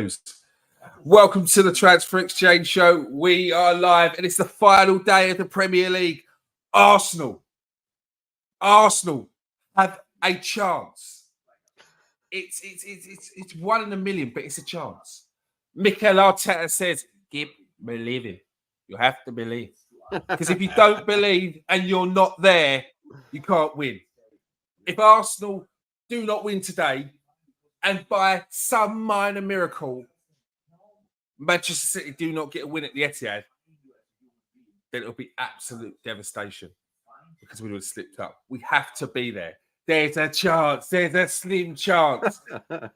News. Welcome to the Transfer Exchange Show. We are live, and it's the final day of the Premier League. Arsenal have a chance. It's 1 in a million, but it's a chance. Mikel Arteta says, "Keep believing. You have to believe, because if you don't believe and you're not there, you can't win." If Arsenal do not win today, and by some minor miracle, Manchester City do not get a win at the Etihad, then it'll be absolute devastation because we would have slipped up. We have to be there. There's a chance. There's a slim chance.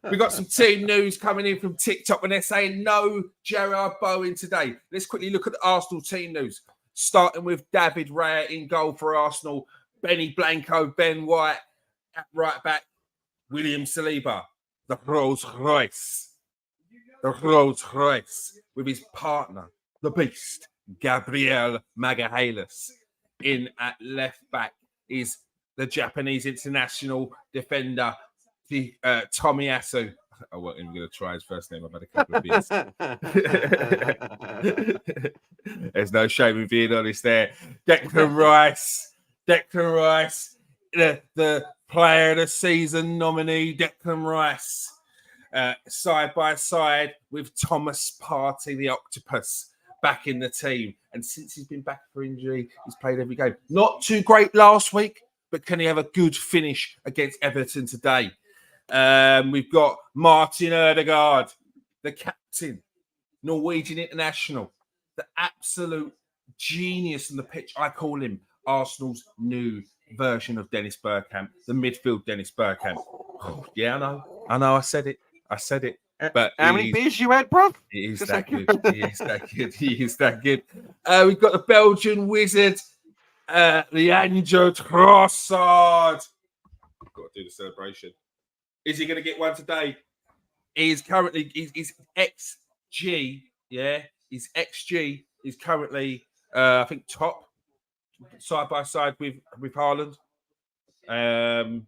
We got some team news coming in from TikTok and they're saying no Gerard Bowen today. Let's quickly look at the Arsenal team news. Starting with David Raya in goal for Arsenal, Benny Blanco, Ben White at right back, William Saliba, the Rolls Royce with his partner, the Beast, Gabriel Magalhaes. In at left back is the Japanese international defender, Tomiyasu. I wasn't even going to try his first name. I've had a couple of beers. There's no shame in being honest there. Declan Rice, the player of the season nominee, Declan Rice. Side by side with Thomas Partey, the octopus, back in the team. And since he's been back for injury, he's played every game. Not too great last week, but can he have a good finish against Everton today? We've got Martin Ødegaard, the captain, Norwegian international, the absolute genius on the pitch. I call him Arsenal's new version of Dennis Bergkamp, the midfield Dennis Bergkamp. Oh, yeah, I know, I said it. But how many beers you had, bruv? He is that good. He is that good. We've got the Belgian wizard, Leandro Trossard. I've got to do the celebration. Is he going to get one today? He's XG. Yeah, his XG is currently, I think, top side by side with Haaland. And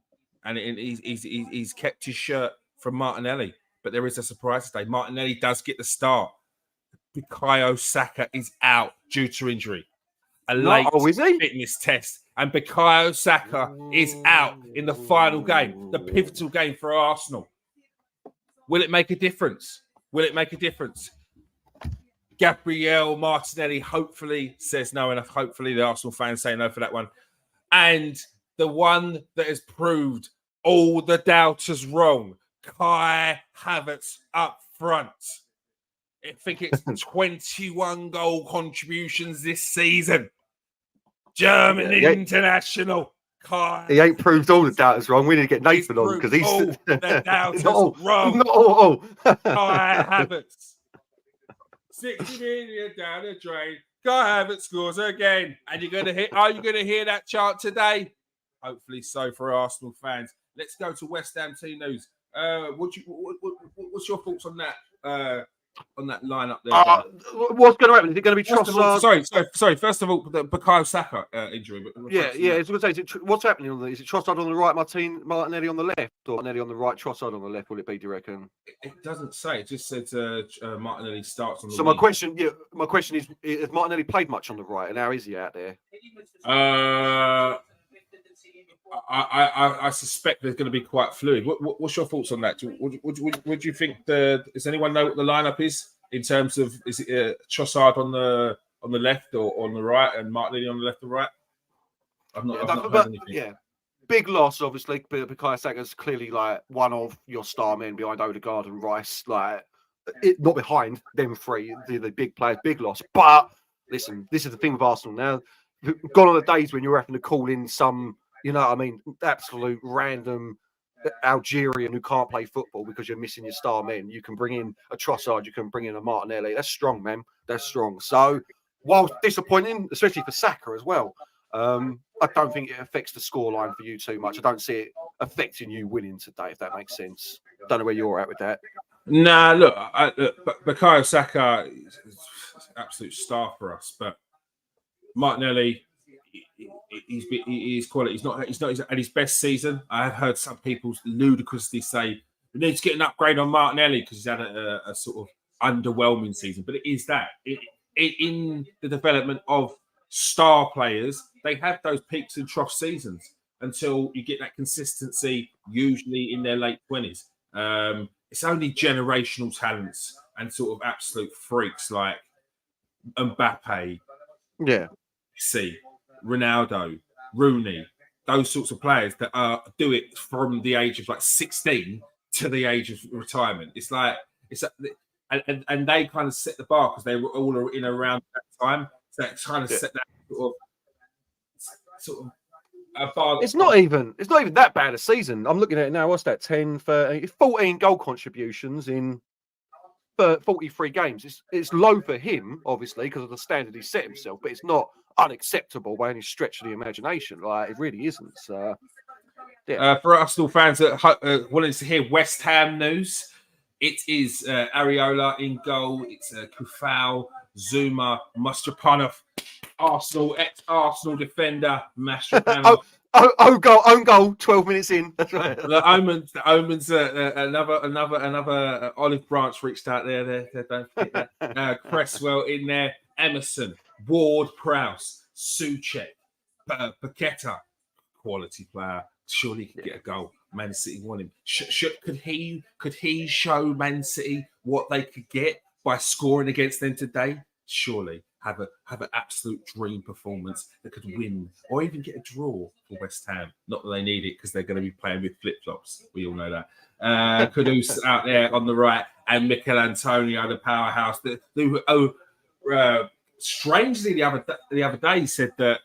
he's kept his shirt from Martinelli, but there is a surprise today. Martinelli does get the start. Bukayo Saka is out due to injury. A late fitness test. And Bukayo Saka is out in the final game, the pivotal game for Arsenal. Will it make a difference? Gabriel Martinelli hopefully says no, and hopefully the Arsenal fans say no for that one. And the one that has proved all the doubters wrong, Kai Havertz up front. I think it's 21 goal contributions this season. German international. Kai. He ain't proved all the doubters wrong. We need to get Nathan on because he's all the doubters wrong. Not all. Kai Havertz. 60 million down the drain. Kai Havertz scores again. And are you going to hear that chant today? Hopefully so for Arsenal fans. Let's go to West Ham team news. What's your thoughts on that lineup there? What's going to happen? Is it going to be Trossard? Sorry. First of all, the Bukayo Saka injury. Yeah. I was going to say, what's happening? Is it Trossard on the right, Martinelli on the left, or Martinelli on the right, Trossard on the left? Will it be? Do you reckon? It doesn't say. It just said Martinelli starts on the. So my question is, has Martinelli played much on the right, and how is he out there? I suspect they're going to be quite fluid. What's your thoughts on that? Would you think does anyone know what the lineup is in terms of, is it Trossard on the left or on the right and Martinelli on the left or right? I've not heard anything. Yeah, big loss obviously. Bukayo Saka's clearly like one of your star men behind Ødegaard and Rice. Like not behind them three, the big players. Big loss. But listen, this is the thing with Arsenal now. Gone are the days when you're having to call in some. You know what I mean? Absolute random Algerian who can't play football because you're missing your star men. You can bring in a Trossard, you can bring in a Martinelli. That's strong, man. That's strong. So, while disappointing, especially for Saka as well, I don't think it affects the scoreline for you too much. I don't see it affecting you winning today, if that makes sense. Don't know where you're at with that. Nah, look, Bukayo Saka is an absolute star for us, but Martinelli, he's quality. He's not at his best season. I have heard some people ludicrously say We need to get an upgrade on Martinelli because he's had a sort of underwhelming season. But it is that in the development of star players, they have those peaks and trough seasons until you get that consistency, usually in their late 20s. It's only generational talents and sort of absolute freaks like Mbappe, Ronaldo, Rooney, those sorts of players that do it from the age of like 16 to the age of retirement. It's like and they kind of set the bar because they were all in around that time. So it kind of set that sort of a bar. It's not even that bad a season. I'm looking at it now. What's that? 10, 13, 14 goal contributions in 43 games. It's low for him, obviously, because of the standard he set himself, but it's not unacceptable by any stretch of the imagination. Like, it really isn't. So, for Arsenal fans that wanted to hear West Ham news, it is Areola in goal. It's Kufau, Zuma, Mastropanov, ex-Arsenal defender, Mastropanov. Own goal, 12 minutes in. That's right. The Omens, another olive branch reached out there. Don't forget that. Cresswell in there, Emerson, Ward, Prowse, Souček, Paqueta, quality player. Surely he could get a goal. Man City want him. Could he show Man City what they could get by scoring against them today? Surely have an absolute dream performance that could win or even get a draw for West Ham. Not that they need it because they're going to be playing with flip-flops. We all know that. Kudus out there on the right and Mikel Antonio, the powerhouse. Strangely, the other day said that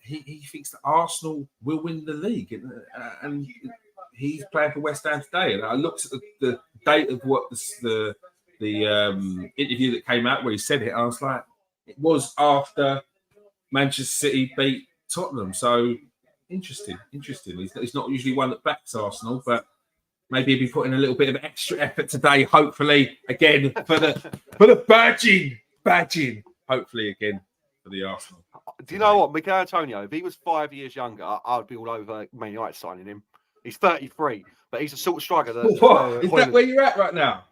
he thinks that Arsenal will win the league, and he's playing for West Ham today. And I looked at the date of what the interview that came out where he said it. I was like, it was after Manchester City beat Tottenham. So interesting. He's not usually one that backs Arsenal, but maybe he'll be putting a little bit of extra effort today. Hopefully, again for the badging. Hopefully, again for the Arsenal. Do you know what, Mikel Antonio? If he was 5 years younger, I'd be all over Man United signing him. He's 33, but he's a sort of striker. What? Is that where you're at right now?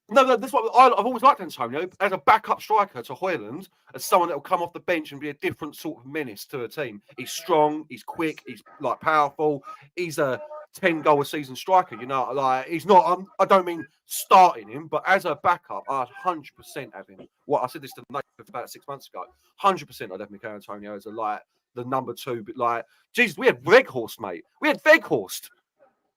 No, that's what I've always liked Antonio as a backup striker to Højlund, as someone that will come off the bench and be a different sort of menace to a team. He's strong, he's quick, he's like powerful. He's a 10-goal a season striker. You know, like he's not. I don't mean starting him, but as a backup, I'd 100% have him. What I said this to Nate about 6 months ago. 100% I'd have Mikel Antonio as the number two. But like, Jesus, we had Weghorst, mate. We had Weghorst.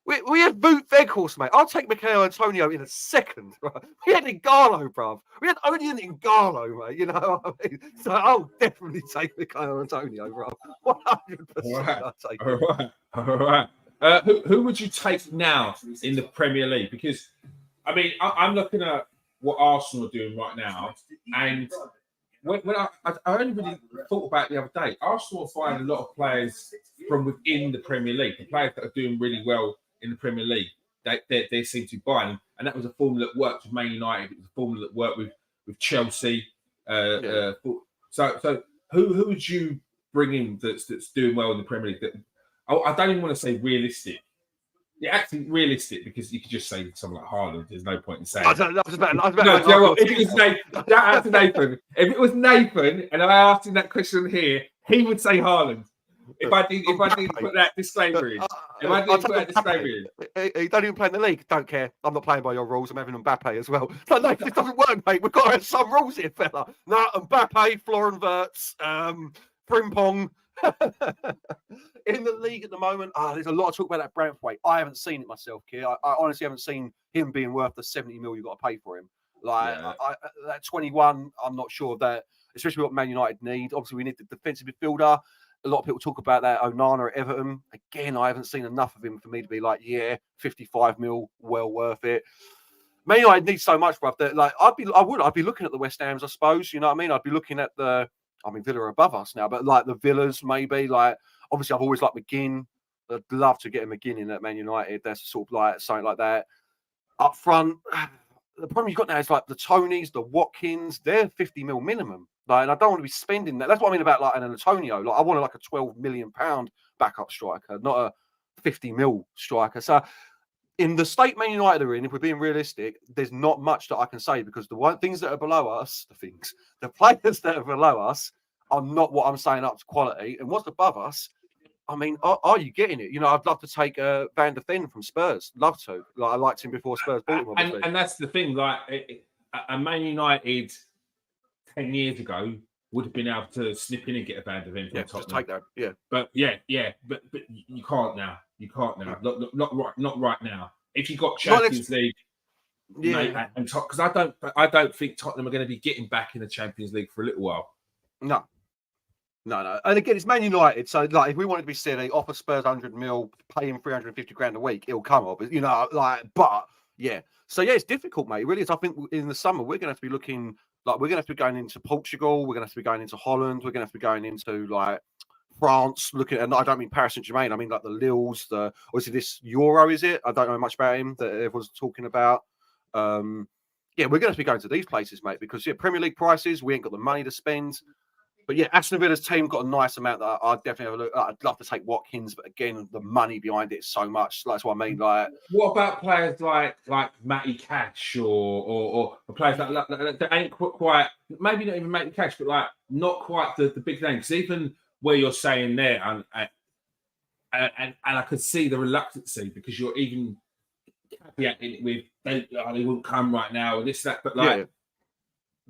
We had Wout Weghorst, mate. I'll take Mikel Antonio in a second. Right? We had N'Galo, bruv. We had only an N'Galo, mate. You know what I mean? So I'll definitely take Mikel Antonio, bruv. 100%. I'll take him. All right. Who would you take now in the Premier League? Because, I mean, I'm looking at what Arsenal are doing right now, and when I only really thought about it the other day, Arsenal are buying a lot of players from within the Premier League, the players that are doing really well in the Premier League. They seem to be buying, and that was a formula that worked with Man United. It was a formula that worked with Chelsea. So who would you bring in that's doing well in the Premier League? I don't even want to say realistic. Yeah, actually realistic, because you could just say someone like Haaland. There's no point in saying. If it was Nathan, and I asked him that question here, he would say Haaland. If I didn't put that disclaimer in. He don't even play in the league. Don't care. I'm not playing by your rules. I'm having Mbappe as well. So no, this doesn't work, mate. We've got to have some rules here, fella. No, Mbappe, Florian Wirtz, Frimpong. In the league at the moment, there's a lot of talk about that Branthwaite. I haven't seen it myself, Keir. I honestly haven't seen him being worth the 70 mil you've got to pay for him. That 21, I'm not sure of that, especially what Man United need. Obviously, we need the defensive midfielder. A lot of people talk about that Onana at Everton. Again, I haven't seen enough of him for me to be like, 55 mil, well worth it. Man United needs so much, bruv. That I'd be looking at the West Hams, I suppose. You know what I mean? I'd be looking at Villa are above us now, but like the Villas, maybe. Like, obviously, I've always liked McGinn. I'd love to get a McGinn in at Man United. That's sort of like something like that. Up front, the problem you've got now is like the Tonys, the Watkins, they're 50 mil minimum. Like, and I don't want to be spending that. That's what I mean about like an Antonio. Like, I want like a £12 million backup striker, not a 50 mil striker. So in the state Man United are in, if we're being realistic, there's not much that I can say because the things that are below us, the players that are below us are not what I'm saying up to quality. And what's above us, I mean, are you getting it? You know, I'd love to take Van der Ven from Spurs. Love to. Like I liked him before Spurs bought him, obviously. And that's the thing. Like a Man United 10 years ago would have been able to snip in and get a Van der Ven from Tottenham. Just take that. Yeah. But but you can't now. You can't now. Not right now. If you got Champions League, mate, and because I don't think Tottenham are going to be getting back in the Champions League for a little while. No. And again, it's Man United. So, like, if we wanted to be silly, offer Spurs 100 mil, pay him 350 grand a week, it'll come up. You know, like, but yeah. So yeah, it's difficult, mate. It really is. I think in the summer we're going to have to be looking like we're going to have to be going into Portugal. We're going to have to be going into Holland. We're going to have to be going into like France. Looking, and I don't mean Paris Saint-Germain. I mean like the Lille's. Obviously this Euro is it? I don't know much about him that everyone's talking about. Yeah, we're going to have to be going to these places, mate, because Premier League prices. We ain't got the money to spend. But yeah, Aston Villa's team got a nice amount that I'd definitely have a look. I'd love to take Watkins, but again, the money behind it is so much. That's what I mean. Like, what about players like Matty Cash or players like that ain't quite, maybe not even Matty Cash, but like not quite the big name? Because even where you're saying there, and I could see the reluctancy because you're even caveating it with they wouldn't come right now or this that, but like. Yeah.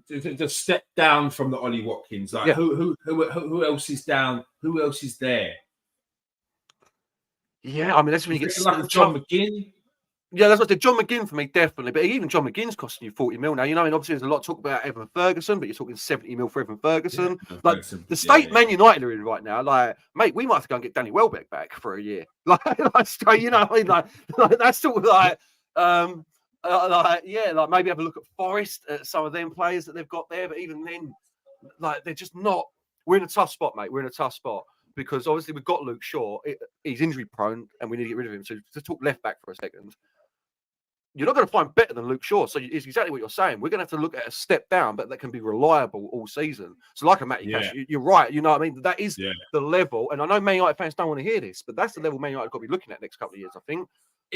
To step down from the Ollie Watkins, like who else is down? Who else is there? Yeah, I mean that's when you get like John McGinn. Yeah, that's what John McGinn for me, definitely. But even John McGinn's costing you 40 mil now. You know, I mean, obviously there's a lot of talk about Evan Ferguson, but you're talking 70 mil for Evan Ferguson. Yeah, like the state Man United are in right now, like, mate, we might have to go and get Danny Welbeck back for a year. Like you know, I mean, like that's sort of like. Like maybe have a look at Forest, at some of them players that they've got there. But even then, like they're just not. We're in a tough spot, mate. We're in a tough spot because obviously we've got Luke Shaw. He's injury prone, and we need to get rid of him. So to talk left back for a second, you're not going to find better than Luke Shaw. So it's exactly what you're saying. We're going to have to look at a step down, but that can be reliable all season. So like a Matty Cash, you're right. You know what I mean? That is the level. And I know Man United fans don't want to hear this, but that's the level Man United got to be looking at next couple of years, I think.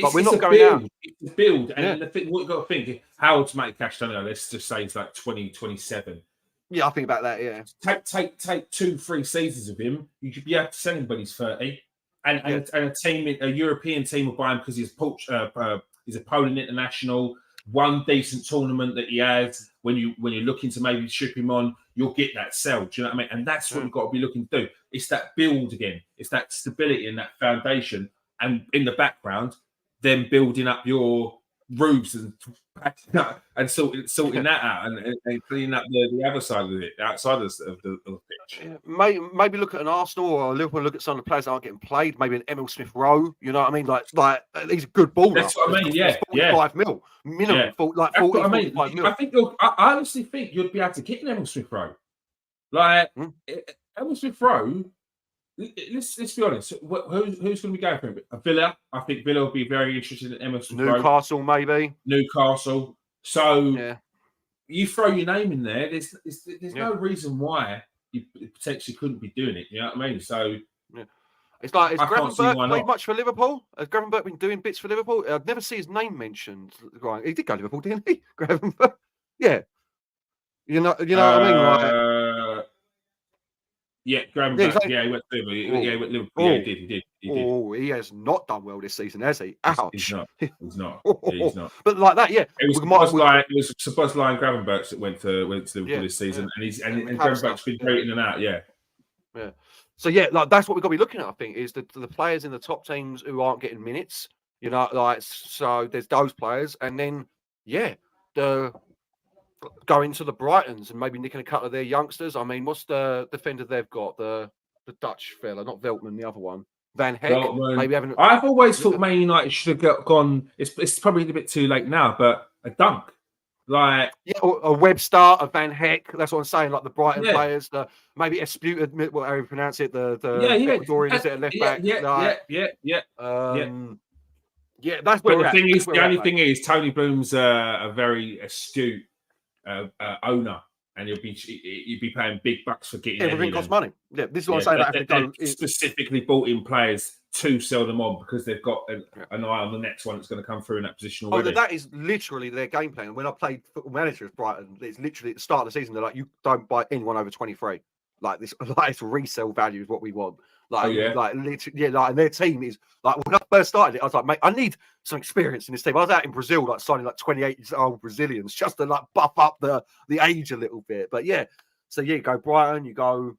But we're not going out. It's a build. And the thing, what you've got to think, how old's Matty Cash? I don't know. Let's just say it's like 2027. Yeah, I think about that, yeah. Take 2-3 seasons of him. You could be able to sell him when he's 30. And a European team will buy him because he's a Poland international. One decent tournament that he has, when you're looking to maybe ship him on, you'll get that sell. Do you know what I mean? And that's what you've got to be looking to do. It's that build again. It's that stability and that foundation. And in the background, then building up your roofs and sorting that out and cleaning up the other side of it, outside of the pitch. Yeah, maybe look at an Arsenal or Liverpool. Look at some of the players that aren't getting played. Maybe an Emil Smith Rowe. You know what I mean? Like he's a good baller. That's what I mean. Yeah, 45 mil minimum. Yeah. Like 40, I mean, 45 mil. I honestly think you'd be able to get an Emil Smith Rowe. Like Emil Smith Rowe. Let's be honest. Who's going to be going for him? Villa. I think Villa will be very interested in Emerson. Newcastle, maybe. Newcastle. So you throw your name in there. There's no reason why you potentially couldn't be doing it. You know what I mean? So it's like, has Gravenberch played much for Liverpool? Has Gravenberch been doing bits for Liverpool? I'd never see his name mentioned. Right, he did go to Liverpool, didn't he? Gravenberch. Yeah. You know what I mean? Like, yeah, Graham Back. He went to Liverpool. He went Liverpool. Yeah, he did. Oh, he has not done well this season, has he? Ouch. He's not. He's not. But like that, yeah. It was Szoboszlai and Gravenberch that went to Liverpool this season, and Gravenberch's been great in and out. Yeah. So yeah, like that's what we've got to be looking at. I think is the players in the top teams who aren't getting minutes. You know, like so there's those players, and then going to the Brightons and maybe nicking a couple of their youngsters. I mean, what's the defender they've got? The Dutch fella, not Veltman, the other one. Van Heck. Maybe having. I've always thought Man United should have gone. It's probably a bit too late now, but a Dunk. Like or a Webster, a Van Heck. That's what I'm saying. Like the Brighton players, maybe Esputa, whatever you pronounce it. The Ecuadorian is it a left back? Yeah, that's where the only thing is Tony Bloom's a very astute owner, and you'd be paying big bucks for getting everything costs money. Yeah, this is what I'm saying. Specifically bought in players to sell them on because they've got an eye on the next one that's going to come through in that position already. That is literally their game plan. When I played Football Manager with Brighton, it's literally at the start of the season. They're like, you don't buy anyone over 23. Like this, like it's resale value is what we want. Like, like literally, like, and their team is like when I first started it, I was like, mate, I need some experience in this team. I was out in Brazil, like signing like 28-year-old Brazilians just to like buff up the age a little bit. But yeah, so yeah, you go Brighton, you go.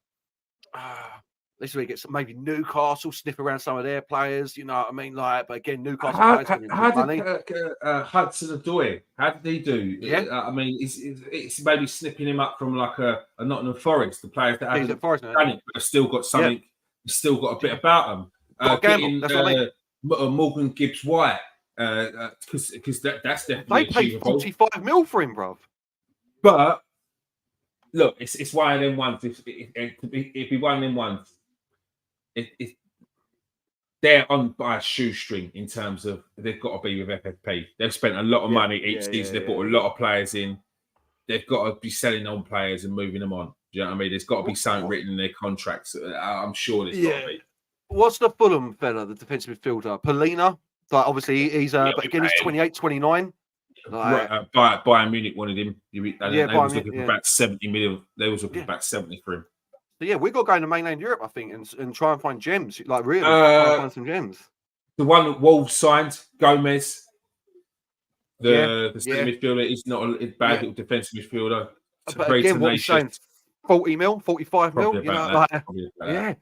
This is where you get some, maybe Newcastle sniff around some of their players. You know what I mean? Like, but again, Newcastle players how money. did Hudson-Odoi? How did he do? Yeah, I mean, it's maybe snipping him up from like a Nottingham Forest, the players that haven't done it, but have still got something. Still got a bit about them. Got a gamble. That's what I mean. Morgan Gibbs-White, because that's definitely they paid 45 mil for him, bruv. But look, it's one of them ones. If he one of them ones, they're on by a shoestring in terms of they've got to be with FFP. They've spent a lot of money each season. They've brought a lot of players in. They've got to be selling on players and moving them on. Do you know what I mean? There's got to be something written in their contracts. I'm sure there's got to be. What's the Fulham fella, the defensive midfielder? Polina? Like, obviously, he's but again, he's 28, 29. Like, Bayern Munich wanted him. They was looking for about 70 million. They was looking for about 70 for him. So yeah, we've got to go into mainland Europe, I think, and try and find gems. Like, really, try and find some gems. The one that Wolves signed, Gomez, the midfielder, is not a bad little defensive midfielder. But again, what he's saying, 40 mil, 45 mil, you know, like,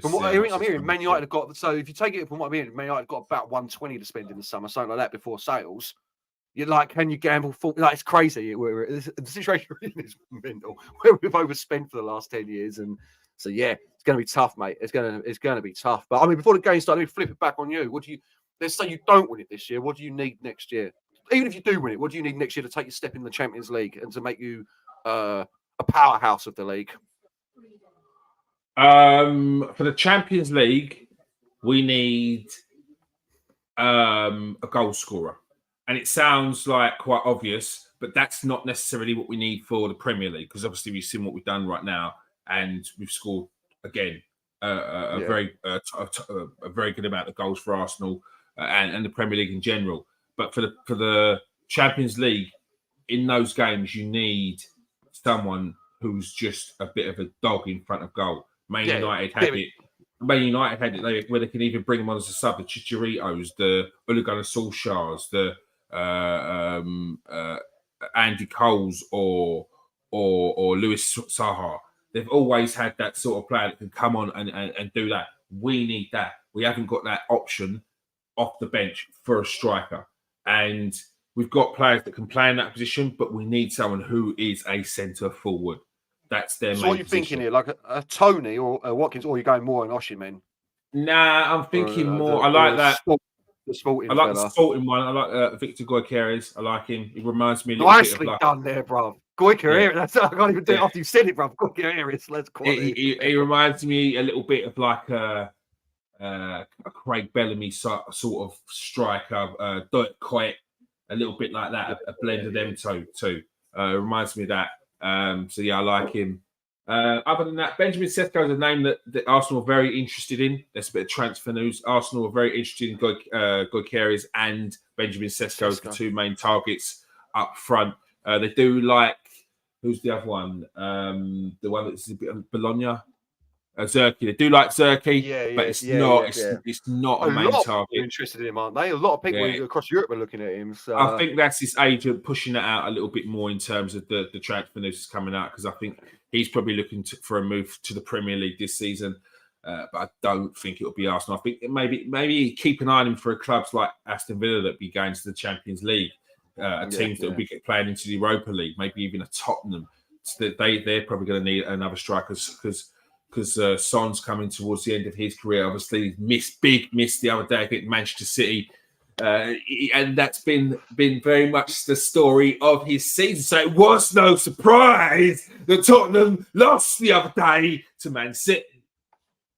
From what I'm hearing, Man United have got. So if you take it from what I'm hearing, Man United have got about 120 to spend in the summer, something like that, before sales. You're like, can you gamble? Like, it's crazy. The situation is mental. Where we've overspent for the last 10 years, and so yeah, it's going to be tough, mate. It's going to be tough. But I mean, before the game starts, let me flip it back on you. Let's say you don't win it this year. What do you need next year? Even if you do win it, what do you need next year to take your step in the Champions League and to make you a powerhouse of the league? For the Champions League, we need a goal scorer. And it sounds like quite obvious, but that's not necessarily what we need for the Premier League, because obviously we've seen what we've done right now, and we've scored again a very good amount of goals for Arsenal and the Premier League in general. But for the Champions League, in those games, you need someone who's just a bit of a dog in front of goal. Man United had it where they can even bring them on as a sub, the Chicharitos, the Ole Gunnar Solskjaers, the Andy Coles or Louis Saha. They've always had that sort of player that can come on and do that. We need that. We haven't got that option off the bench for a striker. And we've got players that can play in that position, but we need someone who is a centre forward. That's their main So what are you thinking here? Like a Tony or a Watkins, or are you going more on Osimhen? Nah, I'm thinking more. I like that. The sporting I like the sporting one. I like Victor Gyökeres. I like him. He reminds me a little nicely bit of done there, bro. Gyökeres. That's I can't even do it after you said it, bro. Gyökeres. Let's call it. He reminds me a little bit of like a Craig Bellamy sort of striker, Dirk Kuyt, a little bit like that. A blend of them too. Reminds me of that. So yeah, I like him. Other than that, Benjamin Sesko is a name that Arsenal are very interested in. There's a bit of transfer news. Arsenal are very interested in Gyökeres and Benjamin Sesko as the two main targets up front. They do like, who's the other one? The one that's a bit of Bologna. Zerki. They do like Zerki, but it's not a main target. They're interested in him, aren't they? A lot of people across Europe are looking at him. So I think that's his agent pushing that out a little bit more in terms of the transfer news that's coming out, because I think he's probably looking for a move to the Premier League this season. But I don't think it'll be Arsenal. I think maybe keep an eye on him for clubs like Aston Villa that be going to the Champions League, teams that will be playing into the Europa League, maybe even a Tottenham. So they're probably going to need another striker because Son's coming towards the end of his career. Obviously, missed the other day against Manchester City. And that's been very much the story of his season. So it was no surprise that Tottenham lost the other day to Man City.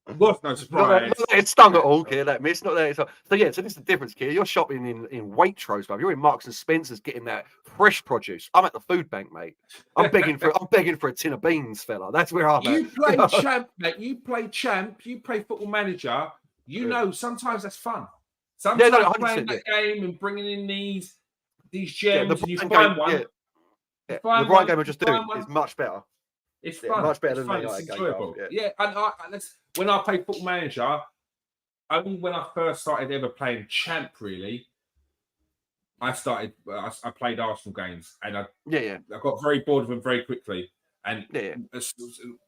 It was no surprise. It stung at all, Keir, that miss. Not that. So this is the difference, Keir. You're shopping in Waitrose, bruv. You're in Marks and Spencer's getting that fresh produce. I'm at the food bank, mate. I'm begging for a tin of beans, fella. That's where I'm at. You play champ, mate. You play champ. You play Football Manager. You know, sometimes that's fun. Yeah, Sometimes no, playing 100%, that game and bringing in these yeah. gems, and you Brighton find game, one, yeah, you yeah. The find Brighton one, game I you just doing find one. is much better. It's Yeah, fun. much better It's than the fun. It's United game, Gareth. enjoyable. Yeah. Yeah, and when I played Football Manager, only when I first started ever playing Champ, really, I started. I played Arsenal games, and Yeah. I got very bored of them very quickly. And Yeah.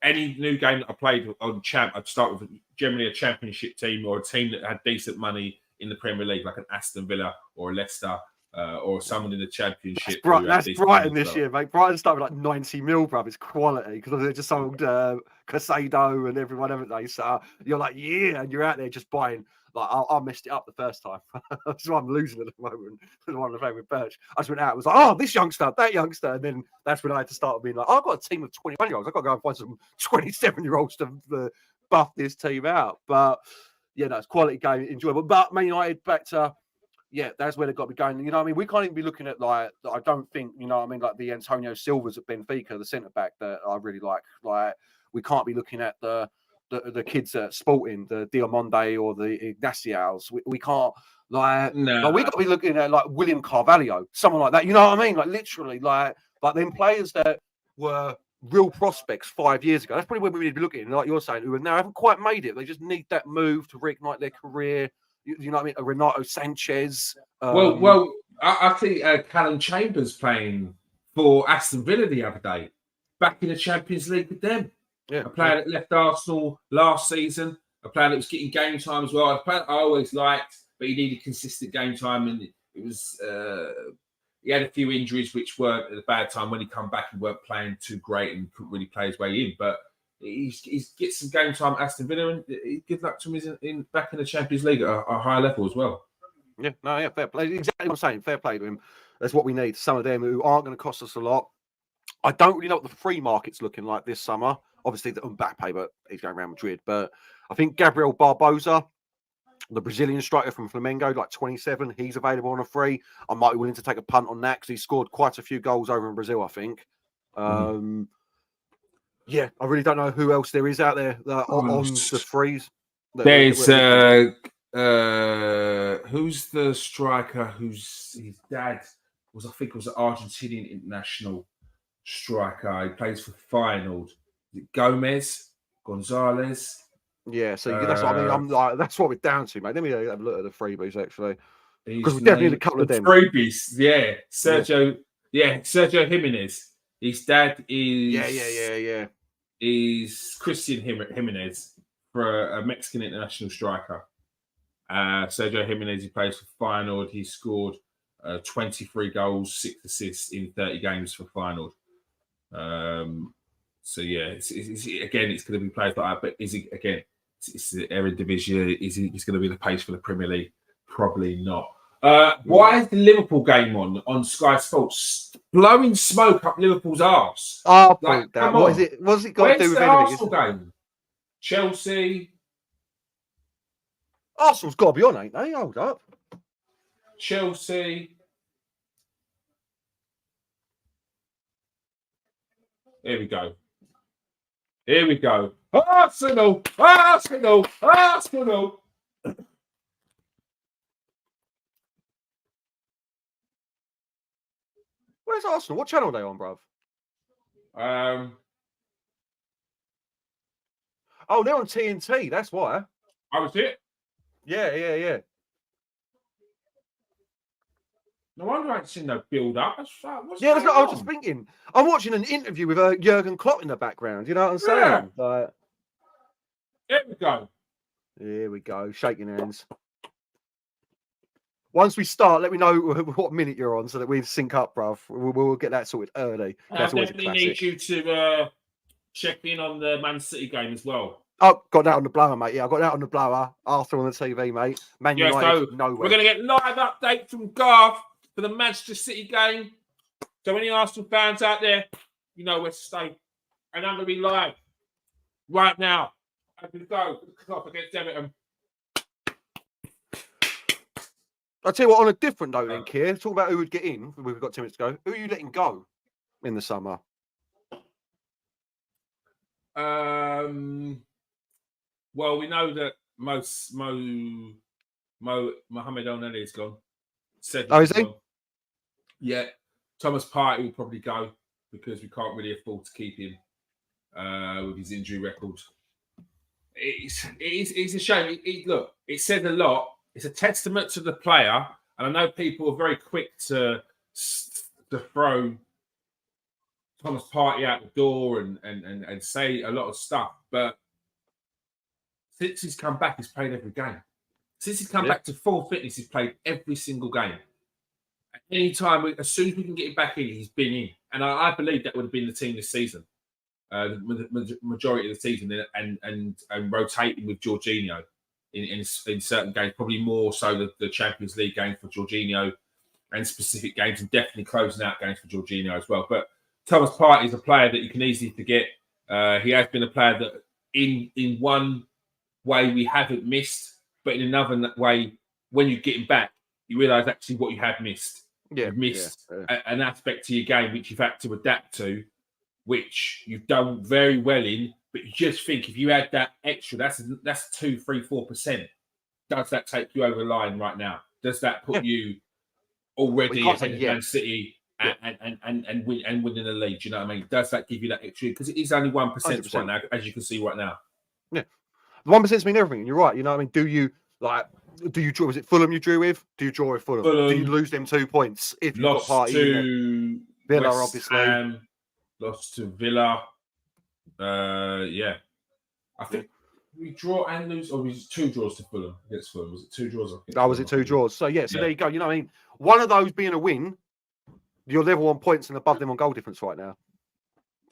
any new game that I played on Champ, I'd start with generally a Championship team or a team that had decent money in the Premier League, like an Aston Villa or a Leicester or someone in the Championship. That's Decent money Brighton as this well. year, mate. Brighton started like 90 mil, bruv. It's quality because they just sold Casado and everyone, haven't they? So you're like, yeah, and you're out there just buying. Like, I messed it up the first time. That's why I'm losing at the moment. The one I'm playing with Birch. I just went out and was like, oh, this youngster, that youngster. And then that's when I had to start being like, I've got a team of 21-year-olds. I've got to go and find some 27-year-olds to buff this team out. But, yeah, no, it's quality game, enjoyable. But Man United back to, yeah, that's where they've got to be going. You know what I mean? We can't even be looking at, like, I don't think, you know what I mean, like the Antonio Silvas at Benfica, the centre-back that I really like. Like, we can't be looking at the kids at Sporting, the Diamonde or the Ignacios. We can't, like we got to be looking at like William Carvalho, someone like that. You know what I mean? Like literally, like them players that were real prospects 5 years ago. That's probably where we need to be looking. Like you're saying, who now haven't quite made it. They just need that move to reignite their career. You know what I mean? A Renato Sanchez. Well, I think Callum Chambers playing for Aston Villa the other day, back in the Champions League with them. Yeah, A player that left Arsenal last season, a player that was getting game time as well. A player I always liked, but he needed consistent game time, and it was he had a few injuries which weren't at a bad time. When he come back, he weren't playing too great and couldn't really play his way in. But he's gets some game time at Aston Villa, and good luck to him in back in the Champions League at a high level as well. Yeah, no, yeah, fair play. Exactly what I'm saying. Fair play to him. That's what we need. Some of them who aren't going to cost us a lot. I don't really know what the free market's looking like this summer. Obviously, the Mbappe, but he's going around Madrid. But I think Gabriel Barbosa, the Brazilian striker from Flamengo, like 27, he's available on a free. I might be willing to take a punt on that because he scored quite a few goals over in Brazil, I think. Yeah, I really don't know who else there is out there on the frees. There's who's the striker whose his dad was, I think, was an Argentinian international striker. He plays for Feyenoord. Gomez, Gonzalez. Yeah, so that's what I mean. I'm like, that's what we're down to, mate. Let me have a look at the freebies actually, because we definitely need a couple of them. Freebies, yeah. Sergio Jimenez. His dad is yeah. Is Christian Jimenez, for a Mexican international striker. Sergio Jimenez, he plays for Feyenoord. He scored 23 goals, 6 assists in 30 games for Feyenoord. So yeah, it's going to be players like that. But is he again? It's the Eredivisie. He's going to be the pace for the Premier League? Probably not. Why is the Liverpool game on Sky Sports blowing smoke up Liverpool's arse? Oh, like, come on. What is it? What's it got to do with anything? Arsenal game? Chelsea. Arsenal's got to be on, ain't they? Hold up. Chelsea. Here we go. Arsenal. Where's Arsenal? What channel are they on, bruv? Oh, they're on TNT. That's why. I was it. Yeah. No wonder I ain't seen no build up. That's what I was just thinking. I'm watching an interview with Jurgen Klopp in the background. You know what I'm saying? Like, Here we go. Shaking hands. Once we start, let me know what minute you're on so that we sync up, bruv. We'll get that sorted early. That's I definitely need you to check in on the Man City game as well. Oh, got that on the blower, mate. Yeah, I got that on the blower. Arthur on the TV, mate. Man United, nowhere. We're going to get live update from Garth for the Manchester City game. So any Arsenal fans out there, you know where to stay. And I'm going to be live right now. I can go off against Everton. I'll tell you what, on a different note then, Keir, talk about who would get in. We've got 2 minutes to go. Who are you letting go in the summer? Well, we know that Mohamed El Neni is gone. Cedric Oh, is is he? gone. Yeah, Thomas Partey will probably go because we can't really afford to keep him with his injury record. It's a shame. Look, it said a lot. It's a testament to the player, and I know people are very quick to throw Thomas Partey out the door and say a lot of stuff, but since he's come back, he's played every game. Since he's come back to full fitness, he's played every single game. Anytime, as soon as we can get him back in, he's been in. And I believe that would have been the team this season, the majority of the season, and rotating with Jorginho in certain games, probably more so the Champions League game for Jorginho and specific games, and definitely closing out games for Jorginho as well. But Thomas Partey is a player that you can easily forget. He has been a player that in one way we haven't missed, but in another way, when you get him back, you realise actually what you have missed. Yeah, You've missed an aspect to your game which you've had to adapt to, which you've done very well in, but you just think if you add that extra, that's 2, 3, 4%. Does that take you over the line right now? Does that put you already ahead of Man City and winning the league? Do you know what I mean? Does that give you that extra? Because it is only 1% right now, as you can see right now. Yeah, 1% mean everything. And you're right. You know what I mean? Do you draw? Was it Fulham you drew with? Do you draw with Fulham? Do you lose them 2 points if you've got Partey to Villa, West obviously. Ham, lost to Villa. I think we draw and lose, or was it 2 draws to Fulham against Fulham? Was it 2 draws? Was it 2 draws? So there you go. You know what I mean? One of those being a win, you're level on points and above them on goal difference right now.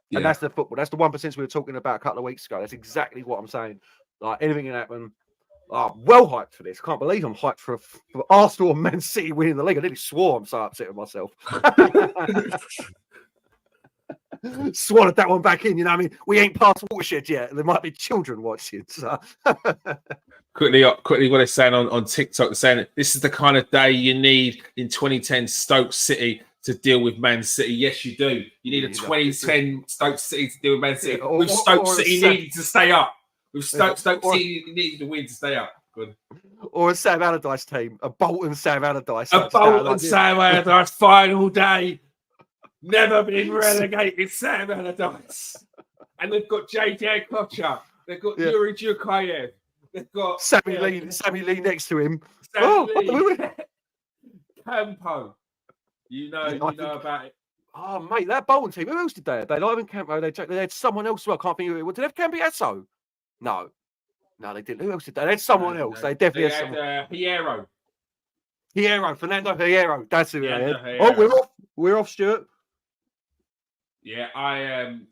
Yeah. And that's the football. That's the 1% we were talking about a couple of weeks ago. That's exactly what I'm saying. Like anything can happen. Well hyped for this. Can't believe I'm hyped for Arsenal and Man City winning the league. I nearly swore. I'm so upset with myself. Swallowed that one back in. You know what I mean? We ain't past the watershed yet. There might be children watching. So. Quickly, what they're saying on TikTok, they're saying this is the kind of day you need in 2010 Stoke City to deal with Man City. Yes, you do. You need a 2010 Stoke City to deal with Man City. With Stoke City needing to stay up. With Stoke City needing to win to stay up. Good. Or a Sam Allardyce team. A Bolton Sam Allardyce. A Bolton Sam Allardyce final day. Never been relegated, Sam Allardyce. And they've got JJ Kocher. They've got Yuri Djukayev. They've got Sammy Lee next to him. Lee. Campo. You know about it. Oh, mate, that Bolton team. Who else did they have? They not even Campo. They had someone else. I can't think of it. Did they have Cambiasso? No, they didn't. Who else did they? They had someone else. They definitely had someone. Fernando Hierro. That's who they had. Oh, we're off, Stuart. Yeah, I am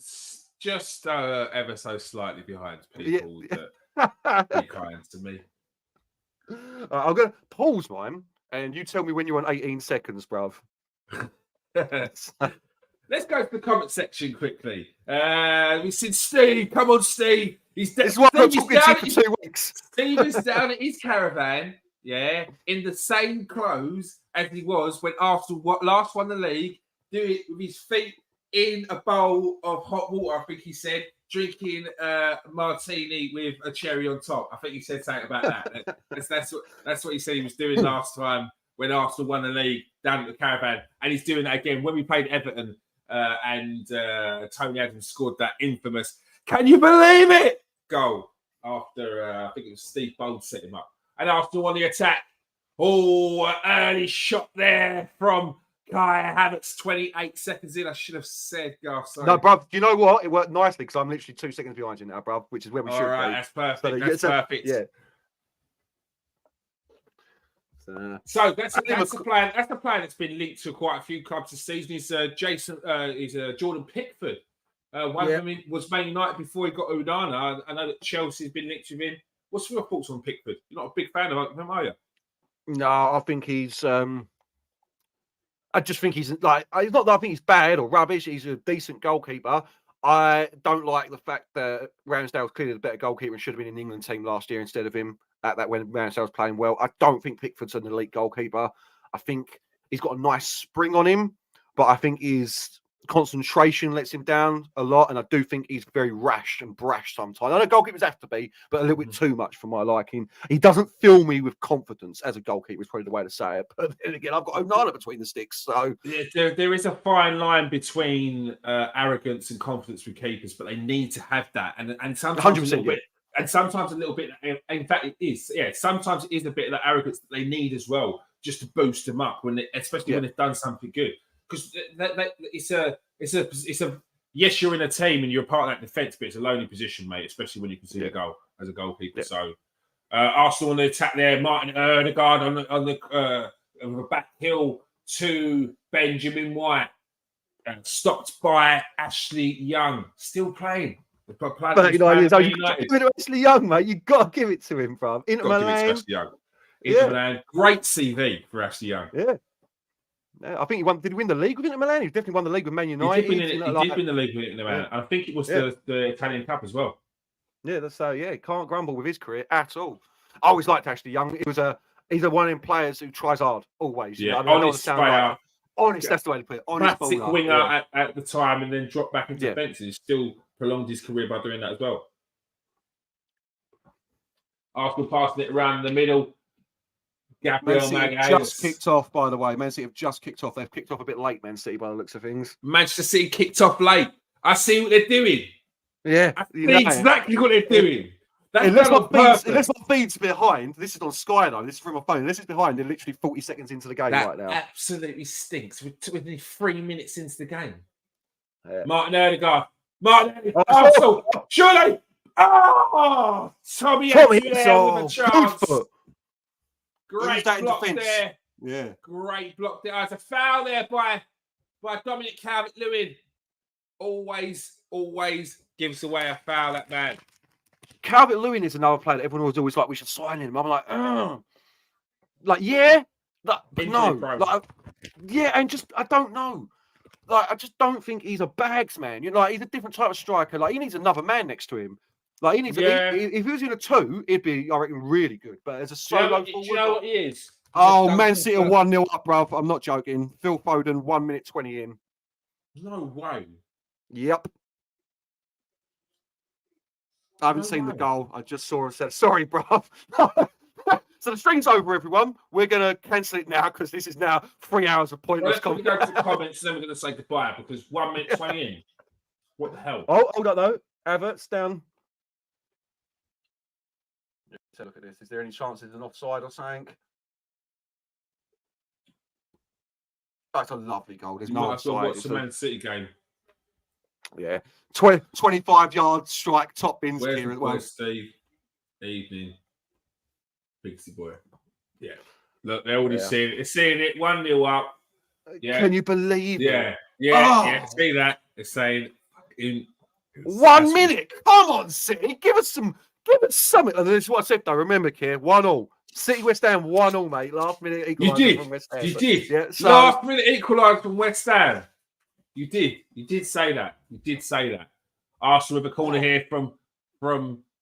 just ever so slightly behind people that be kind to me. I'm going to pause mine, and you tell me when you're on 18 seconds, bruv. Let's go to the comment section quickly. We've seen Steve. Come on, Steve. This is what I'm talking to for 2 weeks. Steve is down at his caravan, in the same clothes as he was when Arsenal last won the league, do it with his feet in a bowl of hot water, I think he said, drinking a martini with a cherry on top. I think he said something about that. That's what he said he was doing last time when Arsenal won the league down at the caravan. And he's doing that again when we played Everton and Tony Adams scored that infamous, can you believe it, goal after, I think it was Steve Bold set him up. And Arsenal on the attack. Oh, an early shot there from Kai Havertz, 28 seconds in. I should have said, sorry. No, bruv, you know what? It worked nicely because I'm literally 2 seconds behind you now, bruv, which is where we should be. All right, that's perfect. Perfect. Yeah. So that's the plan. That's the plan that's been linked to quite a few clubs this season. Is Jordan Pickford. One of them was Man United before he got Udana. I know that Chelsea's been linked with him. What's your thoughts on Pickford? You're not a big fan of him, are you? No, I think he's. I just think he's like. It's not that I think he's bad or rubbish. He's a decent goalkeeper. I don't like the fact that Ramsdale's clearly the better goalkeeper and should have been in the England team last year instead of him at that when Ramsdale's playing well. I don't think Pickford's an elite goalkeeper. I think he's got a nice spring on him, but I think he's concentration lets him down a lot, and I do think he's very rash and brash sometimes. I know goalkeepers have to be, but a little bit too much for my liking. He doesn't fill me with confidence as a goalkeeper, is probably the way to say it. But then again, I've got Onana between the sticks, so there is a fine line between arrogance and confidence with keepers, but they need to have that, and sometimes a little bit. And sometimes a little bit, in fact, it is. Yeah, sometimes it is a bit of that arrogance that they need as well, just to boost them up especially when they've done something good. Because it's a yes, you're in a team and you're a part of that defence, but it's a lonely position, mate. Especially when you can see a goal as a goalkeeper. Yeah. So Arsenal on the attack there, Martin Odegaard on the back heel to Benjamin White, stopped by Ashley Young, still playing. 39 years old. You've got to give it to Ashley Young, mate. You've got to give it to him, bro. Inter Milan. Inter Milan. Great CV for Ashley Young. Yeah. I think he won. Did he win the league with Inter Milan? He definitely won the league with Man United. He did win the league with Inter Milan. I think it was the Italian Cup as well. Yeah, can't grumble with his career at all. I always liked Ashley Young. He's one of them players who tries hard always. Yeah, honest player. Honest, that's the way to put it. Honest classic winger at the time, and then dropped back into defence. He still prolonged his career by doing that as well. Arsenal passing it around in the middle. Gabriel Magalhaes just kicked off, by the way. Man City have just kicked off. They've kicked off a bit late, Man City, by the looks of things. Manchester City kicked off late. I see what they're doing. Yeah. I see exactly what they're doing. Unless my feed's behind, this is on Sky though, this is from my phone. This is behind, they're literally 40 seconds into the game right now. Absolutely stinks. We're 3 minutes into the game. Yeah. Martin Odegaard. Arsenal. Surely. Oh, Tommy there with a chance. Great block there. Yeah. Great block there. There's a foul there by Dominic Calvert-Lewin. Always gives away a foul, that man. Calvert-Lewin is another player that everyone was always like, we should sign him. I'm like, no. And just, I don't know. Like, I just don't think he's a bags man. He's a different type of striker. Like, he needs another man next to him. Like, he needs. If he was in a 2, it'd be, I reckon, really good. But as a solo forward, you know what he is? Man City 1-0 up, bro. I'm not joking. Phil Foden, 1 minute 20 in. No way. Yep. I haven't seen the goal. I just saw and said, sorry, bro. So the string's over, everyone. We're going to cancel it now because this is now 3 hours of pointless content. Let's go to the comments and then we're going to say goodbye because 1 minute 20 in. What the hell? Oh, hold up, though. Everton's down. Let's look at this. Is there any chance it's an offside or something? That's a lovely goal. There's no offside. What's the Man City game? Yeah. 25-yard strike, top bins here as well. Where's Steve? Evening. Bigsy boy. Yeah. Look, they're already seeing it. They're seeing it. 1-0 up. Yeah. Can you believe it? Yeah. See that? They're saying in 1 minute. Come on, City. Give us something. And this is what I said, though. Remember, Keir, 1-1. City West Ham 1-1, mate. Last minute equaliser from West Ham. You did. Yeah, so... Last minute equaliser from West Ham. You did. You did say that. Arsenal with a corner here from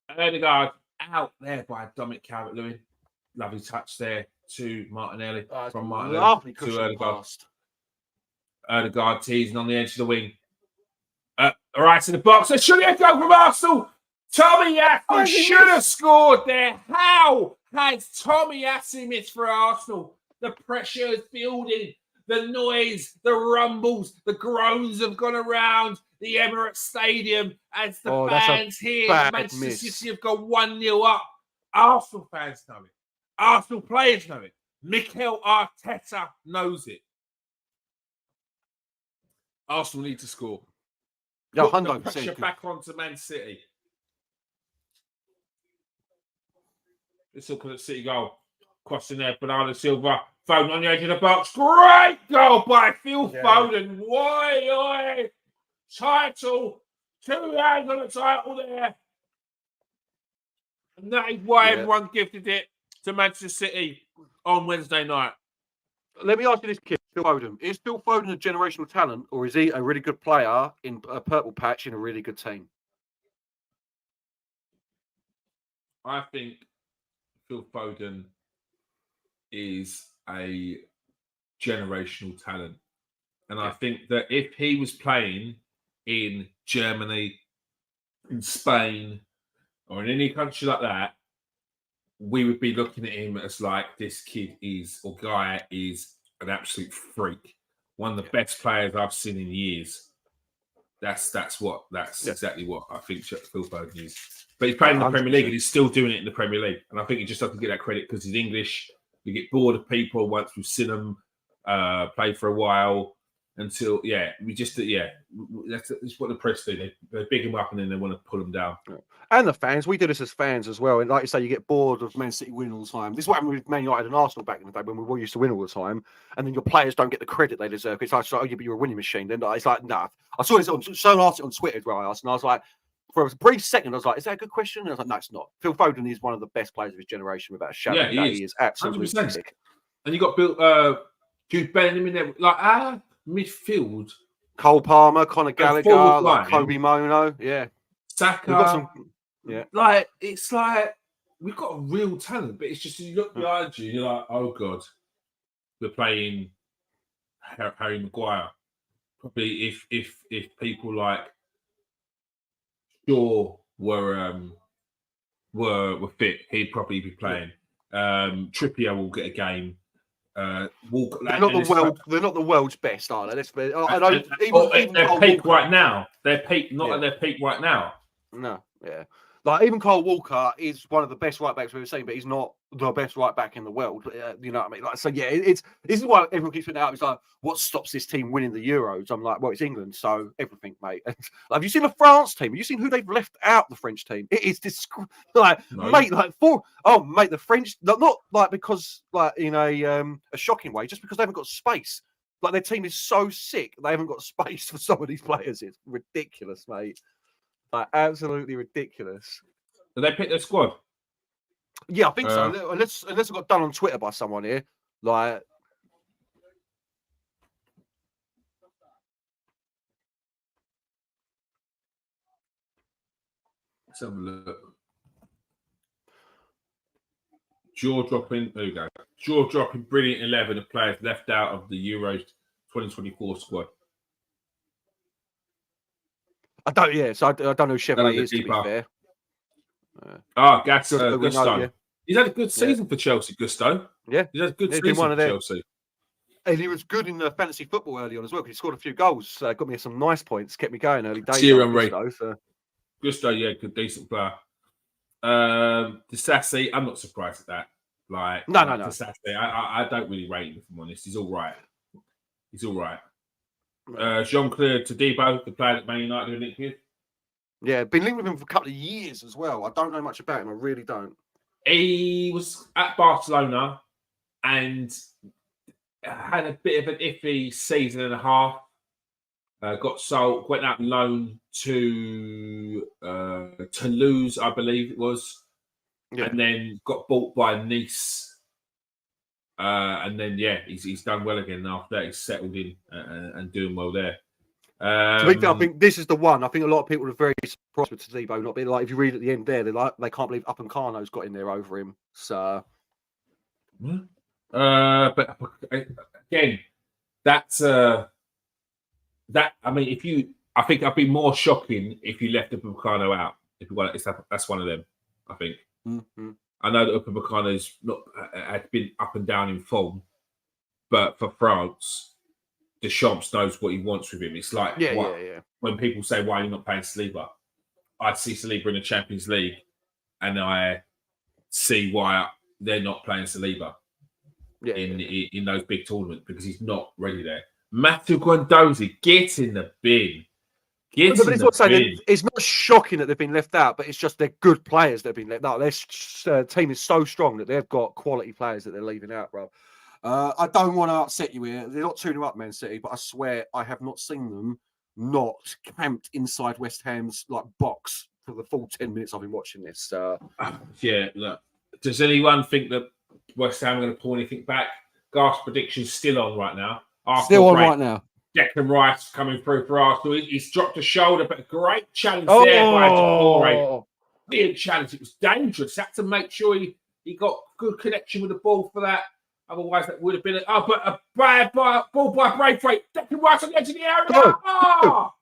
Odegaard, out there by Dominic Calvert-Lewin. Lovely touch there to Martinelli. From Martinelli to Odegaard. Odegaard teasing on the edge of the wing. Right in the box. There should be a goal from Arsenal. Tommy Yasu should have scored there. How has Tommy Yasu missed for Arsenal? The pressure is building. The noise, the rumbles, the groans have gone around the Emirates Stadium as the fans here. Manchester City have gone 1-0 up. Arsenal fans know it. Arsenal players know it. Mikel Arteta knows it. Arsenal need to score. Put the pressure back onto Man City. Let's look at the City goal. Crossing there, Bernardo Silva. Foden on the edge of the box. Great goal by Phil Foden. Why? Title. 2 hands on the title there. And that is why everyone gifted it to Manchester City on Wednesday night. Let me ask you this, kid. Phil Foden. Is Phil Foden a generational talent, or is he a really good player in a purple patch in a really good team? I think Phil Foden is a generational talent And I think that if he was playing in Germany, in Spain, or in any country like that, we would be looking at him as like this kid is or guy is an absolute freak. One of the best players I've seen in years. That's exactly what I think Phil Foden is. But he's playing in the Premier League and he's still doing it in the Premier League. And I think he just doesn't get that credit because he's English. We get bored of people once we've seen them play for a while until, that's what the press do. They big him up and then they want to pull him down. And the fans, we do this as fans as well. And like you say, you get bored of Man City winning all the time. This is what happened with Man United and Arsenal back in the day when we all used to win all the time. And then your players don't get the credit they deserve. It's like, oh, yeah, but you're a winning machine. Then it's like, nah. I saw this on someone asked it on Twitter where I asked, and I was like, for a brief second, I was like, is that a good question? And I was like, no, it's not. Phil Foden is one of the best players of his generation without a shadow. Yeah, he is absolutely sick. And you got Jude Bellingham in there, like midfield. Cole Palmer, Conor Gallagher, like Kobe Mono, yeah. Saka. Like it's like we've got a real talent, but it's just you look behind you, and you're like, oh god, we're playing Harry Maguire. Probably if people like Shaw were fit, he'd probably be playing. Trippier will get a game. Walker, they're not the world's best, are they? Let's be. Even their peak right now. Their peak, not at their peak right now. No, yeah. Like even Kyle Walker is one of the best right backs we've ever seen, but he's not the best right back in the world. You know what I mean? Like, so yeah, this is why everyone keeps putting out. It's like, what stops this team winning the Euros? I'm like, well, it's England, so everything, mate. Like, have you seen the France team? Have you seen who they've left out? The French team. It is the French not like because like in a shocking way, just because they haven't got space. Like their team is so sick, they haven't got space for some of these players. It's ridiculous, mate. Like absolutely ridiculous. Did they pick their squad? Yeah, I think so. Unless it got done on Twitter by someone here. Like, let's have a look. Jaw dropping. There we go. Jaw dropping. Brilliant 11 of players left out of the Euros 2024 squad. I don't know who Chevrolet is, to be fair. Gusto. Yeah. He's had a good season for Chelsea, Gusto. Yeah. He's had a good season for Chelsea. And he was good in the fantasy football early on as well, because he scored a few goals. Got me some nice points, kept me going early days. Gusto, yeah, good, decent player. Disassi, I'm not surprised at that. Like, no. Disassi, I don't really rate him, if I'm honest. He's all right. Jean-Claude Todibo, the player that Man United are linked with. Yeah, been linked with him for a couple of years as well. I don't know much about him. I really don't. He was at Barcelona and had a bit of an iffy season and a half. Got sold, went out on loan to Toulouse, I believe it was. Yeah. And then got bought by Nice. And then, he's done well again after that. He's settled in and doing well there. To be fair, I think this is the one. I think a lot of people are very surprised with Todibo not being like. If you read at the end there, they're like they can't believe Upamecano's got in there over him. So, but again, that's I mean, I think I'd be more shocking if you left Upamecano out. That's one of them. I think. Mm-hmm. I know that Upamecano's had been up and down in form, but for France. Deschamps knows what he wants with him. It's like when people say, why are you not playing Saliba? I see Saliba in the Champions League and I see why they're not playing Saliba in those big tournaments because he's not ready there. Matthew Guendouzi, get in the bin. It's not shocking that they've been left out, but it's just they're good players that have been left out. Their team is so strong that they've got quality players that they're leaving out, bro. I don't want to upset you here. They're not 2-0 up, Man City, but I swear I have not seen them not camped inside West Ham's box for the full 10 minutes I've been watching this. Look. Does anyone think that West Ham are going to pull anything back? Garth's prediction's still on right now. Right now. Declan Rice coming through for Arsenal. He's dropped a shoulder, but a great challenge there by Decore. Brilliant challenge. It was dangerous. Had to make sure he got good connection with the ball for that. Otherwise, that would have been a bad ball by Braithwaite. Declan Rice on the edge of the area. Go. Oh!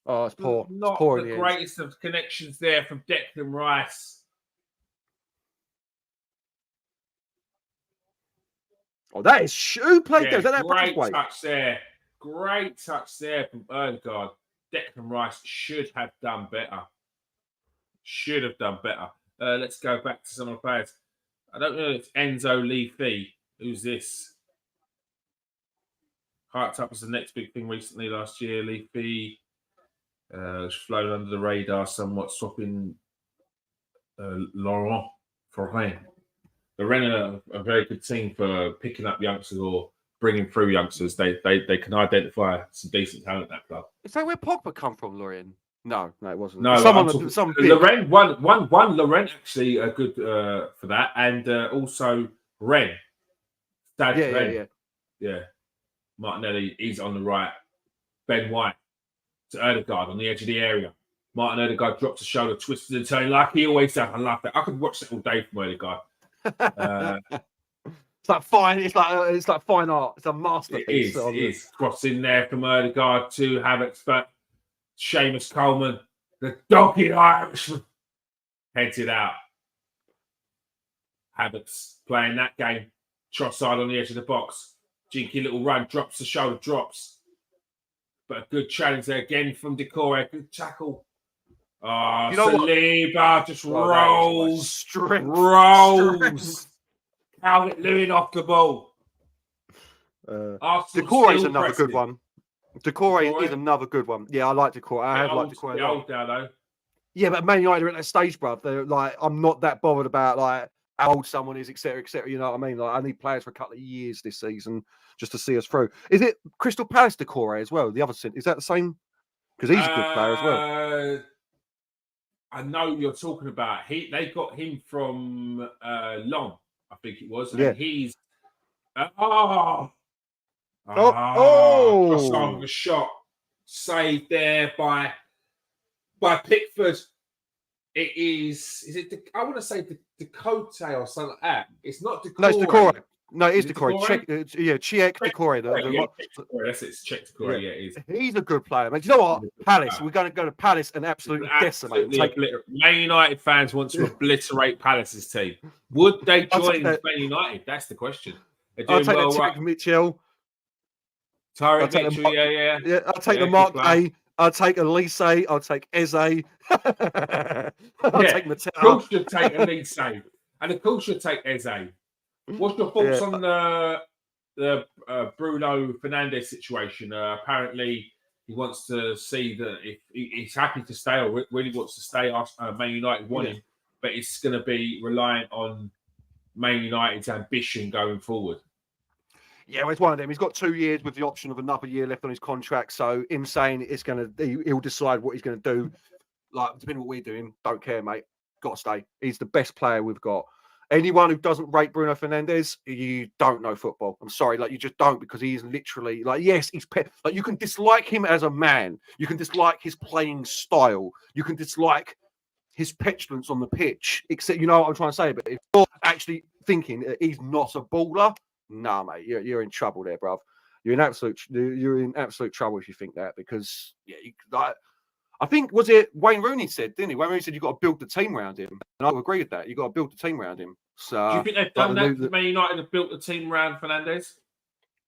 Oh, it's poor. Not it's poor the in the greatest of connections there from Declan Rice. Oh, that is who played there? Is that great Braithwaite? touch there. Great touch there from Erdegaard. Declan Rice should have done better. Should have done better. Let's go back to some of the players. I don't know if it's Enzo Leafy. Who's this? Hearts up was the next big thing recently last year. Leafy flown under the radar somewhat, swapping Laurent Ferrin. Lorraine are a very good team for picking up youngsters or bringing through youngsters. They can identify some decent talent at that club. Is that where Pogba come from, Lorraine? No, it wasn't. No, Some big. Lorraine, one Lorraine actually good for that, and also Ren. Yeah. Martinelli, he's on the right. Ben White to Erdegaard on the edge of the area. Martin Erdegaard drops a shoulder, twisted and turning like he always does. I love that. I could watch that all day from Erdegaard. It's like fine. It's like fine art. It's a masterpiece. It is. Crossing there from Erdegaard to Havertz, but Seamus Coleman, the donkey Irishman, heads it out. Havertz playing that game. Trossard on the edge of the box. Jinky little run, drops the shoulder, drops. But a good challenge there again from Decore. Good tackle. Oh, you know Saliba just rolls. Rolls. Calvert-Lewin off the ball. Decore is another good one. Decore is another good one. Yeah, I like Decore. I have liked Decore. Old now, though. Yeah, but Man United are at that stage, bruv. They're like, I'm not that bothered about like how old someone is, etc., etc. You know what I mean? Like, I need players for a couple of years this season just to see us through. Is it Crystal Palace Decore as well? The other is that the same? Because he's a good player as well. I know you're talking about. They got him from Long, I think it was. Yeah. And he's Trossard with a shot saved there by Pickford. It is it? I want to say Dakota or something like that. It's not Decore. No, it's Decore. No, it is Decore. Chiek Decore. That's it. It's Czech Decore. Yeah, it is. He's a good player, man. Do you know what? Palace. We're going to go to Palace and absolutely decimate. Man United fans want to obliterate Palace's team. Would they join Man United? That's the question. I'll take Tyrick Mitchell. Tyrick Mitchell, yeah. I'll take the Mark A. I'll take Elise. I'll take Eze. I'll take Mateo. Of course you'd take Elise. And of course you'd take Eze. What's your thoughts on the Bruno Fernandes situation? Apparently, he wants to see that if he's happy to stay or really wants to stay. Man United want him, but it's going to be reliant on Man United's ambition going forward. Yeah, well, it's one of them. He's got 2 years with the option of another year left on his contract. So him saying he'll decide what he's going to do. Like, depending on what we're doing, don't care, mate. Got to stay. He's the best player we've got. Anyone who doesn't rate Bruno Fernandes, you don't know football. I'm sorry, like you just don't, because he's literally like, yes, he's like you can dislike him as a man, you can dislike his playing style, you can dislike his petulance on the pitch. Except, you know what I'm trying to say. But if you're actually thinking that he's not a baller, nah, mate, you're in trouble there, bruv. You're in absolute trouble if you think that, because I think, was it Wayne Rooney said, didn't he? Wayne Rooney said you've got to build the team around him. And I agree with that. You've got to build the team around him. So, do you think they've done that? Man United have built the team around Fernandes?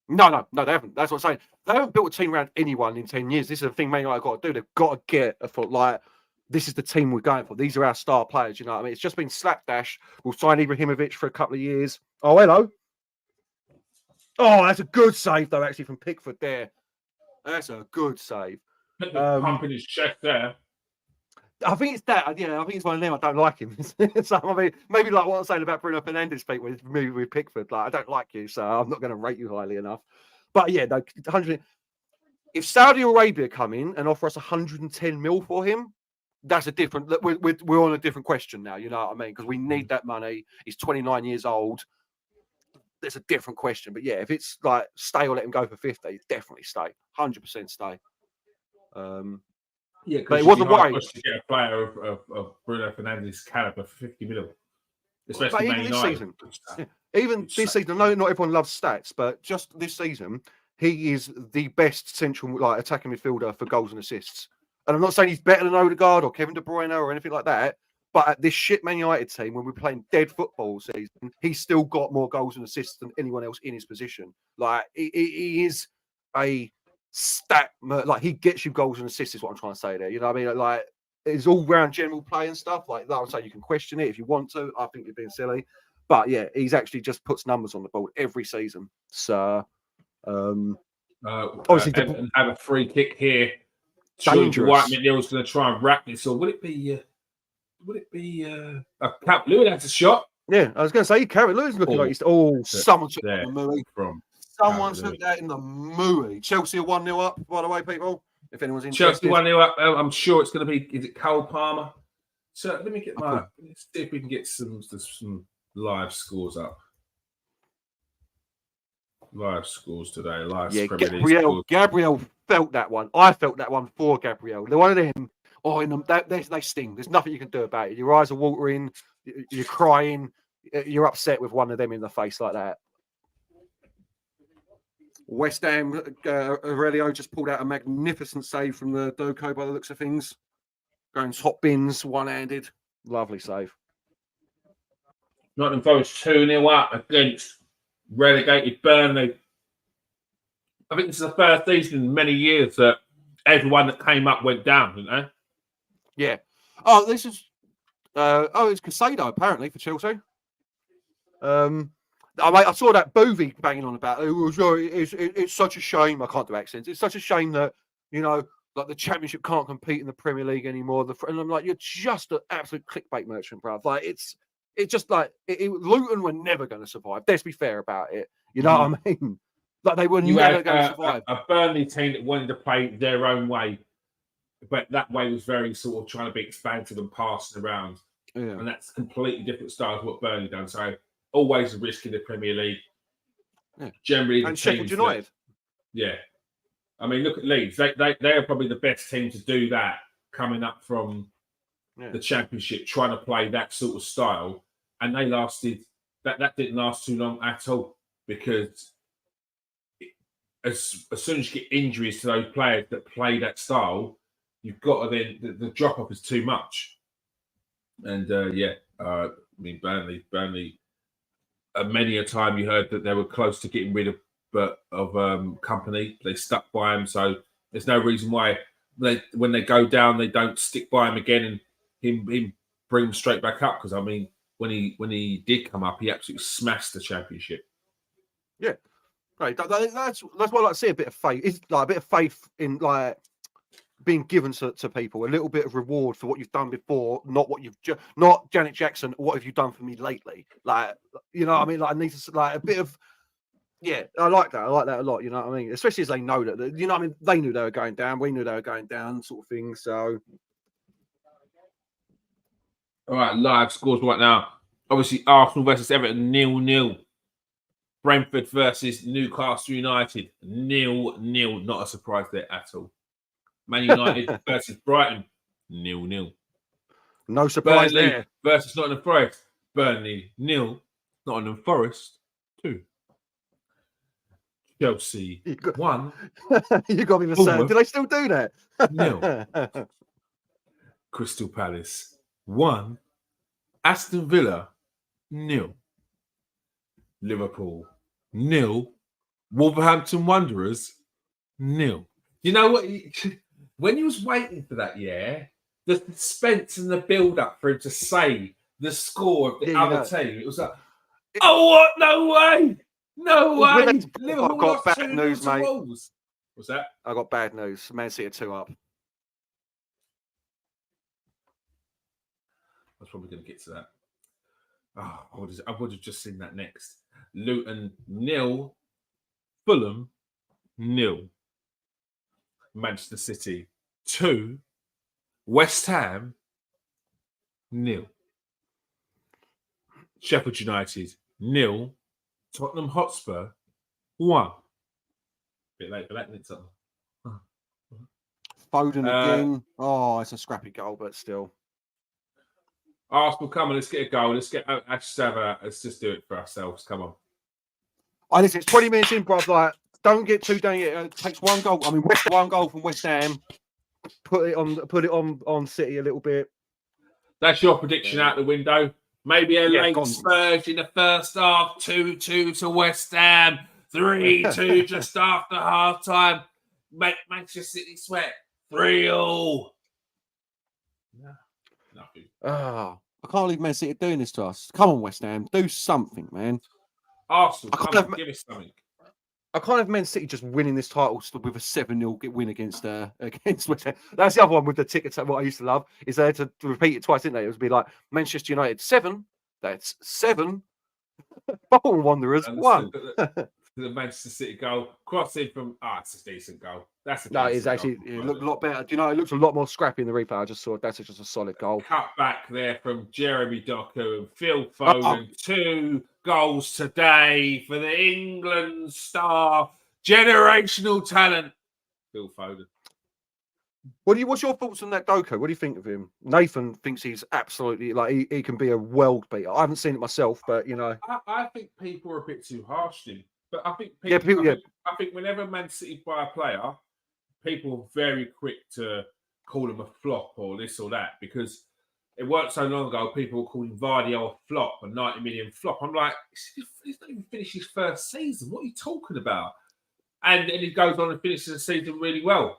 No, they haven't. That's what I'm saying. They haven't built a team around anyone in 10 years. This is the thing Man United have got to do. They've got to get a foot like, this is the team we're going for. These are our star players, you know what I mean? It's just been slapdash. We'll sign Ibrahimovic for a couple of years. Oh, hello. Oh, that's a good save, though, actually, from Pickford there. That's a good save. Pumping his chest there. I think it's that. Yeah, I think it's one of them. I don't like him. So I mean, maybe like what I'm saying about Bruno Fernandes, Pete, with Pickford. Like, I don't like you, so I'm not going to rate you highly enough. But yeah, no, 100. If Saudi Arabia come in and offer us 110 mil for him, that's a different. We're on a different question now. You know what I mean? Because we need that money. He's 29 years old. That's a different question. But yeah, if it's like stay or let him go for 50, definitely stay. 100% stay. Yeah, but it wasn't worried to get a player of Bruno Fernandes' caliber for 50 million. especially Man even this United. season, even this season, I know not everyone loves stats, but just this season, he is the best central attacking midfielder for goals and assists. And I'm not saying he's better than Odegaard or Kevin De Bruyne or anything like that. But at this shit Man United team, when we're playing dead football season, he's still got more goals and assists than anyone else in his position. Like he is a stat, like he gets you goals and assists. Is what I'm trying to say there. You know what I mean? Like it's all round general play and stuff. Like I'm saying, you can question it if you want to. I think you're being silly, but yeah, he's actually just puts numbers on the board every season. So obviously, and have a free kick here. dangerous. Dwight McNeil's going to try and wrap this, or would it be? Would it be a Cap Lewin? That's a shot. Yeah, I was going to say, Carrot Lewis looking like he's. Someone took that in the mooey. Someone took that in the mooey. Chelsea are 1-0 up, by the way, people. If anyone's interested. Chelsea 1-0 up. I'm sure it's going to be. Is it Cole Palmer? So let me get let's see if we can get some live scores up. Live scores today. Gabriel felt that one. I felt that one for Gabriel. They're one of them. Oh, in them, they sting. There's nothing you can do about it. Your eyes are watering. You're crying. You're upset with one of them in the face like that. West Ham, Aurelio just pulled out a magnificent save from the Doko by the looks of things. Going top bins, one-handed. Lovely save. Nottingham Forest 2-0 up against relegated Burnley. I think this is the first season in many years that everyone that came up went down, didn't they? Yeah. Oh, this is. It's Casado apparently for Chelsea. I saw that Bovey banging on about it's such a shame. I can't do accents. It's such a shame that like the Championship can't compete in the Premier League anymore. And I'm like, you're just an absolute clickbait merchant, bruv. Like it's just like Luton were never going to survive. Let's be fair about it. You know what I mean? Like they were never going to survive. A Burnley team that wanted to play their own way, but that way was very sort of trying to be expansive and passing around. Yeah. And that's completely different style of what Burnley done. So always a risk in the Premier League. Yeah. Generally, and Sheffield United. Yeah. I mean, look at Leeds. They are probably the best team to do that coming up from the Championship, trying to play that sort of style. And they lasted, that didn't last too long at all because as soon as you get injuries to those players that play that style, you've got to then, the drop-off is too much. And I mean, Burnley, many a time you heard that they were close to getting rid of Company. They stuck by him, so there's no reason why when they go down, they don't stick by him again and him bring them straight back up. Because I mean, when he did come up, he absolutely smashed the Championship. Yeah, right. That's what I like to see. A bit of faith. It's like a bit of faith in like being given to people, a little bit of reward for what you've done before, not what you've not Janet Jackson. What have you done for me lately? Like, you know what I mean? Like, I need to like a bit of. Yeah, I like that. I like that a lot. You know what I mean? Especially as they know that, you know what I mean? They knew they were going down. We knew they were going down, sort of thing. So, all right, live scores right now. Obviously, Arsenal versus Everton 0-0. Brentford versus Newcastle United 0-0. Not a surprise there at all. Man United versus Brighton 0-0. No surprise Burnley there. Versus Nottingham Forest. Burnley 0. Nottingham Forest 2. Chelsea 1. You got me the same. Do they still do that? 0. Crystal Palace 1. Aston Villa 0. Liverpool 0. Wolverhampton Wanderers 0. You know what? When you was waiting for that, the suspense and the build-up for him to say the score of the other team, it was like, oh, what? No way! No way! Liverpool got bad news, mate. What's that? I got bad news. Man City 2 up. I was probably going to get to that. Oh, I would have just seen that next. Luton 0. Fulham 0. Manchester City 2. West Ham 0. Sheffield United 0. Tottenham Hotspur 1. Bit late for that, isn't it? Foden again. Oh, it's a scrappy goal, but still. Arsenal, come on, let's get a goal. Let's just do it for ourselves. Come on. Listen, it's 20 minutes in, bruv. Like, don't get too dang it. It takes one goal. I mean, one goal from West Ham. Put it on City a little bit. That's your prediction out the window. Maybe a late gone. spurge in the first half. 2-2 to West Ham. 3-2 just after half time. Make Manchester City sweat. 3-all. No, nothing. I can't believe Man City are doing this to us. Come on, West Ham, do something, man. Arsenal, give us something. I can't have Man City just winning this title with a 7-0 win against West Ham. That's the other one with the tickets. What I used to love is they had to repeat it twice, didn't they? It would be like Manchester United 7. That's 7. Bolton Wanderers 1. The Manchester City goal, crossing from it's a decent goal. It's actually it looked a lot better. Do you know, it looks a lot more scrappy in the replay. I just saw that's just a solid goal. Cut back there from Jeremy Doku and Phil Foden. 2 goals today for the England star, generational talent, Phil Foden. What's your thoughts on that Doku? What do you think of him? Nathan thinks he's absolutely he can be a world beater. I haven't seen it myself, but you know, I think people are a bit too harsh to him. But I think I think whenever Man City buy a player, people are very quick to call him a flop or this or that, because it weren't so long ago people were calling Vardy a flop, a 90 million flop. I'm like, he's not even finished his first season. What are you talking about? And then he goes on and finishes the season really well.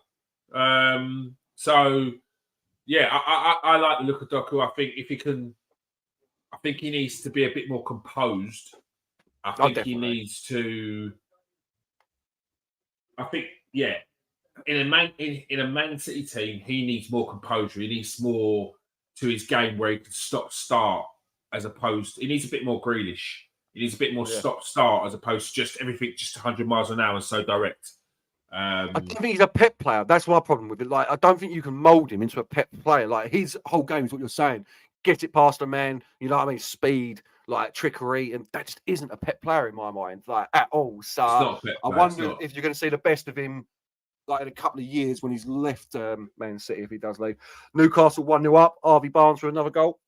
So yeah, I like the look of Doku. I think he needs to be a bit more composed. I think he needs to. I think, yeah, in a Man City team, he needs more composure. He needs more to his game where he can stop-start, as opposed. He needs a bit more Grealish. He needs a bit more stop-start as opposed to just everything just 100 miles an hour and so direct. I don't think he's a pep player. That's my problem with it. Like, I don't think you can mold him into a pep player. Like, his whole game is what you're saying. Get it past a man. You know what I mean? Speed. Like trickery, and that just isn't a pet player in my mind, like at all. So I wonder if you're going to see the best of him, like in a couple of years when he's left Man City, if he does leave. Newcastle 1-0 up. Harvey Barnes for another goal.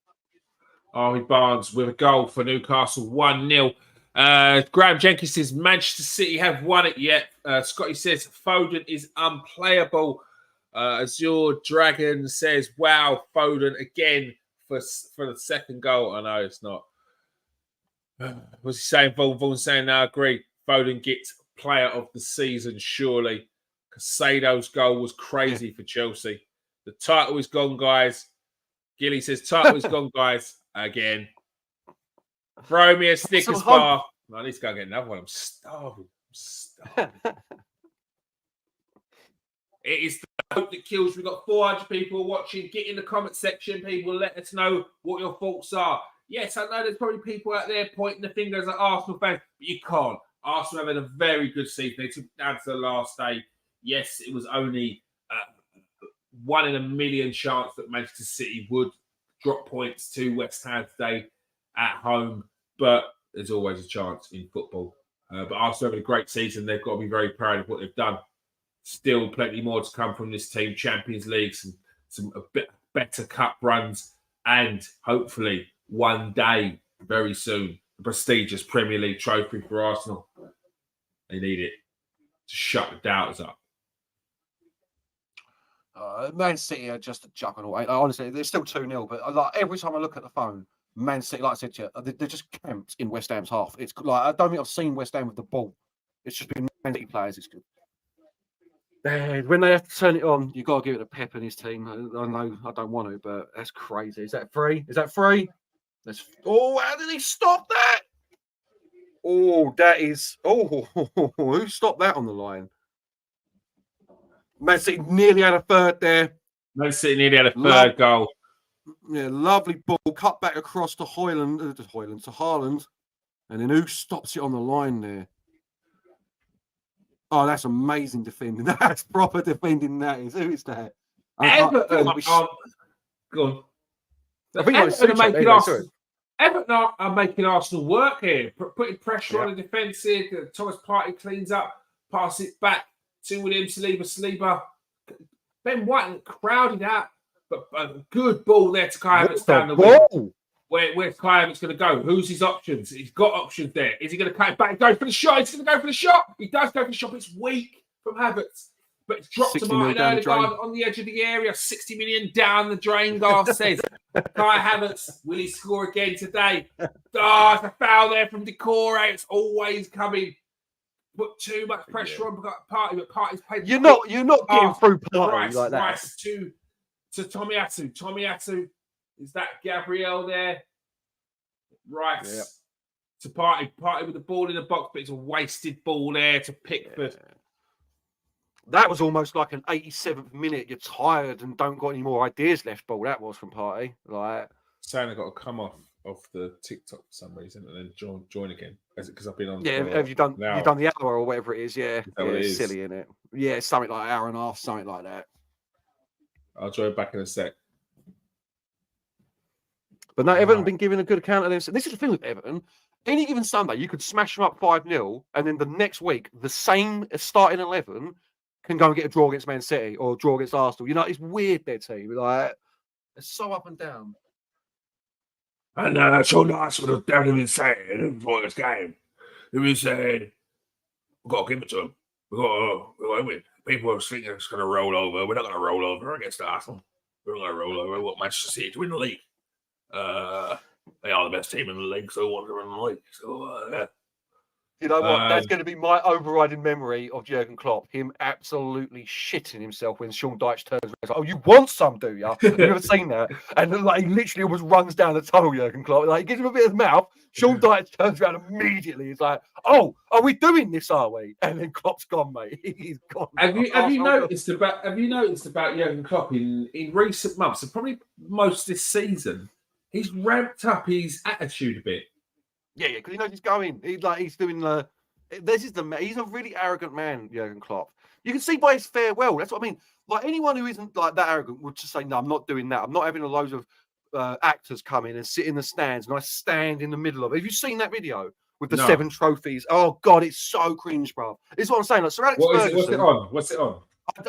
Harvey Barnes with a goal for Newcastle 1-0. Graham Jenkins says Manchester City have won it yet. Scotty says Foden is unplayable. Azure Dragon says, "Wow, Foden again for the second goal." I know it's not. Was he saying? Vaughan saying, "I agree. Foden gets player of the season, surely." Casado's goal was crazy for Chelsea. The title is gone, guys. Gilly says, "Title is gone, guys." Again. Throw me a Snickers bar. I need to go get another one. I'm starving. It is the hope that kills. We've got 400 people watching. Get in the comment section, people. Let us know what your thoughts are. Yes, I know there's probably people out there pointing the fingers at Arsenal fans, but you can't. Arsenal have had a very good season. They took it down to the last day. Yes, it was only 1 in a million chance that Manchester City would drop points to West Ham today at home, but there's always a chance in football. But Arsenal have had a great season. They've got to be very proud of what they've done. Still plenty more to come from this team. Champions League, some a bit better cup runs, and hopefully one day, very soon, the prestigious Premier League trophy for Arsenal. They need it to shut the doubters up. Man City are just a juggernaut. Honestly, they're still 2-0, but like every time I look at the phone, Man City, like I said to you, they're just camped in West Ham's half. It's like I don't think I've seen West Ham with the ball. It's just been Man City players. It's good. When they have to turn it on, you've got to give it to Pep and his team. I know I don't want to, but that's crazy. Is that free? How did he stop that? Oh, that is. Oh, who stopped that on the line? Man City nearly had a third there. Man City nearly had a third goal. Yeah, lovely ball cut back across to Haaland, and then who stops it on the line there? Oh, that's amazing defending. That's proper defending. That is. Who is that? Everton. Go on. Everton are making Arsenal work here, putting pressure on the defence here. Thomas Partey cleans up, pass it back to William Saliba. Ben White crowded out But good ball there to Kai Havertz What down the the wing. ball? Where's Kai Havertz going to go? Who's his options? He's got options there. Is he going to cut it back? Go for the shot. He's going to go for the shot. He does go for the shot, but it's weak from Havertz. But it's dropped to 60 million Martin down the drain. Odegaard on the edge of the area. 60 million down the drain, Gar says. Kai Havertz, will he score again today? Oh, it's a foul there from Decore. It's always coming. Put too much pressure on Party, but Party's played. You're not getting through Party like that. Rice to Tomiyasu. Tomiyasu, is that Gabriel there? Rice to Party. Party with the ball in the box, but it's a wasted ball there to Pickford. Yeah. That was almost like an 87th minute. You're tired and don't got any more ideas left. Ball that was from Party. Like saying I got to come off the TikTok for some reason and then join again. Is it because I've been on? Yeah, have you done? You've done the hour or whatever it is. Yeah, it's silly, isn't it? Yeah, something like an hour and a half, something like that. I'll join back in a sec. But no, Everton have been given a good account of this. This is the thing with Everton. Any given Sunday, you could smash them up 5-0, and then the next week, the same starting 11 can go and get a draw against Man City or a draw against Arsenal. You know, it's weird, their team. Like, it's so up and down. And that's so nice what Darren have been saying before this game. He was saying, we've got to give it to him. We've got to win. People are thinking it's going to roll over. We're not going to roll over against Arsenal. We're not going to roll over. We want Manchester City to win the league. They are the best team in the league, so we want to win the league. So, yeah. You know what? That's going to be my overriding memory of Jurgen Klopp. Him absolutely shitting himself when Sean Dyche turns around. He's like, oh, you want some, do you? Have you ever seen that? And like, he literally almost runs down the tunnel, Jurgen Klopp. Like, he gives him a bit of the mouth. Sean Dyche turns around immediately. He's like, oh, are we doing this, are we? And then Klopp's gone, mate. He's gone. Have you noticed about Jurgen Klopp in recent months, and probably most this season, he's ramped up his attitude a bit. Yeah, because he knows he's going. He's doing the. He's a really arrogant man, Jurgen Klopp. You can see by his farewell. That's what I mean. Like anyone who isn't like that arrogant would just say, "No, I'm not doing that. I'm not having a loads of actors come in and sit in the stands, and I stand in the middle of it." Have you seen that video with the 7 trophies? Oh God, it's so cringe, bro. It's what I'm saying. Like Sir Alex Ferguson. What's it on? What's it on?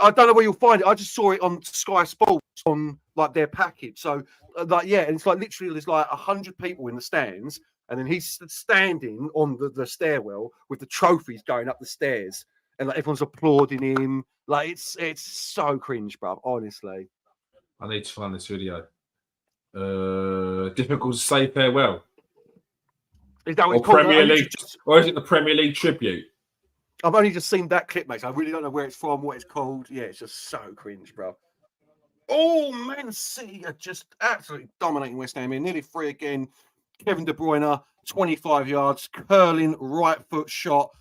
I don't know where you'll find it. I just saw it on Sky Sports on like their package. So, and it's like literally there's like 100 people in the stands. And then he's standing on the stairwell with the trophies going up the stairs, and like everyone's applauding him. Like it's so cringe, bro. Honestly, I need to find this video. Difficult to say farewell. Is that what or Premier League, or is it the Premier League tribute? I've only just seen that clip, mate. So I really don't know where it's from, what it's called. Yeah, it's just so cringe, bro. Oh, Man City are just absolutely dominating West Ham here. Nearly 3 again. Kevin De Bruyne, 25 yards, curling right foot shot.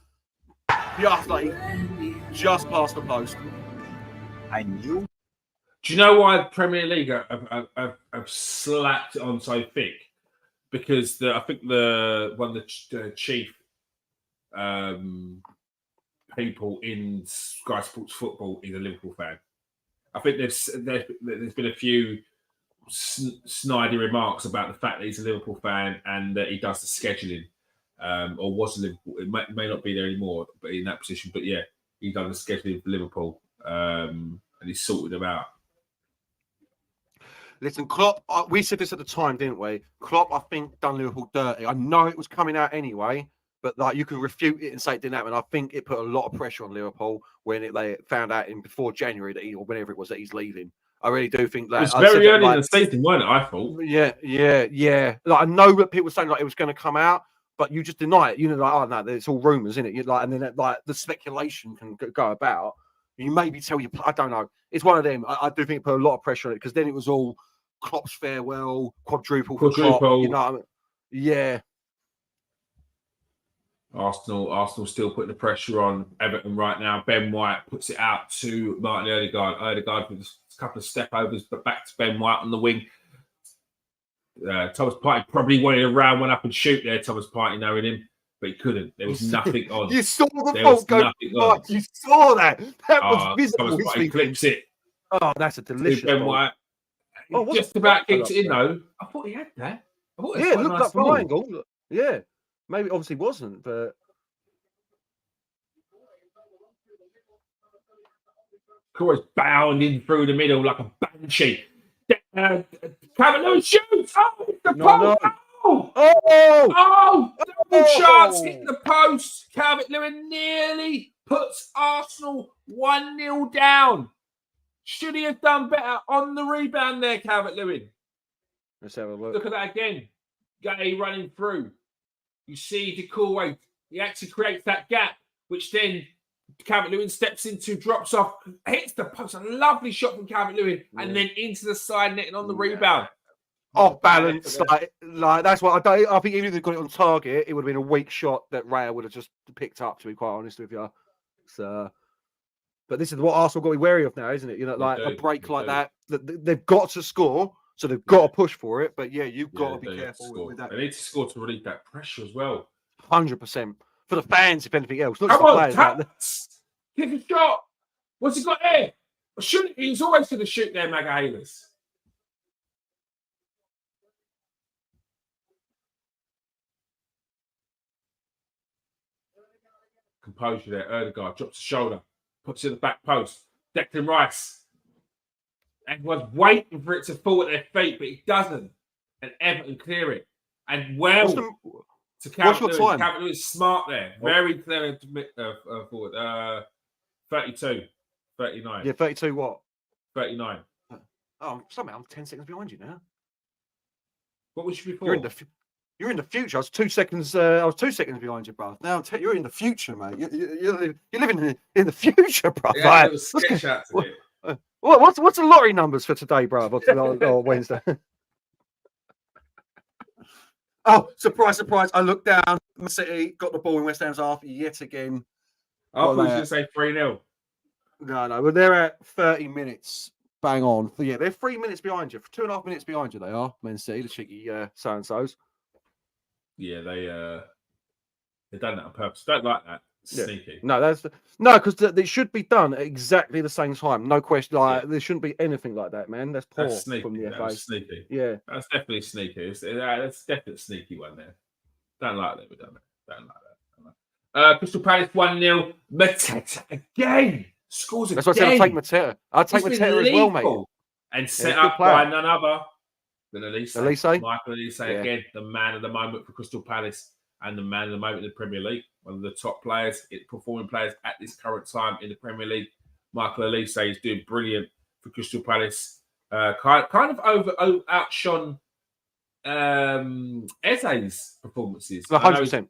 Just past the post. I knew. Do you know why the Premier League have slapped it on so thick? Because I think the chief people in Sky Sports Football is a Liverpool fan. I think there's been a few snidey remarks about the fact that he's a Liverpool fan and that he does the scheduling, or was a Liverpool. It may not be there anymore, but in that position. But yeah, he done the scheduling for Liverpool, and he's sorted them out. Listen, Klopp. We said this at the time, didn't we? Klopp, I think, done Liverpool dirty. I know it was coming out anyway, but like you can refute it and say it didn't happen. I think it put a lot of pressure on Liverpool when they found out before January that or whenever it was that he's leaving. I really do think that it was very early in the season, wasn't it? I thought. Yeah. Like I know that people were saying like it was going to come out, but you just deny it. You know, like oh no, it's all rumours, isn't it? You're like, and then like the speculation can go about. You maybe tell you, I don't know. It's one of them. I do think it put a lot of pressure on it because then it was all Klopp's farewell, quadruple for Klopp. You know what I mean? Yeah. Arsenal still putting the pressure on Everton right now. Ben White puts it out to Martin Odegaard. Odegaard with a couple of step overs, but back to Ben White on the wing. Thomas Partey probably wanted to round one up and shoot there. Thomas Partey knowing him, but he couldn't. There was nothing on. You saw the ball go. Oh, you saw that. That was visible. Thomas Partey clips it. Oh, that's a delicious Ben ball. White. Just about kicks it in though. I thought he had that. It looked up from my angle. Yeah. Maybe obviously wasn't, but Cora's bounding through the middle like a banshee. Calvert-Lewin shoots. Oh, the No, post. no. Oh, Oh! double chance hit the post. Calvert-Lewin nearly puts Arsenal 1-0 down. Should he have done better on the rebound there, Calvert-Lewin? Let's have a look. Look at that again. Gay running through. You see Decourway. He actually creates that gap, which then Calvert-Lewin steps into, drops off, hits the post. A lovely shot from Calvert-Lewin, and then into the side net and on the rebound. Off balance, like that's what I think. Even if they got it on target, it would have been a weak shot that Raya would have just picked up. To be quite honest with you, so. But this is what Arsenal got to be wary of now, isn't it? You know, like a break like that, they've got to score, so they've got to push for it. But yeah, you've got to be careful with that. They need to score to relieve that pressure as well. 100% for the fans, if anything else. Not Come on, just the players. Kick a shot. What's he got there? He's always going to shoot there, Magahalis. Composure there. Erdegaard drops the shoulder, puts it in the back post. Declan Rice. Everyone's waiting for it to fall at their feet, but it doesn't. And Everton clear it. And to Calvert-Lewin. Calvert-Lewin's smart there. Very clever forward. 32. 39. Yeah, 32 what? 39. Oh, somehow I'm 10 seconds behind you now. What was you before? You're in the future. I was 2 seconds. I was 2 seconds behind you, bro. Now you're in the future, mate. You're living in the future, bro. Yeah, sketch out today. What's the lottery numbers for today, bro? Or Wednesday? Oh, surprise, surprise! I looked down. Man City got the ball in West Ham's half yet again. I thought you were going to say 3-0. No. Well, they're at 30 minutes. Bang on. Yeah, they're 3 minutes behind you. 2.5 minutes behind you, they are. Man City, the cheeky so-and-sos. Yeah, they've done that on purpose. Don't like that. Sneaky. No, because it should be done at exactly the same time. No question. There shouldn't be anything like that, man. That's poor from the FA. Sneaky. Yeah, that's definitely sneaky. That's definitely a sneaky one there. Don't like that. We done it. Don't like that. Crystal Palace 1-0. Mateta again scores again. That's what I said. I'll take Mateta. I'll take Mateta as well, mate. And set up by none other than Elise. Michael Elise again, the man of the moment for Crystal Palace and the man of the moment in the Premier League. One of the top players, performing players at this current time in the Premier League. Michael Elise is doing brilliant for Crystal Palace. Kind of outshone Eze's performances. 100%.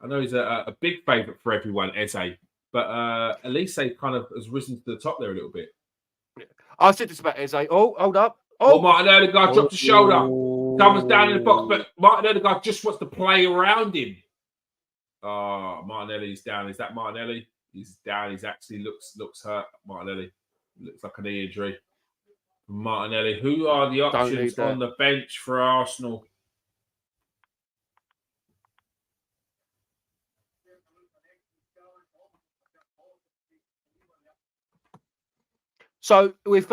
I know he's a big favourite for everyone, Eze, but Elise kind of has risen to the top there a little bit. I said this about Eze. Oh, hold up. Oh, Martin Odegaard dropped his shoulder. Comes down in the box, but Martin Odegaard just wants to play around him. Oh, Martinelli's down. Is that Martinelli? He's down. He's actually looks hurt. Martinelli looks like a knee injury. Martinelli. Who are the options on the bench for Arsenal? So with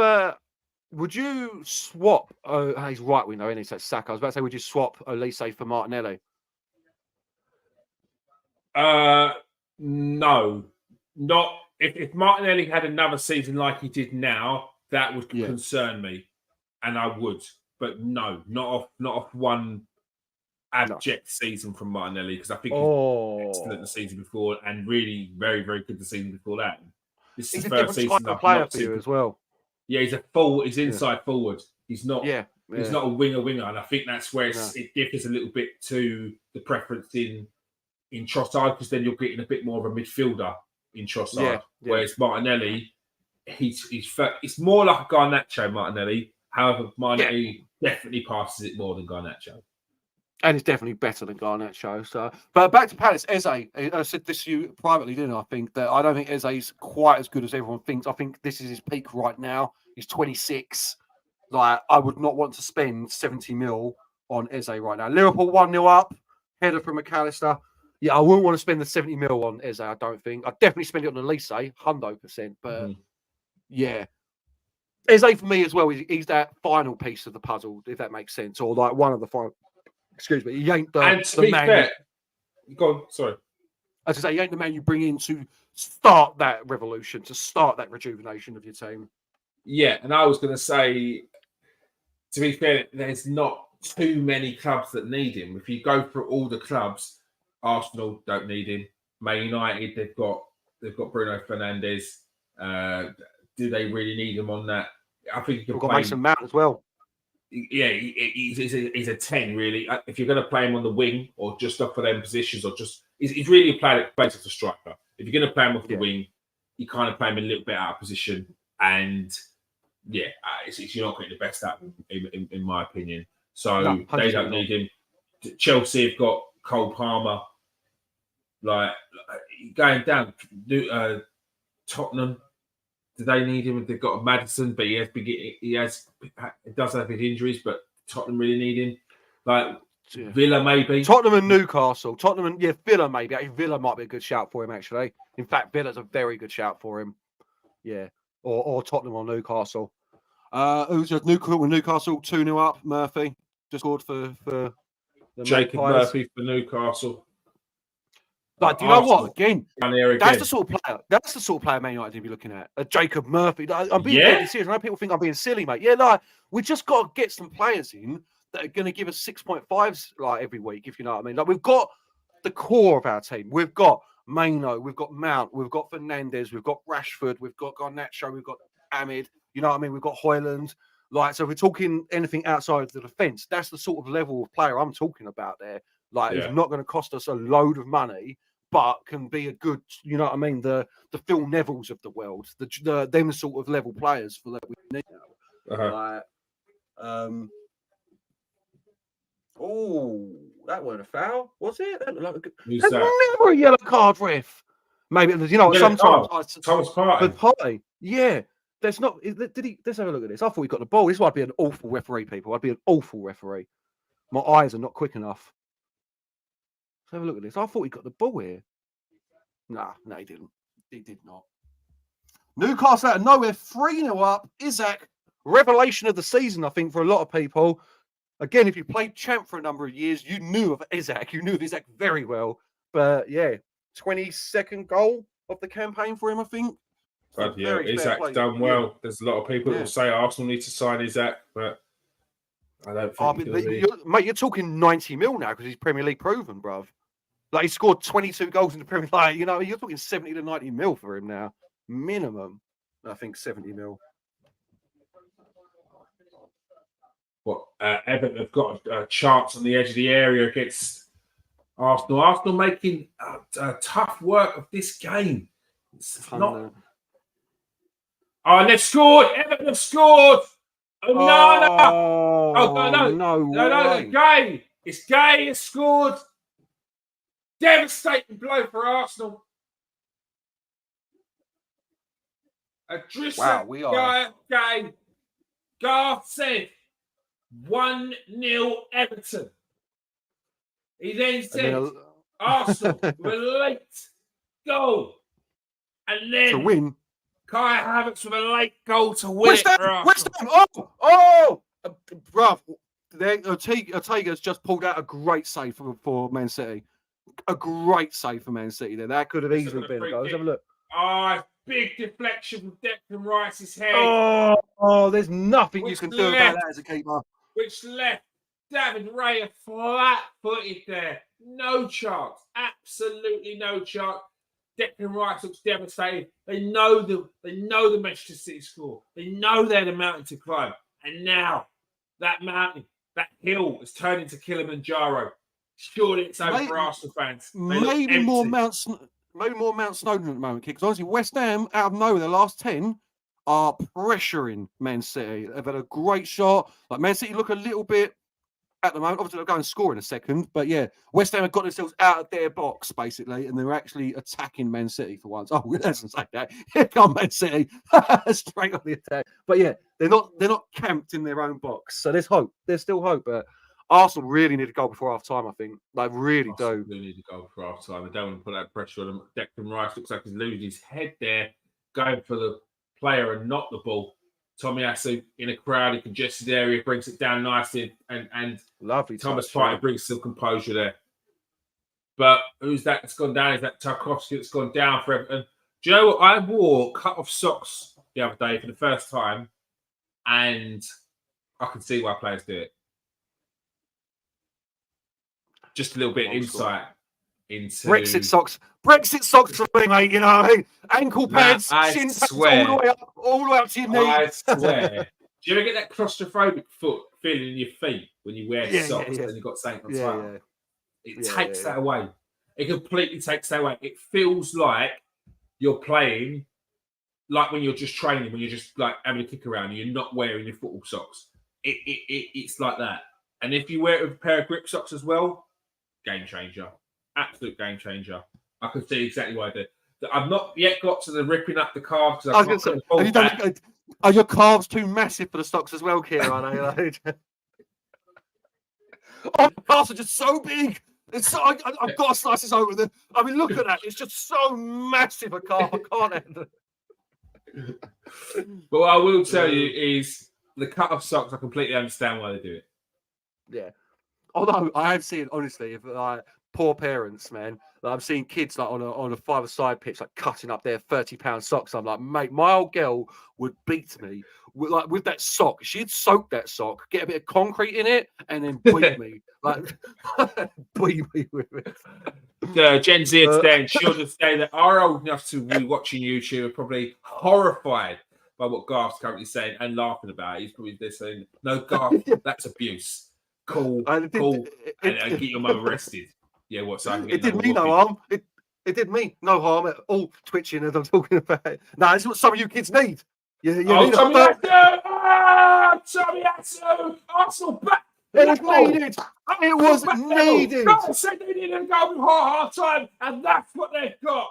would you swap? He's right. We know, isn't he? So Saka. I was about to say, would you swap Elise for Martinelli? No, not if Martinelli had another season like he did now, that would concern me, and I would. But no, not off one abject season from Martinelli, because I think he's excellent the season before and really very, very good the season before that. This is the first season I've player for you as well. Yeah, he's a forward. He's inside forward. He's not. He's not a winger, and I think that's where it differs a little bit to the preference in Trossard, because then you're getting a bit more of a midfielder in Trossard. Whereas Martinelli, it's more like a Garnacho Martinelli. However, Martinelli definitely passes it more than Garnacho. And it's definitely better than Garnacho. So, but back to Palace, Eze. I said this to you privately, didn't I? I think that I don't think Eze's quite as good as everyone thinks. I think this is his peak right now. He's 26. Like, I would not want to spend 70 mil on Eze right now. Liverpool 1-0 up, header from McAllister. Yeah, I wouldn't want to spend the 70 mil on Eze, I don't think. I'd definitely spend it on Elise, 100%. But yeah. Eze for me as well, he's that final piece of the puzzle, if that makes sense. Or like one of the final. Excuse me, he ain't the man. Fair, go on, sorry. As I say, he ain't the man you bring in to start that revolution, to start that rejuvenation of your team. Yeah, and I was going to say, to be fair, there's not too many clubs that need him. If you go through all the clubs, Arsenal don't need him. Man United, they've got Bruno Fernandes. Do they really need him on that? I think you can We've got play Mason Mount as well. Yeah, he's a 10, really. If you're going to play him on the wing or just up for them positions, or just he's really a player that plays as a striker. If you're going to play him off the wing, you kind of play him a little bit out of position, and you're not getting the best out of him, in my opinion. So No, they don't need him. Chelsea have got Cole Palmer, like going down. Tottenham. Do they need him? They've got Maddison, but he does have his injuries, but Tottenham really need him. Like Villa, maybe. Tottenham and Newcastle. Villa maybe. Villa might be a good shout for him, actually. In fact, Villa's a very good shout for him. Yeah. Or Tottenham or Newcastle. Who's just Newcastle 2-0 up? Murphy just scored for the Jacob Magpies. Murphy for Newcastle. Like, do you know what? Again, that's that's the sort of player. That's the sort of player Man United to be looking at. Jacob Murphy. I'm being very serious. I know people think I'm being silly, mate. Yeah, like we just got to get some players in that are going to give us 6.5s like every week, if you know what I mean. Like we've got the core of our team. We've got Maino, we've got Mount, we've got Fernandes, we've got Rashford, we've got Garnacho, we've got Ahmed. You know what I mean? We've got Højlund. Like, so if we're talking anything outside of the defence, that's the sort of level of player I'm talking about there. Like, it's not going to cost us a load of money, but can be a good, you know what I mean? The Phil Nevilles of the world, the them sort of level players for that we need now. Oh, that wasn't a foul, was it? That looked like that's never a yellow card, ref. Maybe you know sometimes Thomas Partey. But Partey, yeah. There's not. Did he? Let's have a look at this. I thought he got the ball. This would be an awful referee, people. I'd be an awful referee. My eyes are not quick enough. Let's have a look at this. I thought he got the ball here. No, he didn't. He did not. Newcastle out of nowhere, 3-0 up. Isaac, revelation of the season, I think, for a lot of people. Again, if you played champ for a number of years, you knew of Isaac. You knew of Isaac very well. But yeah, 22nd goal of the campaign for him, I think. But yeah, Isaac's done well. Yeah. There's a lot of people that will say Arsenal need to sign Isaac, but I don't think mate, you're talking 90 mil now because he's Premier League proven, bruv. Like, he scored 22 goals in the Premier League. You know, you're talking 70 to 90 mil for him now. Minimum. I think 70 mil. What, Everton have got a chance on the edge of the area against Arsenal. Arsenal making tough work of this game. It's not... Oh, and they've scored! Everton have scored! No, Gay! It's Gay has scored! Devastating blow for Arsenal. Gay. Garth said 1-0 Everton. He then said Arsenal were late goal. And then to win. Kai Havertz with a late goal to win West Ham! Bruv. Ortega's just pulled out a great save for Man City. A great save for Man City there. That could have easily been a goal. Let's have a look. Big deflection from Declan Rice's head. Oh, there's nothing you can do about that as a keeper. Which left David Raya flat-footed there. No chance. Absolutely no chance. Declan Rice looks devastated. They know the Manchester City score. They know they're the mountain to climb. And now that mountain, that hill is turned into Kilimanjaro. Surely it's over for Arsenal fans. Maybe more Mount Snowdon at the moment, because honestly, West Ham out of nowhere, the last 10 are pressuring Man City. They've had a great shot. Like, Man City look a little bit at the moment. Obviously, they'll go and score in a second. But yeah, West Ham have got themselves out of their box, basically, and they're actually attacking Man City for once. Oh, it doesn't say that. Here come Man City. Straight on the attack. But yeah, they're not camped in their own box. So there's hope. There's still hope. But Arsenal really need to go before half time, I think. They really do. They need to go before half time. They don't want to put that pressure on them. Declan Rice looks like he's losing his head there, going for the player and not the ball. Tomiyasu in a crowded, congested area brings it down nicely, and lovely. Thomas Partey brings some composure there. But who's that that's gone down? Is that Tarkowski that's gone down for Everton? Do you know what? I wore cut-off socks the other day for the first time, and I can see why players do it. Just a little bit of insight into Brexit socks. Brexit socks for me, mate. You know what I mean? Ankle pads, I shin pads, swear. all the way up to your knee. I swear. Do you ever get that claustrophobic foot feeling in your feet when you wear socks and you've got something on top? It takes that away. It completely takes that away. It feels like you're playing like when you're just training, when you're just like having a kick around and you're not wearing your football socks. It's like that. And if you wear it with a pair of grip socks as well, game changer. Absolute game changer. I can see exactly why I did. I've not yet got to the ripping up the calves. I was going to say, are your calves too massive for the socks as well, Keir? Are they? Oh, the calves are just so big. It's so, I've got to slice this over them. I mean, look at that. It's just so massive a calf. I can't handle it. But what I will tell you is the cut-off socks, I completely understand why they do it. Yeah. Although I have seen, honestly, if poor parents, man, like, I've seen kids like on a five-a-side pitch, like cutting up their £30 socks. I'm like, mate, my old girl would beat me with that sock. She'd soak that sock, get a bit of concrete in it, and then beat me. Like, beat me with it. Gen Z today and children today that are old enough to be watching YouTube are probably horrified by what Garth's currently saying and laughing about it. He's probably saying, "No, Garth, that's abuse. Cool, and get your mum arrested." Yeah, what? So it did me no harm. It did me no harm at all. Twitching as I'm talking about it. No, this is what some of you kids need. You need Tommy Atsu! Arsenal back! It was needed. It was needed. God said they needed to go before half time, and that's what they've got.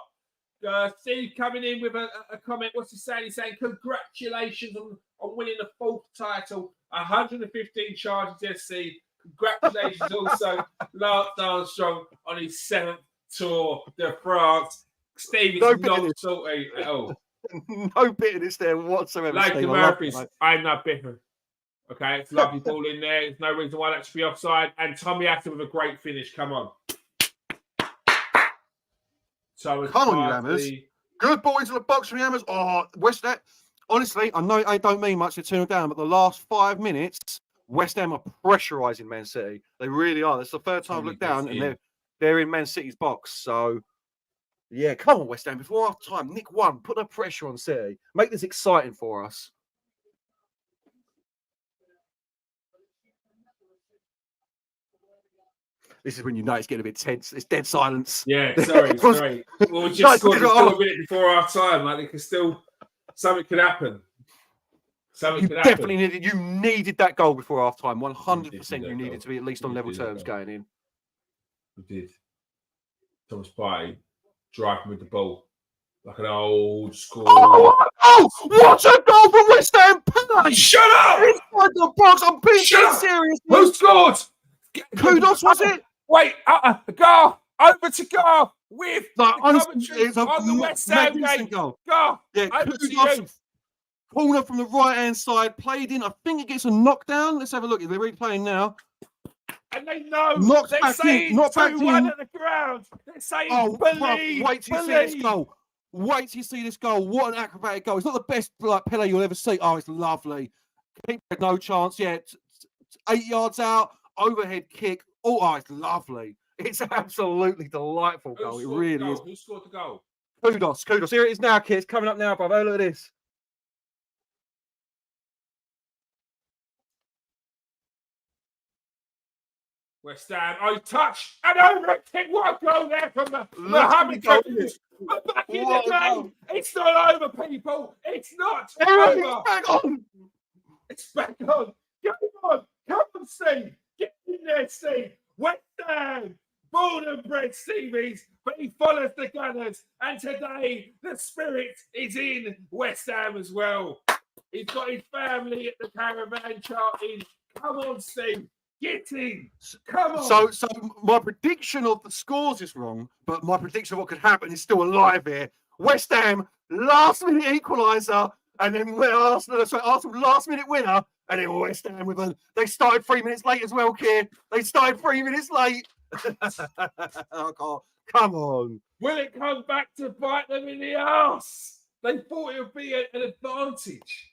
Steve coming in with a comment. What's he saying? He's saying, congratulations on winning the 4th title. 115 charges, SC. Congratulations also, Lance Armstrong on his 7th Tour de France. Steve is not salty at all. No bitterness there whatsoever. Like the Murphys, I'm not bitter. Okay, it's lovely ball in there. There's no reason why that should be offside. And Tommy Atton with a great finish. Come on. So come on, you Hammers. Good boys in the box from the Hammers. Oh, West Ham. Honestly, I know I don't mean much to 2-0 down, but the last 5 minutes, West Ham are pressurising Man City. They really are. It's the third time I've looked down, and they're in Man City's box. So, yeah, come on, West Ham. Before half time, nick one. Put the pressure on City. Make this exciting for us. This is when you know it's getting a bit tense. It's dead silence. Yeah, sorry. Well, we just scored a minute before our time. Like, it could still, something could happen. Definitely needed that goal before half time. 100% you needed to be at least on level terms going in. We did. Thomas Partey driving with the ball like an old school. Oh, what a goal from West Ham! Shut up! Inside the box. I'm being serious. Who scored? Kudos, was it? Wait, Gar, over to Gar with the commentary on the West Ham game. Goal. Gar, yeah, over to you. Corner from the right-hand side, played in. I think it gets a knockdown. Let's have a look. They're replaying now. And they know. Knocked they're back saying in. Knocked back 2-1 in. at the ground. They're saying, believe. Wait till you see this goal. Wait till you see this goal. What an acrobatic goal. It's not the best like Pele you'll ever see. Oh, it's lovely. Keeper had no chance. Yeah, 8 yards out. Overhead kick. Oh, it's lovely. It's absolutely delightful goal. It really is. Who scored the goal? Kudos. Here it is now, kids. Coming up now, brother. Look at this. West Ham, touch and over a kick. What a goal there from the Mohamed Kudus. We're back in the game. It's not over, people. It's not over. It's back on. It's back on. Come on, Steve. Get in there, Steve. West Ham, born and bred Stevies, but he follows the Gunners. And today, the spirit is in West Ham as well. He's got his family at the caravan chanting. Come on, Steve. Get in. Come on. So my prediction of the scores is wrong, but my prediction of what could happen is still alive here. West Ham, last-minute equaliser, and then Arsenal last-minute winner, and then West Ham with a... They started 3 minutes late as well, kid. They started 3 minutes late. Oh, come on. Will it come back to bite them in the arse? They thought it would be an advantage.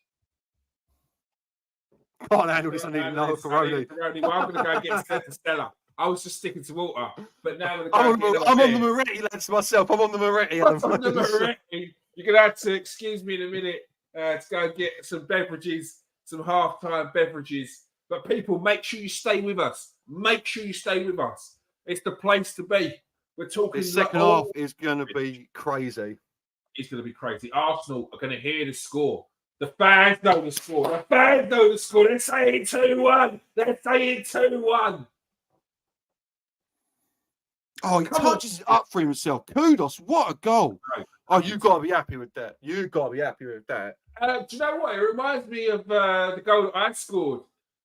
Can't handle this. I need another Peroni. Well, I'm going to go get Stella. I was just sticking to water, but now I'm on the Moretti, lads, myself. I'm on the Moretti. You're going to have to excuse me in a minute to go and get some beverages, some half-time beverages. But people, make sure you stay with us. Make sure you stay with us. It's the place to be. We're talking. The second half is going to be crazy. It's going to be crazy. Arsenal are going to hear the score. The fans know the score. The fans know the score. They're saying 2-1. They're saying 2-1. Oh, he touches it up for himself. Kudos. What a goal. Right. Oh, you've got to be happy with that. You've got to be happy with that. Do you know what? It reminds me of the goal that I scored.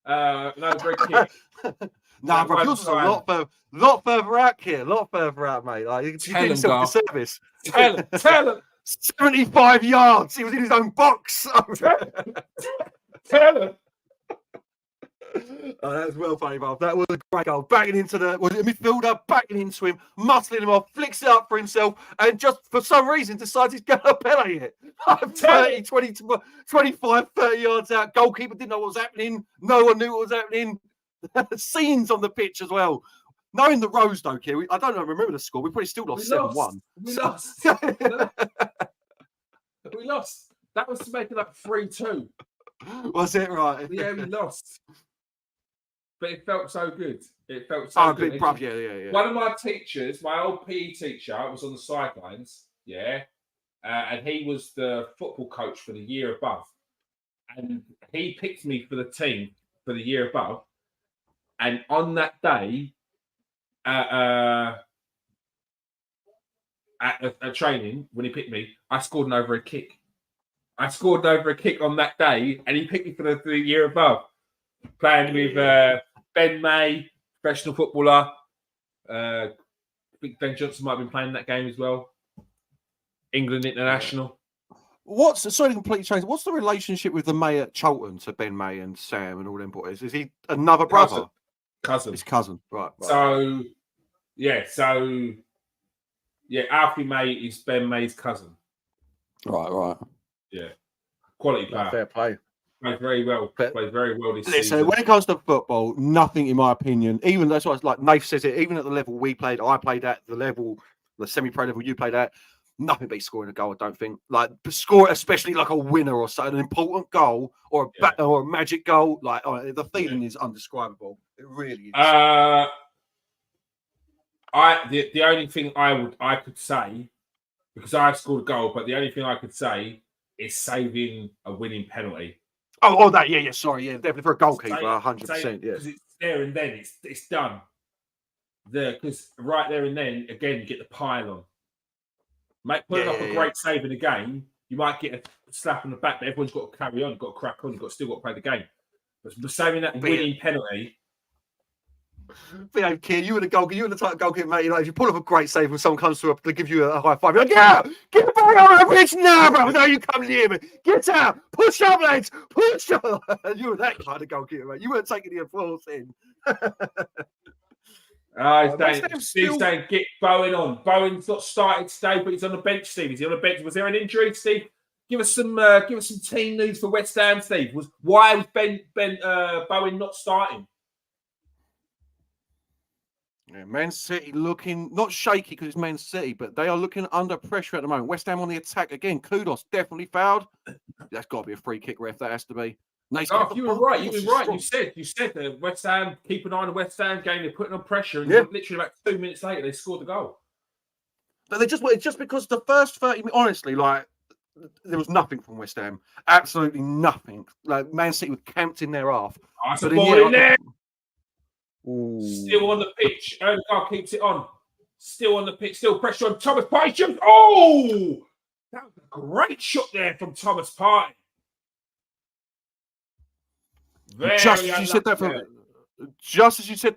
No, break kick. Nah, bro, yours is a lot further out here. A lot further out, mate. Like, you did yourself a service. Tell him. 75 yards. He was in his own box. Tell him. Oh, that was well funny, Bob. That was a great goal. Backing into the midfielder, backing into him, muscling him off, flicks it up for himself, and just for some reason decides he's going to penalty it. 30, 20, 25, 30 yards out. Goalkeeper didn't know what was happening. No one knew what was happening. Scenes on the pitch as well. Knowing the Rose, though, Kerry, I don't know, remember the score. We probably still lost 7-1. We lost. That was to make it up 3-2. Was it right? Yeah, we lost. But it felt so good. It felt so good. Big bruv, yeah. One of my teachers, my old PE teacher, was on the sidelines, and he was the football coach for the year above. And he picked me for the team for the year above. And on that day, at training, when he picked me, I scored an overhead kick. I scored an overhead kick on that day, and he picked me for the year above. Playing with Ben May, professional footballer. I think Ben Johnson might have been playing that game as well. England international. Sorry to completely change. What's the relationship with the May at Charlton to Ben May and Sam and all them boys? Is he another brother? Cousin. His cousin, right. So Alfie May is Ben May's cousin. Right. Yeah. Quality player. Fair play. Plays very well. Plays very well this season. So when it comes to football, nothing, in my opinion, even that's why it's like Nath says it, even at the level I played at, the level, the semi-pro level you played at, nothing beats scoring a goal, I don't think. Like, score, especially like a winner or something, an important goal or a magic goal, like the feeling is undescribable. It really is. The only thing I could say, because I scored a goal, but the only thing I could say is saving a winning penalty. Oh, that, yeah, sorry, yeah, definitely for a goalkeeper, 100%, yeah. Because it's there and then, it's done. Because right there and then, again, you get the pile on. Putting up a great save in a game, you might get a slap on the back, but everyone's got to carry on, got to crack on, still got to play the game. But saving that winning penalty. But kid, you were the type of goalkeeper, mate. You know, if you pull up a great save when someone comes to give you a high five, you're like, yeah, get back on the pitch now, bro. Now you come near me. Get out. Push up, lads. Push up. You were that kind of goalkeeper, mate. You weren't taking the applause in. Steve's saying, get Bowen on. Bowen's not started today, but he's on the bench, Steve. Is he on the bench? Was there an injury, Steve? Give us some team news for West Ham, Steve. Why was Bowen not starting? Yeah, Man City looking not shaky because it's Man City, but they are looking under pressure at the moment. West Ham on the attack again. Kudos definitely fouled. That's got to be a free kick, ref. That has to be. You were right. You said that West Ham, keep an eye on the West Ham game. They're putting on pressure, and literally like 2 minutes later, they scored the goal. But it's just because the first 30 minutes, honestly, like there was nothing from West Ham. Absolutely nothing. Like Man City were camped in their half. But in there. Still on the pitch. Odegaard keeps it on. Still on the pitch. Still pressure on Thomas Partey. Oh! That was a great shot there from Thomas Partey. Just as you said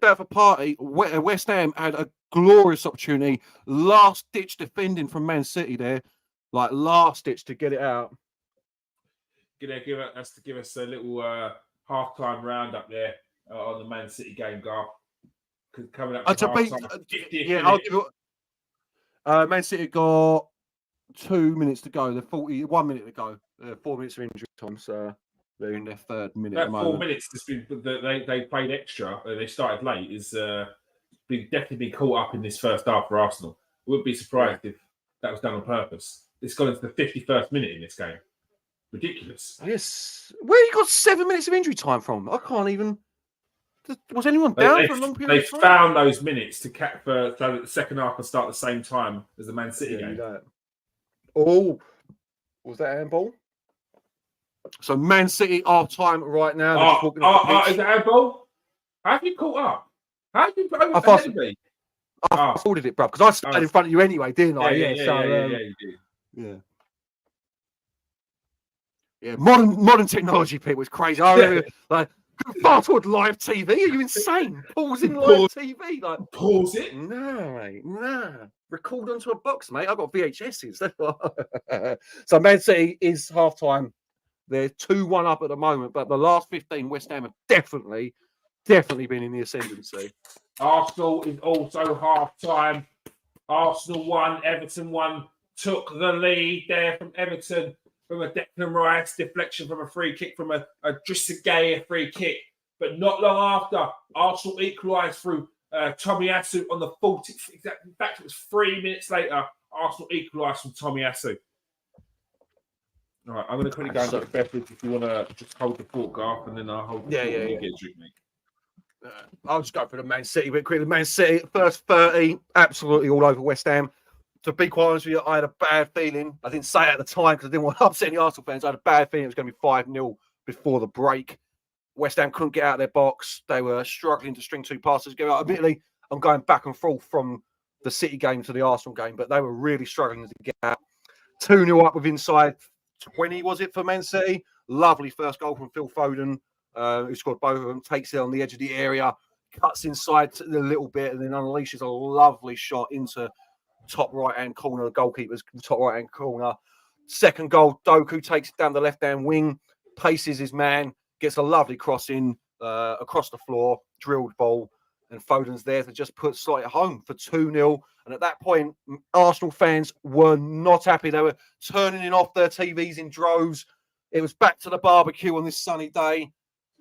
that for Partey, West Ham had a glorious opportunity. Last-ditch defending from Man City there. Like, last-ditch to get it out. Give us a little half-time roundup there. On the Man City game, Garth. Coming up to I'll give it. Man City got 2 minutes to go. They're 41 minutes to go. 4 minutes of injury time. So They're in their third minute That at the 4 moment. minutes they played extra. They started late. Is definitely been caught up in this first half for Arsenal. Wouldn't be surprised if that was done on purpose. It's gone into the 51st minute in this game. Ridiculous. Yes. Where you got 7 minutes of injury time from? I can't even. Was anyone down for a long period They of time? found those minutes to cap so that the second half can start at the same time as the Man City game. Oh, was that handball? So Man City half time right now. They're just walking off the pitch. Is that handball? How have you caught up? How have you put ahead of me? I forwarded it, bro, because I started in front of you anyway, didn't I? Yeah, you did. Yeah. Modern technology, people, is crazy. I remember, like, far toward live TV. Are you insane? Pausing live TV, like pause it. No, mate, nah. Record onto a box, mate. I've got VHSs. That's what... So Man City is half time. They're 2-1 up at the moment, but the last 15, West Ham have definitely been in the ascendancy. Arsenal is also half time. Arsenal won, Everton won, took the lead there from Everton from a Declan Rice deflection from a free kick from a Drissagay free kick. But not long after, Arsenal equalised through Tomiyasu on the 40th. In fact, it was 3 minutes later, Arsenal equalised from Tomiyasu. All right, I'm going to quickly go and get a beverage if you want to just hold the fork, Garth, and then I'll hold the fork and you get a drink, mate. I'll just go for the Man City bit quickly. Man City, first 30, absolutely all over West Ham. To be quite honest with you, I had a bad feeling. I didn't say it at the time because I didn't want to upset any Arsenal fans. I had a bad feeling it was going to be 5-0 before the break. West Ham couldn't get out of their box. They were struggling to string two passes together. Admittedly, I'm going back and forth from the City game to the Arsenal game, but they were really struggling to get out. 2-0 up with inside 20, was it, for Man City? Lovely first goal from Phil Foden, who scored both of them, takes it on the edge of the area, cuts inside a little bit, and then unleashes a lovely shot into top right-hand corner, the goalkeeper's top right-hand corner. Second goal, Doku takes it down the left-hand wing, paces his man, gets a lovely cross in across the floor, drilled ball, and Foden's there to just put Slight home for 2-0. And at that point, Arsenal fans were not happy. They were turning it off their TVs in droves. It was back to the barbecue on this sunny day.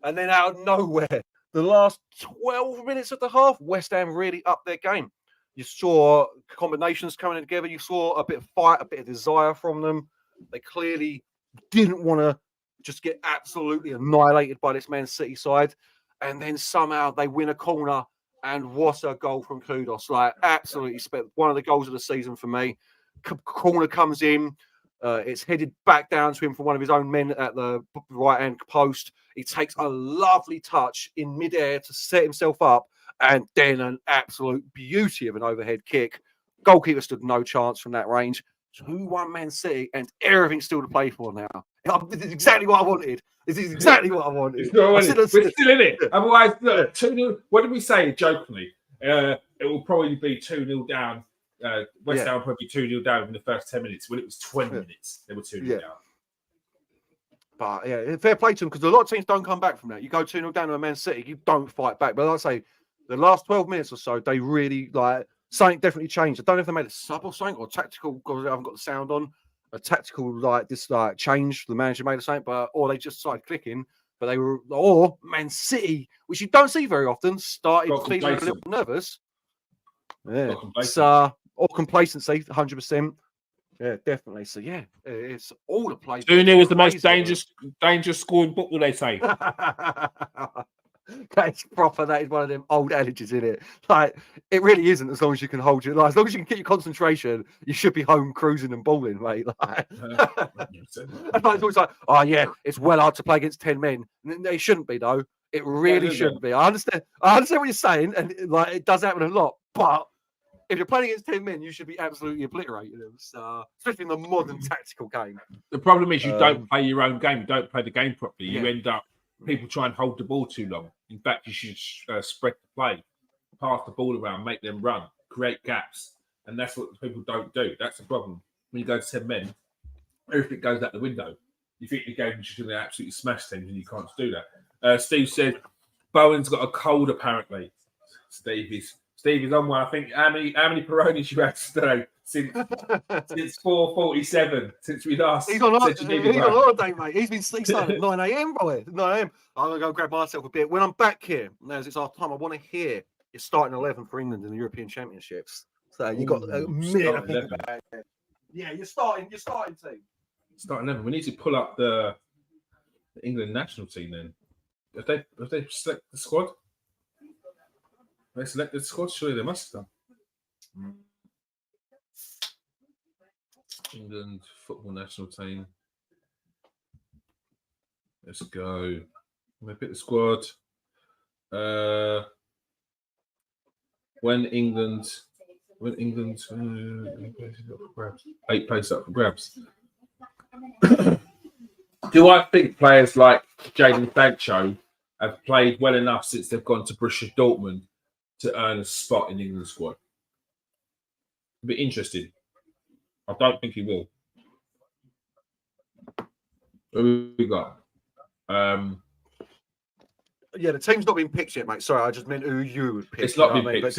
And then out of nowhere, the last 12 minutes of the half, West Ham really upped their game. You saw combinations coming together. You saw a bit of fight, a bit of desire from them. They clearly didn't want to just get absolutely annihilated by this Man City side. And then somehow they win a corner. And what a goal from Kudos. Like, absolutely one of the goals of the season for me. Corner comes in. It's headed back down to him from one of his own men at the right-hand post. He takes a lovely touch in midair to set himself up. And then an absolute beauty of an overhead kick. Goalkeeper stood no chance from that range. 2-1 Man City, and everything's still to play for now. This is exactly what I wanted. This is exactly what I wanted. We're still in it. Otherwise, look, 2-0. What did we say jokingly? It will probably be 2-0 down. West Ham will probably be 2-0 down in the first 10 minutes. When it was 20 minutes, they were 2-0 down. But yeah, fair play to them, because a lot of teams don't come back from that. You go 2-0 down to a Man City, you don't fight back. But like I say, the last 12 minutes or so, they really, like, something definitely changed. I don't know if they made a sub or something, or tactical, because I haven't got the sound on. A tactical, change. The manager made a something, or they just started clicking. But they were, or Man City, which you don't see very often, started feeling a little nervous. Yeah, or complacency, 100%. Yeah, definitely. So yeah, it's all the play. 2-0 is the most dangerous scoring football, they say. That's proper. That is one of them old adages, isn't it? Like, it really isn't. As long as you can hold your, as long as you can keep your concentration, you should be home cruising and balling, mate. Like, it's always like, oh yeah, it's well hard to play against 10 men. It shouldn't be, though. It really shouldn't be. I understand what you're saying, and like, it does happen a lot. But if you're playing against 10 men, you should be absolutely obliterating them. So, especially in the modern tactical game. The problem is you don't play your own game. You don't play the game properly. You end up. People try and hold the ball too long. In fact, you should spread the play, pass the ball around, make them run, create gaps. And that's what people don't do. That's the problem. When you go to 10 men, everything goes out the window. You think the game is just going to absolutely smash teams, and you can't do that. Steve said, Bowen's got a cold, apparently. Steve is on one. I think, how many Peronis you had today? since 4:47, since we last. He's on said you needed one. holiday, mate. He started at 9 a.m. boy. 9 a.m. I'm gonna go grab myself a bit. When I'm back here, now as it's our time, I want to hear your starting 11 for England in the European Championships. So you got a minute to think about it. Yeah, you're starting team. Starting 11. We need to pull up the England national team then. Have they selected the squad? They selected the squad? Surely they must have done. England football national team. Let's go. They pick the squad. When England 8 places up for grabs. Do I think players like Jadon Sancho have played well enough since they've gone to Borussia Dortmund to earn a spot in England squad? It'd be interesting. I don't think he will. Who we got? Yeah, the team's not been picked yet, mate. Sorry, I just meant who you would pick. It's not been picked.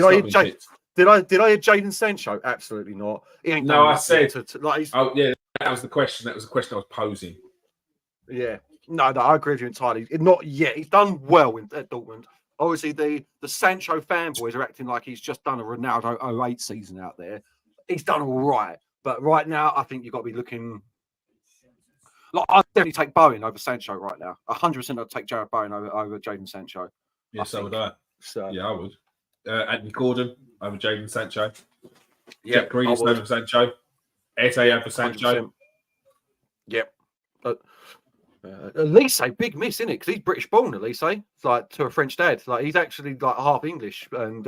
Did I hear Jadon Sancho? Absolutely not. He ain't No, I said. like Oh yeah, that was the question. That was the question I was posing. Yeah, no, I agree with you entirely. Not yet. He's done well at Dortmund. Obviously, the Sancho fanboys are acting like he's just done a Ronaldo 08 season out there. He's done all right, but right now, I think you've got to be looking. Like, I'd definitely take Bowen over Sancho right now. 100% I'd take Jared Bowen over Jadon Sancho. Yeah, so would I. So yeah, I would. Anthony Gordon over Jadon Sancho. Yeah, Jack Grealish over Sancho. Eze over Sancho. 100%. Yep. Elise, big miss, isn't it? Because he's British born, Elise. Like to a French dad. Like he's actually like half English and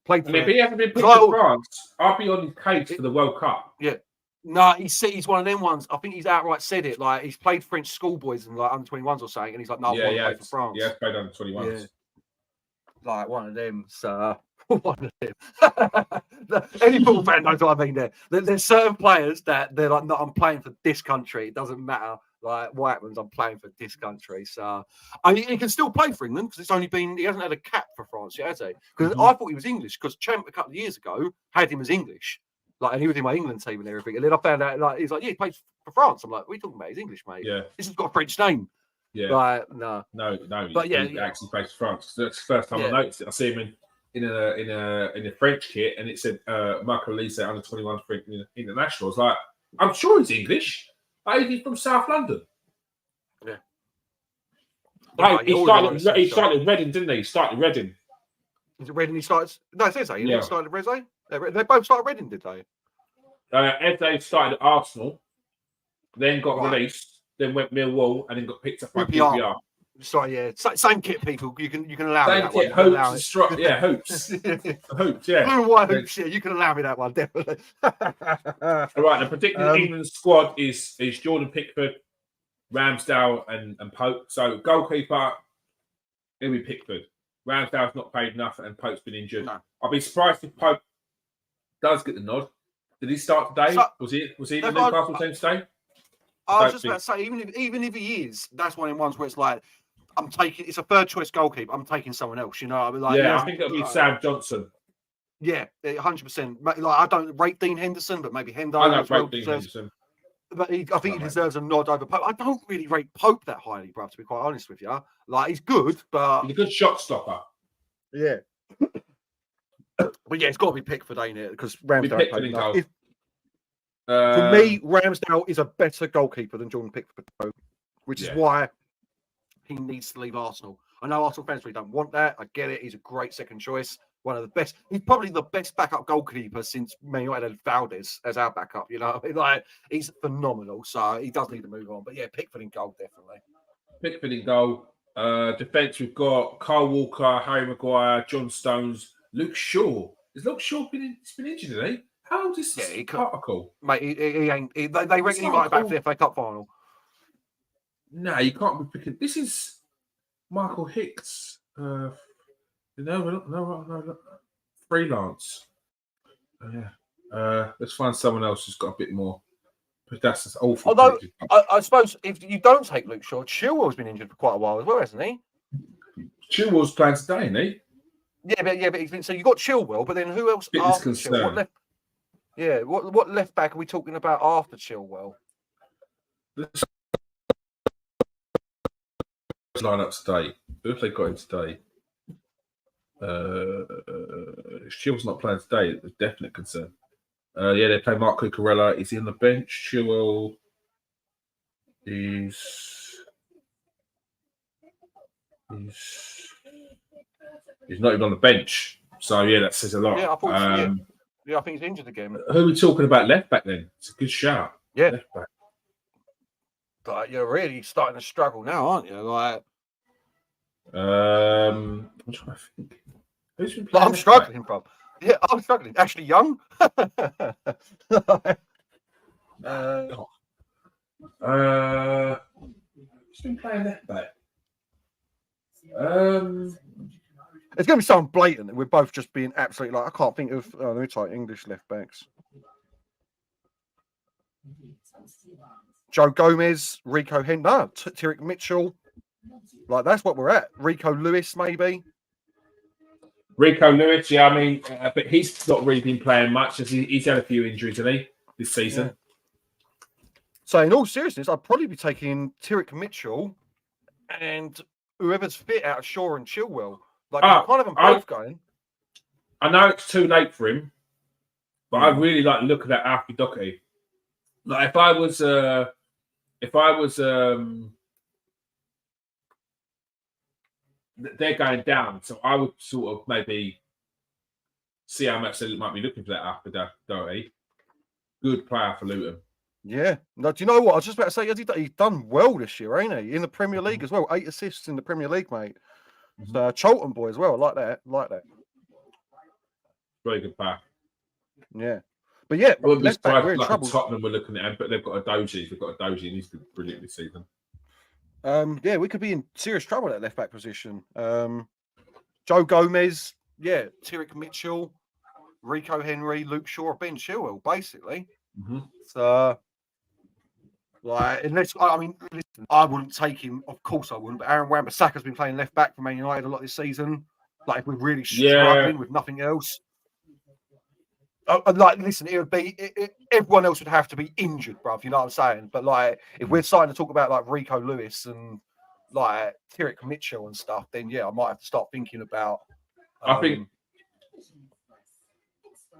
played for. If he hasn't been picked for France, I'll be on his case for the World Cup. Yeah. No, he's one of them ones. I think he's outright said it. Like he's played French schoolboys and like under 21s or something, and he's like, no, I want to play for France. Yeah, played under 21s. Yeah. Like one of them. So one of them. Any football fan knows what I mean. There's certain players that they're like, no, I'm playing for this country. It doesn't matter. Like what happens, I'm playing for this country. So he can still play for England because he hasn't had a cap for France yet, has he? Because I thought he was English because Champ a couple of years ago had him as English. Like, and he was in my England team and everything. And then I found out, like, he's like, yeah, he plays for France. I'm like, what are you talking about? He's English, mate. Yeah. This has got a French name. Yeah. Like, no. But yeah, he actually plays for France. That's the first time I noticed it. I see him in a French kit, and it said Marco Lise under 21 for international. I was like, I'm sure he's English. He's from South London. Yeah. Right, he started Reading, didn't he? He started Reading. Is it Reading he starts? No, it says he Yeah. started at Reading. They both started Reading, did they? Eze started at Arsenal, then got released, then went Millwall, and then got picked up by QPR. Sorry, yeah, same kit, people. You can allow same me that kit, one. hoops, hoops, yeah. Blue and white hoops, yeah. You can allow me that one, definitely. All right, the predicted England squad is Jordan Pickford, Ramsdale, and Pope. So goalkeeper, it'll be Pickford. Ramsdale's not played enough, and Pope's been injured. No. I'll be surprised if Pope does get the nod. Did he start today? Was he in the Newcastle team today? I was just about to say, even if he is, that's one of the ones where it's like, it's a third choice goalkeeper. I'm taking someone else, you know. I mean, like, I think it'll be Sam Johnson. Yeah, 100%. Like, I don't rate Dean Henderson, but maybe Hendo. I don't rate Dean Henderson. But I think he deserves a nod over Pope. I don't really rate Pope that highly, bro, to be quite honest with you. Like, he's good, but... He's a good shot stopper. Yeah. But yeah, it's got to be Pickford, ain't it? Because Ramsdale played enough. For me, Ramsdale is a better goalkeeper than Jordan Pickford, which is why he needs to leave Arsenal. I know Arsenal fans really don't want that. I get it. He's a great second choice. One of the best. He's probably the best backup goalkeeper since Man United had Valdez as our backup. You know, like he's phenomenal. So he does need to move on. But yeah, Pickford in goal, definitely. Pickford in goal. Defence, we've got Kyle Walker, Harry Maguire, John Stones, Luke Shaw. Has Luke Shaw been injured today? How old is this article? Mate, he ain't. They reckon he might be back for the FA Cup final. No, you can't be picking. This is Michael Hicks. No, freelance. Let's find someone else who's got a bit more. But that's awful. Although I suppose if you don't take Luke Shaw, Chilwell's been injured for quite a while as well, hasn't he? Chilwell's playing today, isn't he? Yeah, but he's been. So you got Chilwell, but then who else? Fitness concern. Yeah. What left back are we talking about after Chilwell? Let's line up today. Who have they got in today? Chilwell's not playing today. It's a definite concern. Yeah, they play Mark Cucurella. Is he on the bench? Chilwell is. He's not even on the bench. So yeah, that says a lot. Yeah, I thought. Yeah, I think he's injured again. Who are we talking about left back then? It's a good shout. Yeah. Left back. But you're really starting to struggle now, aren't you? Like, I'm trying to think. Who's been playing? I'm struggling, bro. Yeah, I'm struggling. Ashley Young. Who's been playing left back? It's going to be something blatant. We're both just being absolutely like, I can't think of. Let me type English left backs. Joe Gomez, Rico Henry, Tyrick Mitchell. Like, that's what we're at. Rico Lewis, maybe. Rico Lewis, yeah, I mean, but he's not really been playing much. He's had a few injuries, hasn't he, this season? Yeah. So, in all seriousness, I'd probably be taking Tyrick Mitchell and whoever's fit out of Shaw and Chilwell. Like, I can't have them both going. I know it's too late for him, but I really like the look at that Alfie Doherty. Like, if I was, they're going down, so I would sort of maybe see how much they might be looking for that Alfie Doherty. Good player for Luton. Yeah. No, do you know what? I was just about to say, he's done well this year, ain't he? In the Premier League as well. 8 assists in the Premier League, mate. Mm-hmm. So, Charlton boy as well. I like that. Very good player. Yeah. But yeah, I wouldn't be surprised we're in like trouble. Tottenham were looking at him, but they've got a Doji. And he's been brilliant this season. Yeah, we could be in serious trouble at left back position. Joe Gomez, yeah, Tyrick Mitchell, Rico Henry, Luke Shaw, Ben Chilwell, basically. Mm-hmm. So, like, unless listen, I wouldn't take him. Of course, I wouldn't. But Aaron Wan-Bissaka's been playing left back for Man United a lot this season. Like, if we're really struggling with nothing else. Like, listen, it would be everyone else would have to be injured, bruv. You know what I'm saying? But like, if we're starting to talk about like Rico Lewis and like Tyrick Mitchell and stuff, then yeah, I might have to start thinking about. I think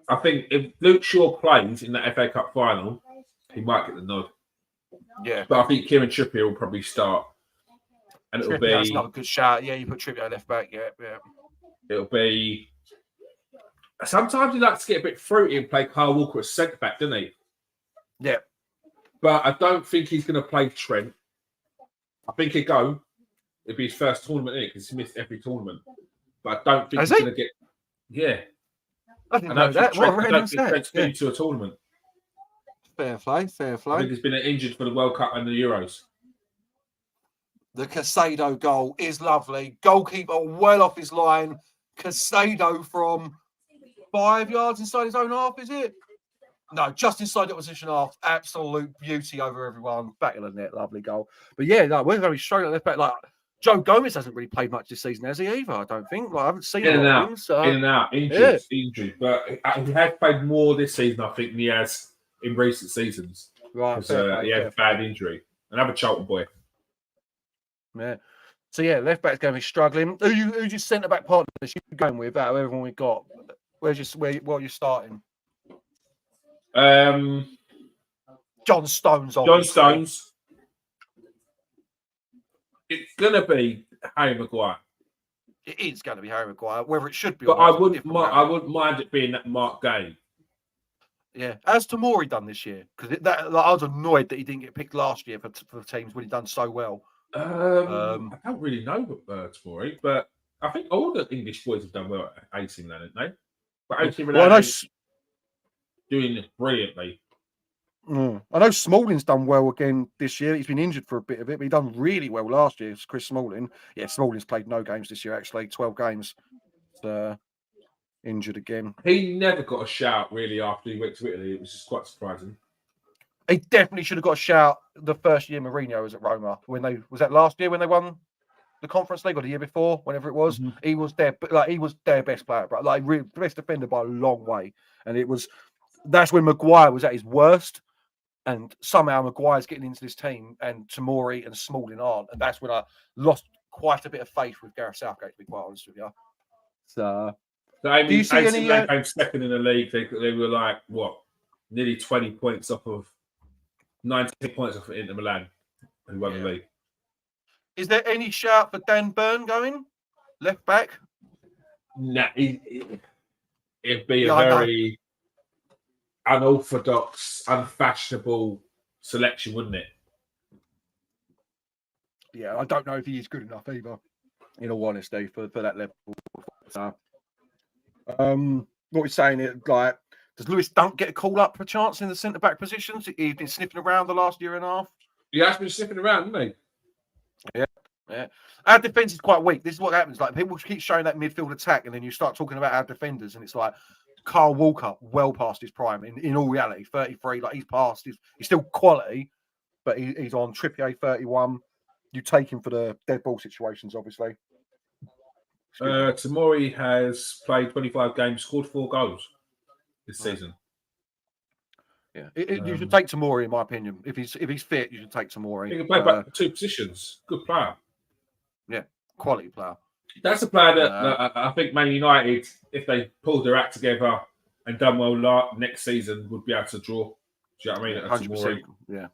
if Luke Shaw plays in that FA Cup final, he might get the nod. Yeah, but I think Kieran Trippier will probably start, and it'll be that's another good shout. Yeah, you put Trippier left back. Yeah. It'll be. Sometimes he likes to get a bit fruity and play Kyle Walker as centre back, doesn't he? Yeah. But I don't think he's going to play Trent. I think he'll go. It'll be his first tournament, because he's missed every tournament. But I don't think he's going to get. Yeah. I didn't know that. I don't think Trent's been to a tournament. Fair play. I think he's been injured for the World Cup and the Euros. The Casado goal is lovely. Goalkeeper well off his line. Casado from 5 yards inside his own half, is it? No, just inside the opposition half. Absolute beauty over everyone. Back in the net, lovely goal. But yeah, no, we're going to be struggling left back. Like, Joe Gomez hasn't really played much this season, has he, either? I don't think. Like, I haven't seen him. In and out, injured. But he has played more this season, I think, than he has in recent seasons. Right. Because he had a bad injury. Another Charlton boy. Yeah. So yeah, left back's going to be struggling. Who's your centre back partner you're going with out of everyone we've got? What are you starting? John Stones. Obviously. John Stones. It's going to be Harry Maguire. It is going to be Harry Maguire. Whether it should be, but I wouldn't mind it being that Mark Gay. Yeah, as Tomori done this year, because I was annoyed that he didn't get picked last year for the teams when he done so well. I don't really know Tomori, but I think all the English boys have done well at AC Milan, haven't they? But AC Milan is doing this brilliantly. I know Smalling's done well again this year. He's been injured for a bit of it, but he done really well last year. It's Chris Smalling. Yeah, Smalling's played no games this year, actually. 12 games. Injured again. He never got a shout, really, after he went to Italy. It was just quite surprising. He definitely should have got a shout the first year Mourinho was at Roma. Was that last year when they won the Conference League, or the year before, whenever it was? Mm-hmm. He was their best player, but the best defender by a long way. And it was that's when Maguire was at his worst. And somehow Maguire's getting into this team and Tomori and Smalling aren't. And that's when I lost quite a bit of faith with Gareth Southgate, to be quite honest with you. So, do you see any? Milan came second in the league. They were like, what, nearly 20 points off of 19 points off of Inter Milan, who won the league. Is there any shout for Dan Burn going? Left back? Nah, it'd be a very unorthodox, unfashionable selection, wouldn't it? Yeah, I don't know if he is good enough either, in all honesty, for that level. So, what we're saying is, like, does Lewis Dunk get a call up for a chance in the centre back positions? He's been sniffing around the last year and a half. He has been sniffing around, hasn't he? Yeah. Our defence is quite weak. This is what happens. Like, people keep showing that midfield attack, and then you start talking about our defenders, and it's like Carl Walker, well past his prime. In all reality, 33, like he's past. He's still quality, but he's on Trippier 31. You take him for the dead ball situations, obviously. Tomori has played 25 games, scored 4 goals this season. Yeah, you should take Tomori, in my opinion. If he's fit, you should take Tomori. He can play back 2 positions. Good player. Yeah, quality player. That's a player that I think Man United, if they pulled their act together and done well next season, would be able to draw. Do you know what I mean? 100%. Yeah.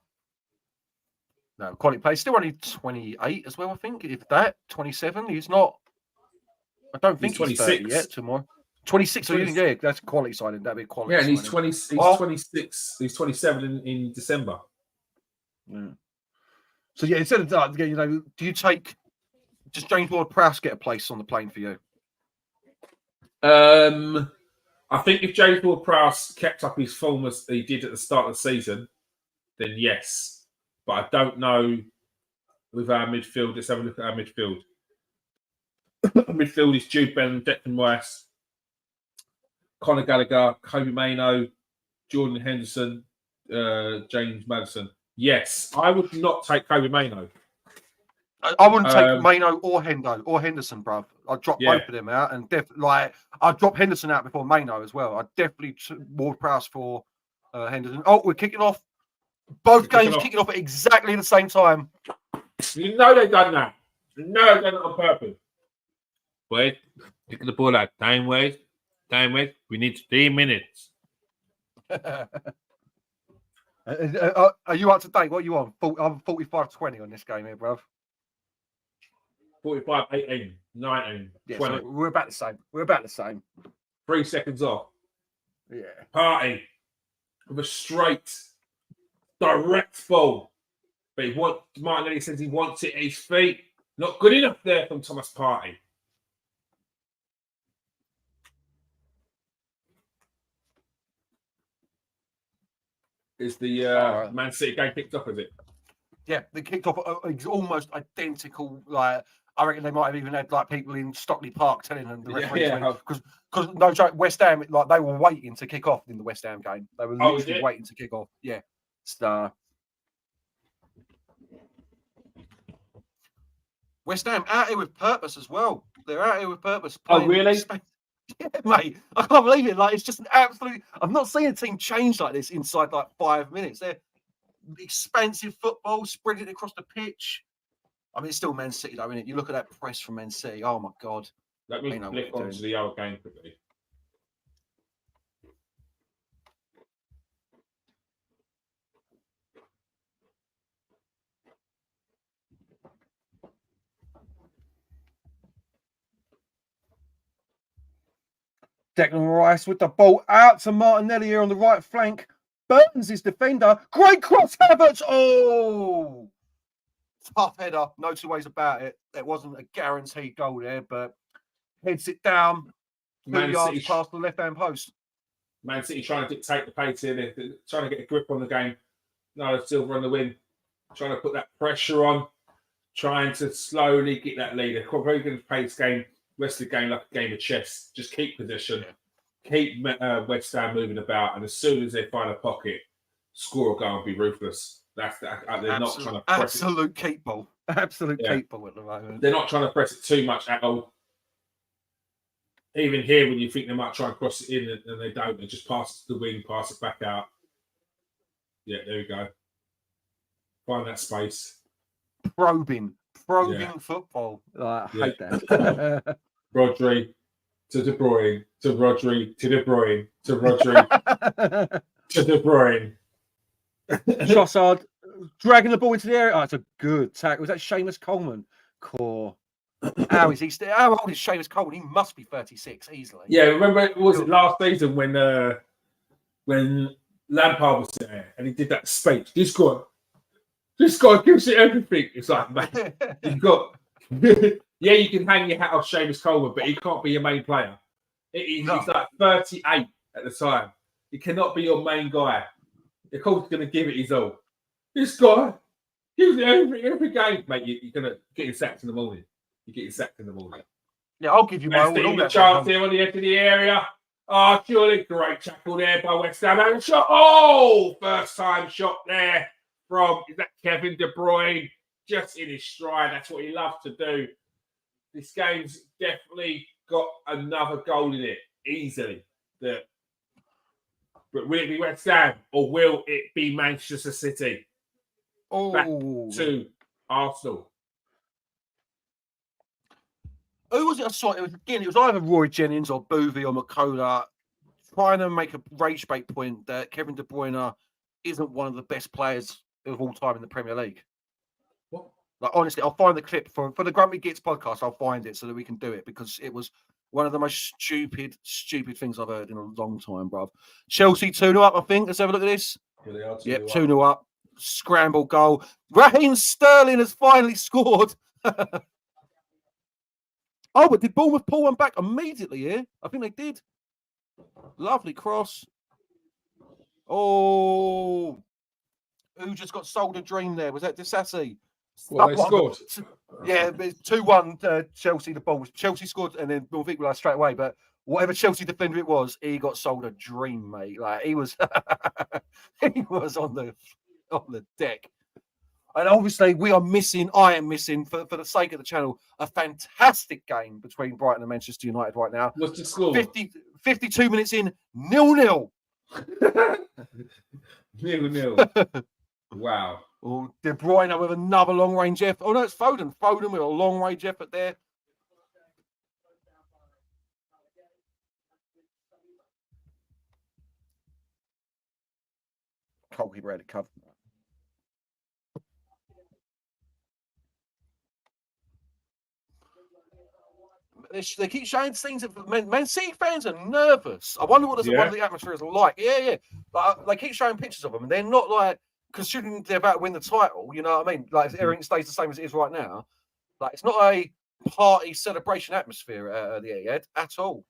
No, quality player. Still only 28 as well, I think. If that, 27. He's not. I don't think he's 30 yet. Tomorrow. 26. So yeah, that's a quality signing. That'd be a quality. Yeah, and he's signing. 26. He's 27 in December. Yeah. So yeah, instead of that, do you take? Does James Ward-Prowse get a place on the plane for you? I think if James Ward-Prowse kept up his form as he did at the start of the season, then yes. But I don't know with our midfield. Let's have a look at our midfield. Midfield is Jude Bellingham, Declan Rice, Conor Gallagher, Kobe Mainoo, Jordan Henderson, James Maddison. Yes, I would not take Kobe Mainoo. I wouldn't take Mainoo or Henderson, bruv. I'd drop both of them out, and I'd drop Henderson out before Mainoo as well. I'd definitely Ward-Prowse for Henderson. Oh, we're kicking off. Both games kicking off at exactly the same time. You know they've done that. You know they've done it on purpose. Wait, pick the ball out. Time waste. We need 3 minutes. Are you up to date? What are you on? I'm 45-20 on this game here, bruv. 45, 18, 19, yeah, 20. So we're about the same. 3 seconds off. Yeah. Partey with a straight, direct ball. But Martinelli says he wants it at his feet. Not good enough there from Thomas Partey. Is the Man City game kicked off, is it? Yeah, they kicked off almost identical. Like, I reckon they might have even had like people in Stockley Park telling them the referee because no joke, West Ham, like they were waiting to kick off in the West Ham game. They were literally waiting to kick off. Yeah, West Ham out here with purpose as well. They're out here with purpose. Oh, really? Yeah, mate. I can't believe it. Like, it's just an absolute. I've not seen a team change like this inside like 5 minutes. They're expansive football, spreading across the pitch. I mean, it's still Man City, though, isn't it? You look at that press from Man City. Oh my God. Let me flick on to the other game quickly. Declan Rice with the ball out to Martinelli here on the right flank. Burns his defender. Great cross, Havertz. Oh, tough header. No two ways about it. It wasn't a guaranteed goal there, but heads it down. 2 yards past the left-hand post. Man City trying to dictate the pace here. They're trying to get a grip on the game. No, Silva on the win. Trying to put that pressure on. Trying to slowly get that lead. They're very good at pace game. Rest of the game like a game of chess. Just keep position. Keep West Ham moving about. And as soon as they find a pocket, score a goal and be ruthless. They're not trying to press absolute keep ball. Absolute keep ball at the moment. They're not trying to press it too much at all. Even here, when you think they might try and cross it in and they don't, they just pass it to the wing, pass it back out. Yeah, there we go. Find that space. Probing football. I hate that. Rodri to De Bruyne, to Rodri, to De Bruyne, to Rodri, to De Bruyne. Trossard dragging the ball into the area. Oh, it's a good tackle. Was that Seamus Coleman? Core. How old is Seamus Coleman? He must be 36 easily. Yeah, remember, was it last season when Lampard was there and he did that speech? This guy gives it everything. It's like, man, you've got... Yeah, you can hang your hat off Seamus Coleman, but he can't be your main player. He's like 38 at the time. He cannot be your main guy. Of course, he's going to give it his all. This guy gives it every game. Mate, you're going to get sacked in the morning. You're getting sacked in the morning. Yeah, I'll give you my all. The chance here on the edge of the area. Oh, surely great tackle there by West Ham. And shot. Oh, first time shot there from, is that Kevin De Bruyne? Just in his stride. That's what he loves to do. This game's definitely got another goal in it, easily. But will it be West Ham or will it be Manchester City? Back to Arsenal. Who was it I saw? It was either Roy Jennings or Boovy or McCullough trying to make a rage bait point that Kevin De Bruyne isn't one of the best players of all time in the Premier League. What? Like, honestly, I'll find the clip for the Grumpy Gits podcast. I'll find it so that we can do it because it was one of the most stupid things I've heard in a long time, bruv. Chelsea 2-0 up, I think. Let's have a look at this. Yeah, they are 2-0 yep, 2-0 up. Scramble goal. Raheem Sterling has finally scored. Oh, but did Bournemouth pull one back immediately here? I think they did. Lovely cross. Oh, who just got sold a dream there? Was that Disassi? Well, they scored. Yeah, it's 2-1 Chelsea. The ball was Chelsea scored, and then North equalised straight away. But whatever Chelsea defender it was, he got sold a dream, mate. Like he was, he was on the deck. And obviously, I am missing, for the sake of the channel, a fantastic game between Brighton and Manchester United right now. What's the score? 52 minutes in, 0-0. 0-0. Wow. Oh, De Bruyne with another long-range effort. Oh, no, it's Foden. Foden with a long-range effort there. Goalkeeper had it covered. They keep showing things that Man City fans are nervous. I wonder what the atmosphere is like. Yeah. They keep showing pictures of them, and they're not like, considering they're about to win the title, you know what I mean? Like, if everything stays the same as it is right now, like, it's not a party celebration atmosphere at the Etihad at all.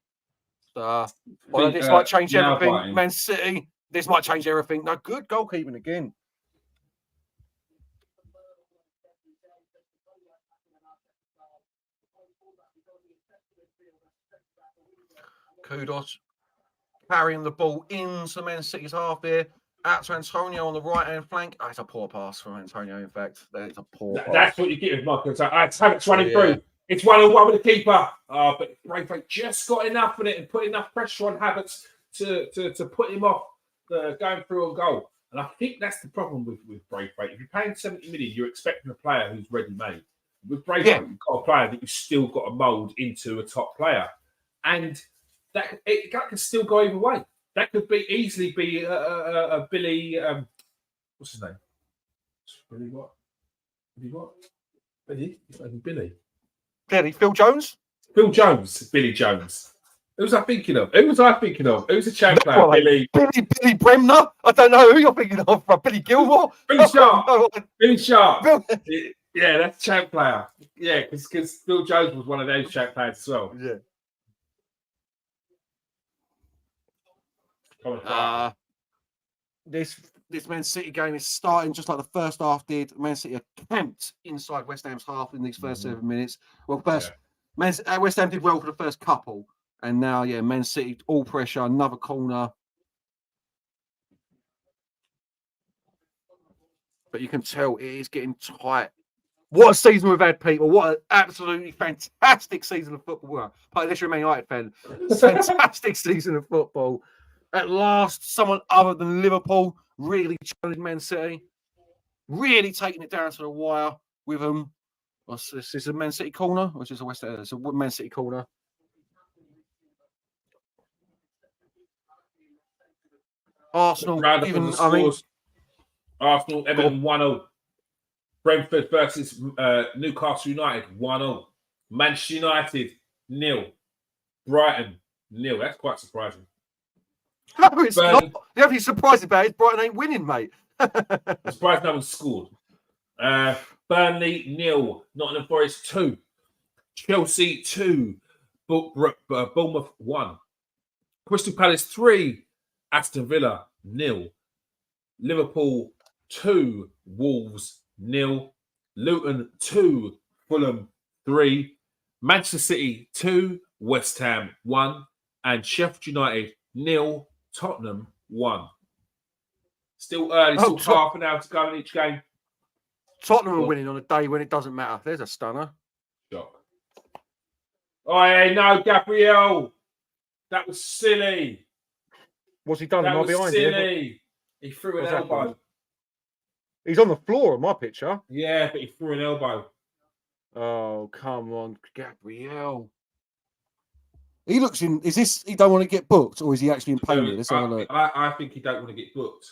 This might change everything. Man City, this might change everything. No, good goalkeeping again. Kudos carrying the ball into Man City's half here. Out to Antonio on the right-hand flank. Oh, it's a poor pass from Antonio, in fact. It's a poor pass. That's what you get with Michael. It's running through. It's 1-1 with the keeper. But Braithwaite just got enough in it and put enough pressure on Havertz to put him off going through on goal. And I think that's the problem with Braithwaite. If you're paying 70 million, you're expecting a player who's ready-made. With Braithwaite, you've got a player that you've still got to mould into a top player. And that can still go either way. That could easily be a Billy. What's his name? Billy what? Billy what? Billy. Billy. Phil Jones. Phil Jones. Billy Jones. Who was I thinking of? Who's a champ player? Billy Bremner. I don't know who you're thinking of. Billy Gilmore. Billy Sharp. Billy Sharp. Yeah, that's a champ player. Yeah, because Phil Jones was one of those champ players as well. Yeah. This Man City game is starting just like the first half did. Man City are camped inside West Ham's half in these first 7 minutes. Well, West Ham did well for the first couple, and now Man City all pressure, another corner. But you can tell it is getting tight What a season we've had, people. What an absolutely fantastic season of football. Well, unless you're a Man United fan, fantastic season of football. At last, someone other than Liverpool really challenged Man City, really taking it down to the wire with them. What's this? Is this a Man City corner? Or is this a West Ham? It's a Man City corner. Arsenal, Round up even, of the I mean, scores. Arsenal, Everton 1-0. Brentford versus Newcastle United 1-0. Manchester United 0. Brighton 0. That's quite surprising. no, it's not. The only surprising about it is Brighton ain't winning, mate. I'm surprised no one scored. Burnley 0. Nottingham Forest 2. Chelsea 2. Bournemouth 1. Crystal Palace 3. Aston Villa 0. Liverpool 2. Wolves 0. Luton 2. Fulham 3. Manchester City 2. West Ham 1. And Sheffield United 0. Tottenham 1. Still early, still half an hour to go in each game. Tottenham are winning on a day when it doesn't matter. There's a stunner. Shock. Oh, no, Gabriel. That was silly. What's he done? That Am I was behind silly. you? He threw an What's elbow. happened? He's on the floor on my picture. Yeah, but he threw an elbow. Oh, come on, Gabriel. He looks in. Is this he don't want to get booked, or is he actually in pain? Let's have a look. I think he don't want to get booked.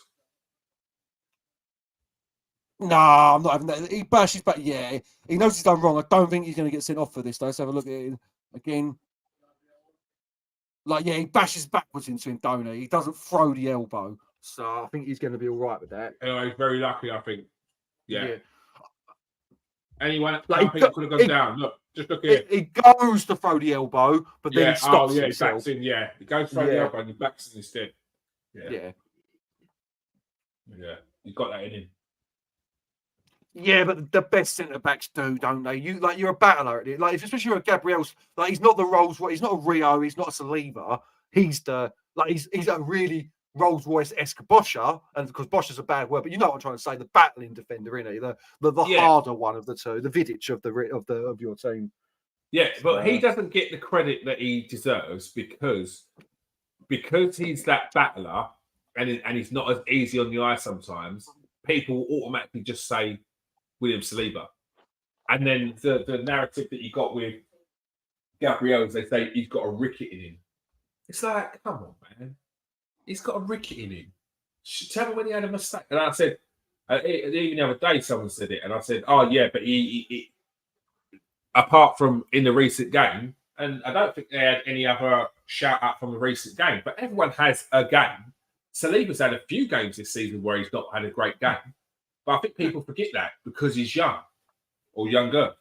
No, I'm not having that. He bashes back. Yeah, he knows he's done wrong. I don't think he's going to get sent off for this, though. Let's have a look at it again. Like, yeah, he bashes backwards into him, don't he? He doesn't throw the elbow. So I think he's going to be all right with that. Anyway, he's very lucky, I think. Yeah. Anyone at Like, could have gone down. Look, just look here. He goes to throw the elbow, but then he stops he himself. backs in, yeah. He goes to throw the elbow and he backs in instead. Yeah. He's got that in him. Yeah, but the best centre backs do, don't they? You're a battler. Like, especially you're a Gabriel's. Like, he's not the Rolls Royce. He's not a Rio. He's not a Saliba. He's a really Rolls Royce-esque Boscher, and because Boscher's a bad word, but you know what I'm trying to say. The battling defender, isn't he? The harder one of the two, the Vidic of your team. Yeah, but he doesn't get the credit that he deserves because he's that battler and he's not as easy on the eye sometimes. People automatically just say William Saliba, and then the narrative that you got with Gabriel is they say he's got a ricket in him. It's like, come on, man, he's got a ricket in him. Tell me when he had a mistake. And I said, even the other day, someone said it, and I said, oh yeah, but he apart from in the recent game, and I don't think they had any other shout out from the recent game, but everyone has a game. Saliba's had a few games this season where he's not had a great game. But I think people forget that because he's young or younger.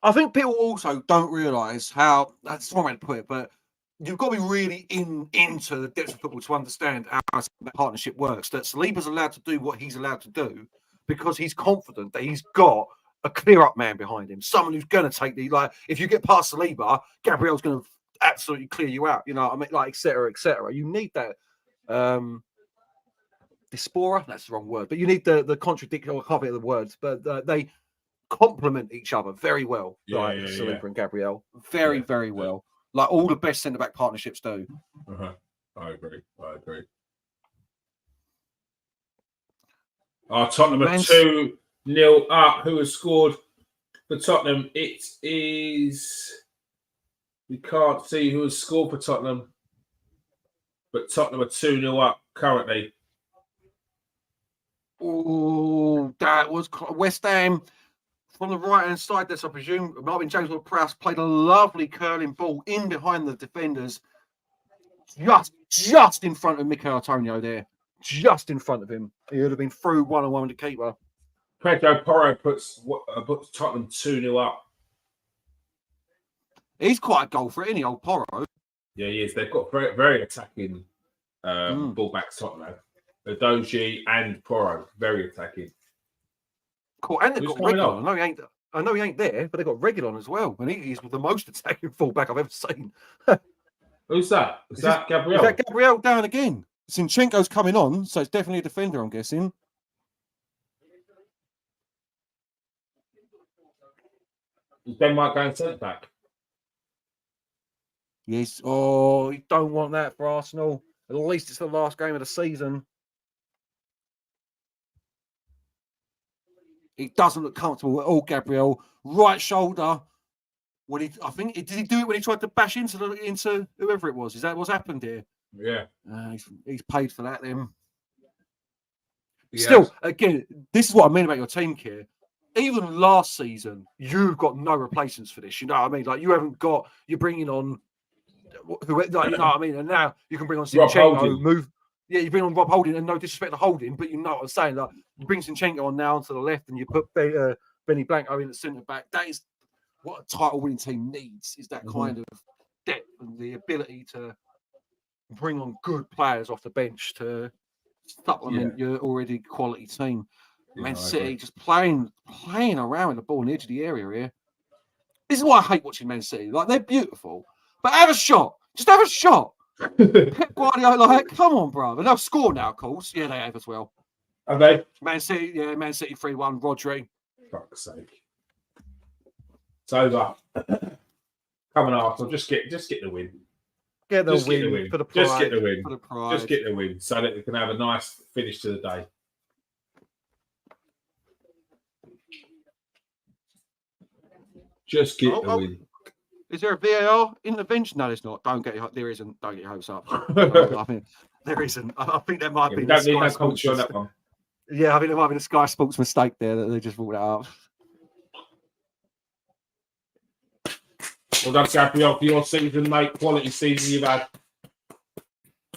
I think people also don't realise how, that's the wrong way to put it, but you've got to be really into the depths of football to understand how that partnership works. That Saliba's allowed to do what he's allowed to do because he's confident that he's got a clear-up man behind him, someone who's going to take if you get past Saliba, Gabriel's going to absolutely clear you out, you know what I mean? Like, et cetera, et cetera. You need that diaspora, that's the wrong word, but you need the contradiction. I can't think of the words, but they complement each other very well. Saliba and Gabriel. Very well. Like all the best centre-back partnerships do. I agree. Tottenham are 2-0 up. Who has scored for Tottenham? It is... We can't see who has scored for Tottenham, but Tottenham are 2-0 up currently. Oh, that was West Ham from the right-hand side. That's, I presume, Marvin James Ward-Prowse played a lovely curling ball in behind the defenders, just in front of Mikel Antonio there, just in front of him. He would have been through one-on-one with the keeper. Pedro Porro puts Tottenham 2-0 up. He's quite a goal for any old Porro. Yeah, he is. They've got very, very attacking fullbacks, Tottenham. Doji and Porro, very attacking. Cool. And they've got Reguilon. I know he ain't there, but they've got Reguilon as well. And he's the most attacking fullback I've ever seen. Who's that? Is that Gabriel? Is that Gabriel down again? Zinchenko's coming on, so it's definitely a defender, I'm guessing. Denmark going centre back. Yes. Oh, you don't want that for Arsenal. At least it's the last game of the season. It doesn't look comfortable at all, Gabriel. Right shoulder. Did he do it when he tried to bash into whoever it was? Is that what's happened here? Yeah. He's paid for that then. Yes. Still, again, this is what I mean about your team, Keir. Even last season, you've got no replacements for this. You know what I mean? Like, you're bringing on, you know what I mean? And now you can bring on Zinchenko, you bring on Rob Holding, and no disrespect to Holding, but you know what I'm saying? Like, you bring Zinchenko on now onto the left, and you put Benny Blanco in at centre back. That is what a title-winning team needs, is that kind of depth and the ability to bring on good players off the bench to supplement your already quality team. Man City just playing around with the ball on the edge of the area here. This is why I hate watching Man City. Like, they're beautiful, but have a shot. Just have a shot. Pep Guardiola, like, come on, bro. And they'll score now, of course. Yeah, they have as well. Have they? Man City 3-1. Rodri. Fuck's sake. It's over. Come on, Arsenal. Just get the win. Get the win for the pride. Just get the win. For the pride. Just get the win so that we can have a nice finish to the day. Just get the win. Is there a VAR intervention? No, there's not. There isn't. Don't get your hopes up. I think there isn't. I think there might be. We don't need no culture on that one. Yeah, I think there might be a Sky Sports mistake there that they just brought that up. Well done, Gabriel, for your season, mate. Quality season you've had.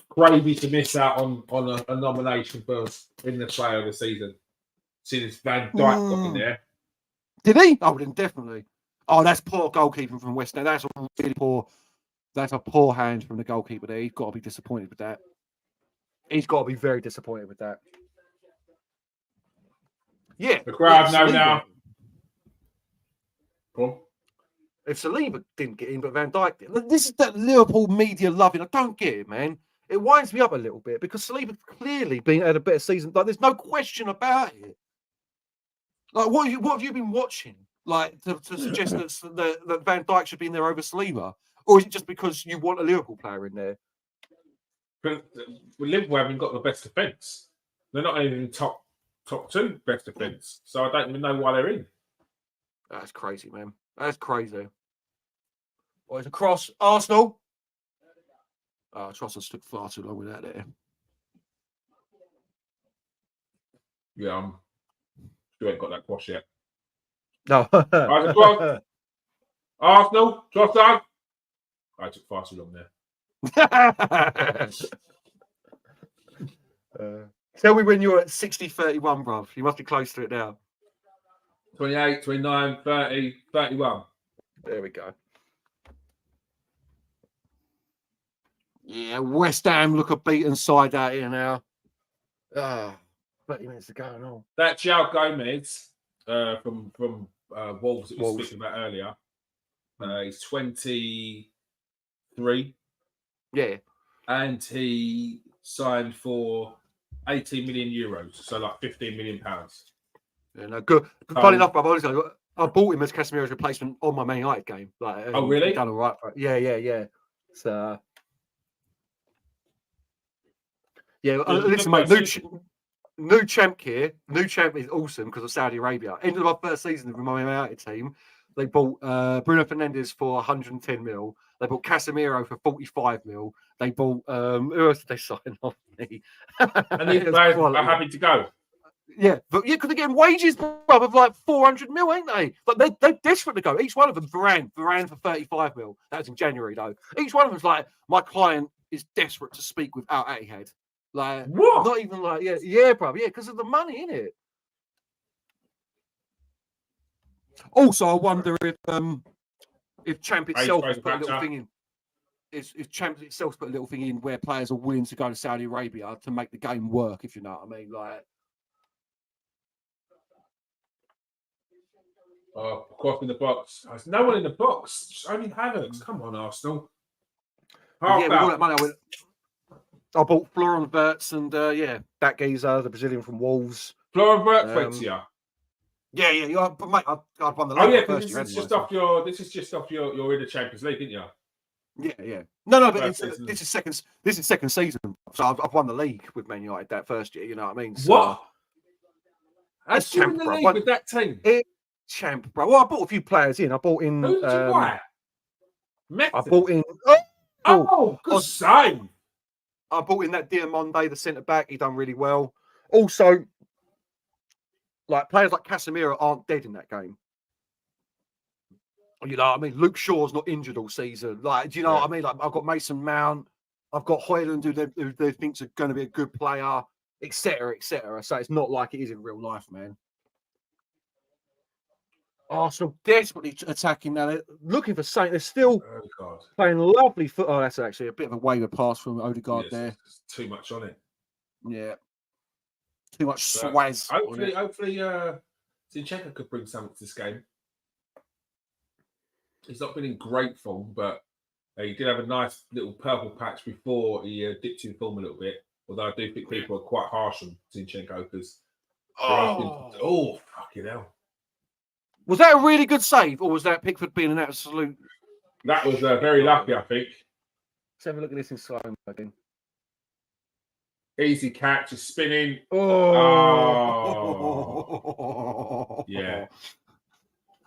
Crazy to miss out on a nomination for in the player of the season. Since Van Dijk got in there. Did he? Oh, then definitely. Oh, that's poor goalkeeping from West Ham. That's really poor. That's a poor hand from the goalkeeper there. He's got to be disappointed with that. He's got to be very disappointed with that. Yeah. The crowd know now. Go on. If Saliba didn't get in, but Van Dijk did. This is that Liverpool media loving. I don't get it, man. It winds me up a little bit because Saliba clearly had a better season. Like, there's no question about it. Like, what have you been watching? Like, to suggest that Van Dijk should be in there over Saliba? Or is it just because you want a Liverpool player in there? But Liverpool haven't got the best defence. They're not even top two best defence. So I don't even know why they're in. That's crazy, man. That's crazy. Well, it's across Arsenal. Oh, Trossard took far too long with that there. Yeah, you ain't got that cross yet. No. Arsenal, Trossard. I took far too long there. Tell me when you're at 60-31, bruv. You must be close to it now. 28, 29, 30, 31. There we go. Yeah, West Ham look a beaten side out here now. 30 minutes to go and all. That João Gomez from Wolves that we were speaking about earlier, he's 23. Yeah. And he signed for 18 million euros, so like 15 million pounds. Yeah, no, good. Funny enough, brother, I bought him as Casemiro's replacement on my Man United game. Like, oh, really? Done all right for it. Yeah. So, yeah, listen, mate. New champ here. New champ is awesome because of Saudi Arabia. End of my first season of my Man United team, they bought Bruno Fernandes for 110 mil. They bought Casemiro for 45 mil. They bought who else did they sign off me? And these players are happy to go. Yeah, but because they're getting wages, bruv, of like 400 mil, ain't they? But they're desperate to go. Each one of them, Varane for 35 mil. That was in January, though. Each one of them's like, my client is desperate to speak with Al Ittihad. Like, what? Not even like, yeah, bruv, yeah, because of the money, innit? Also, I wonder if Champ itself has put a little thing in. If Champ itself put a little thing in where players are willing to go to Saudi Arabia to make the game work, if you know what I mean, like. Oh, crossing the box. There's no one in the box. Just only Havertz. Come on, Arsenal. With all that money, I bought Florian Wirtz and that geezer, the Brazilian from Wolves. Florian Wirtz went to you. Yeah. But mate, I'd won the Oh league yeah, the because first year. this is Anyway, just off your. This is just off your in the Champions League, didn't you? Yeah. No, but First season. this is second season. So I've won the league with Man United that first year. You know what I mean? So, What? That's How'd you win champ, the bro. league with that team? Champ, bro. Well, I bought a few players in. I bought in. Who did you buy? I Messi. bought in. Oh, good save. I bought in that Diamonde, the centre back. He done really well. Also, like players like Casemiro aren't dead in that game. You know what I mean? Luke Shaw's not injured all season. Like, do you know what I mean? Like, I've got Mason Mount, I've got Højlund, who they think's going to be a good player, etc., etc. So it's not like it is in real life, man. Arsenal desperately attacking now. They're looking for something. They're still playing lovely foot. Oh, that's actually a bit of a wayward pass from Odegaard there. Too much on it. Yeah. Too much swaz. Hopefully, Zinchenko could bring something to this game. He's not been in great form, but he did have a nice little purple patch before he dipped in form a little bit. Although I do think people are quite harsh on Zinchenko because fucking hell. Was that a really good save, or was that Pickford being an absolute? That was very lucky, I think. Let's have a look at this in slow again. Easy catch, is spinning. Yeah.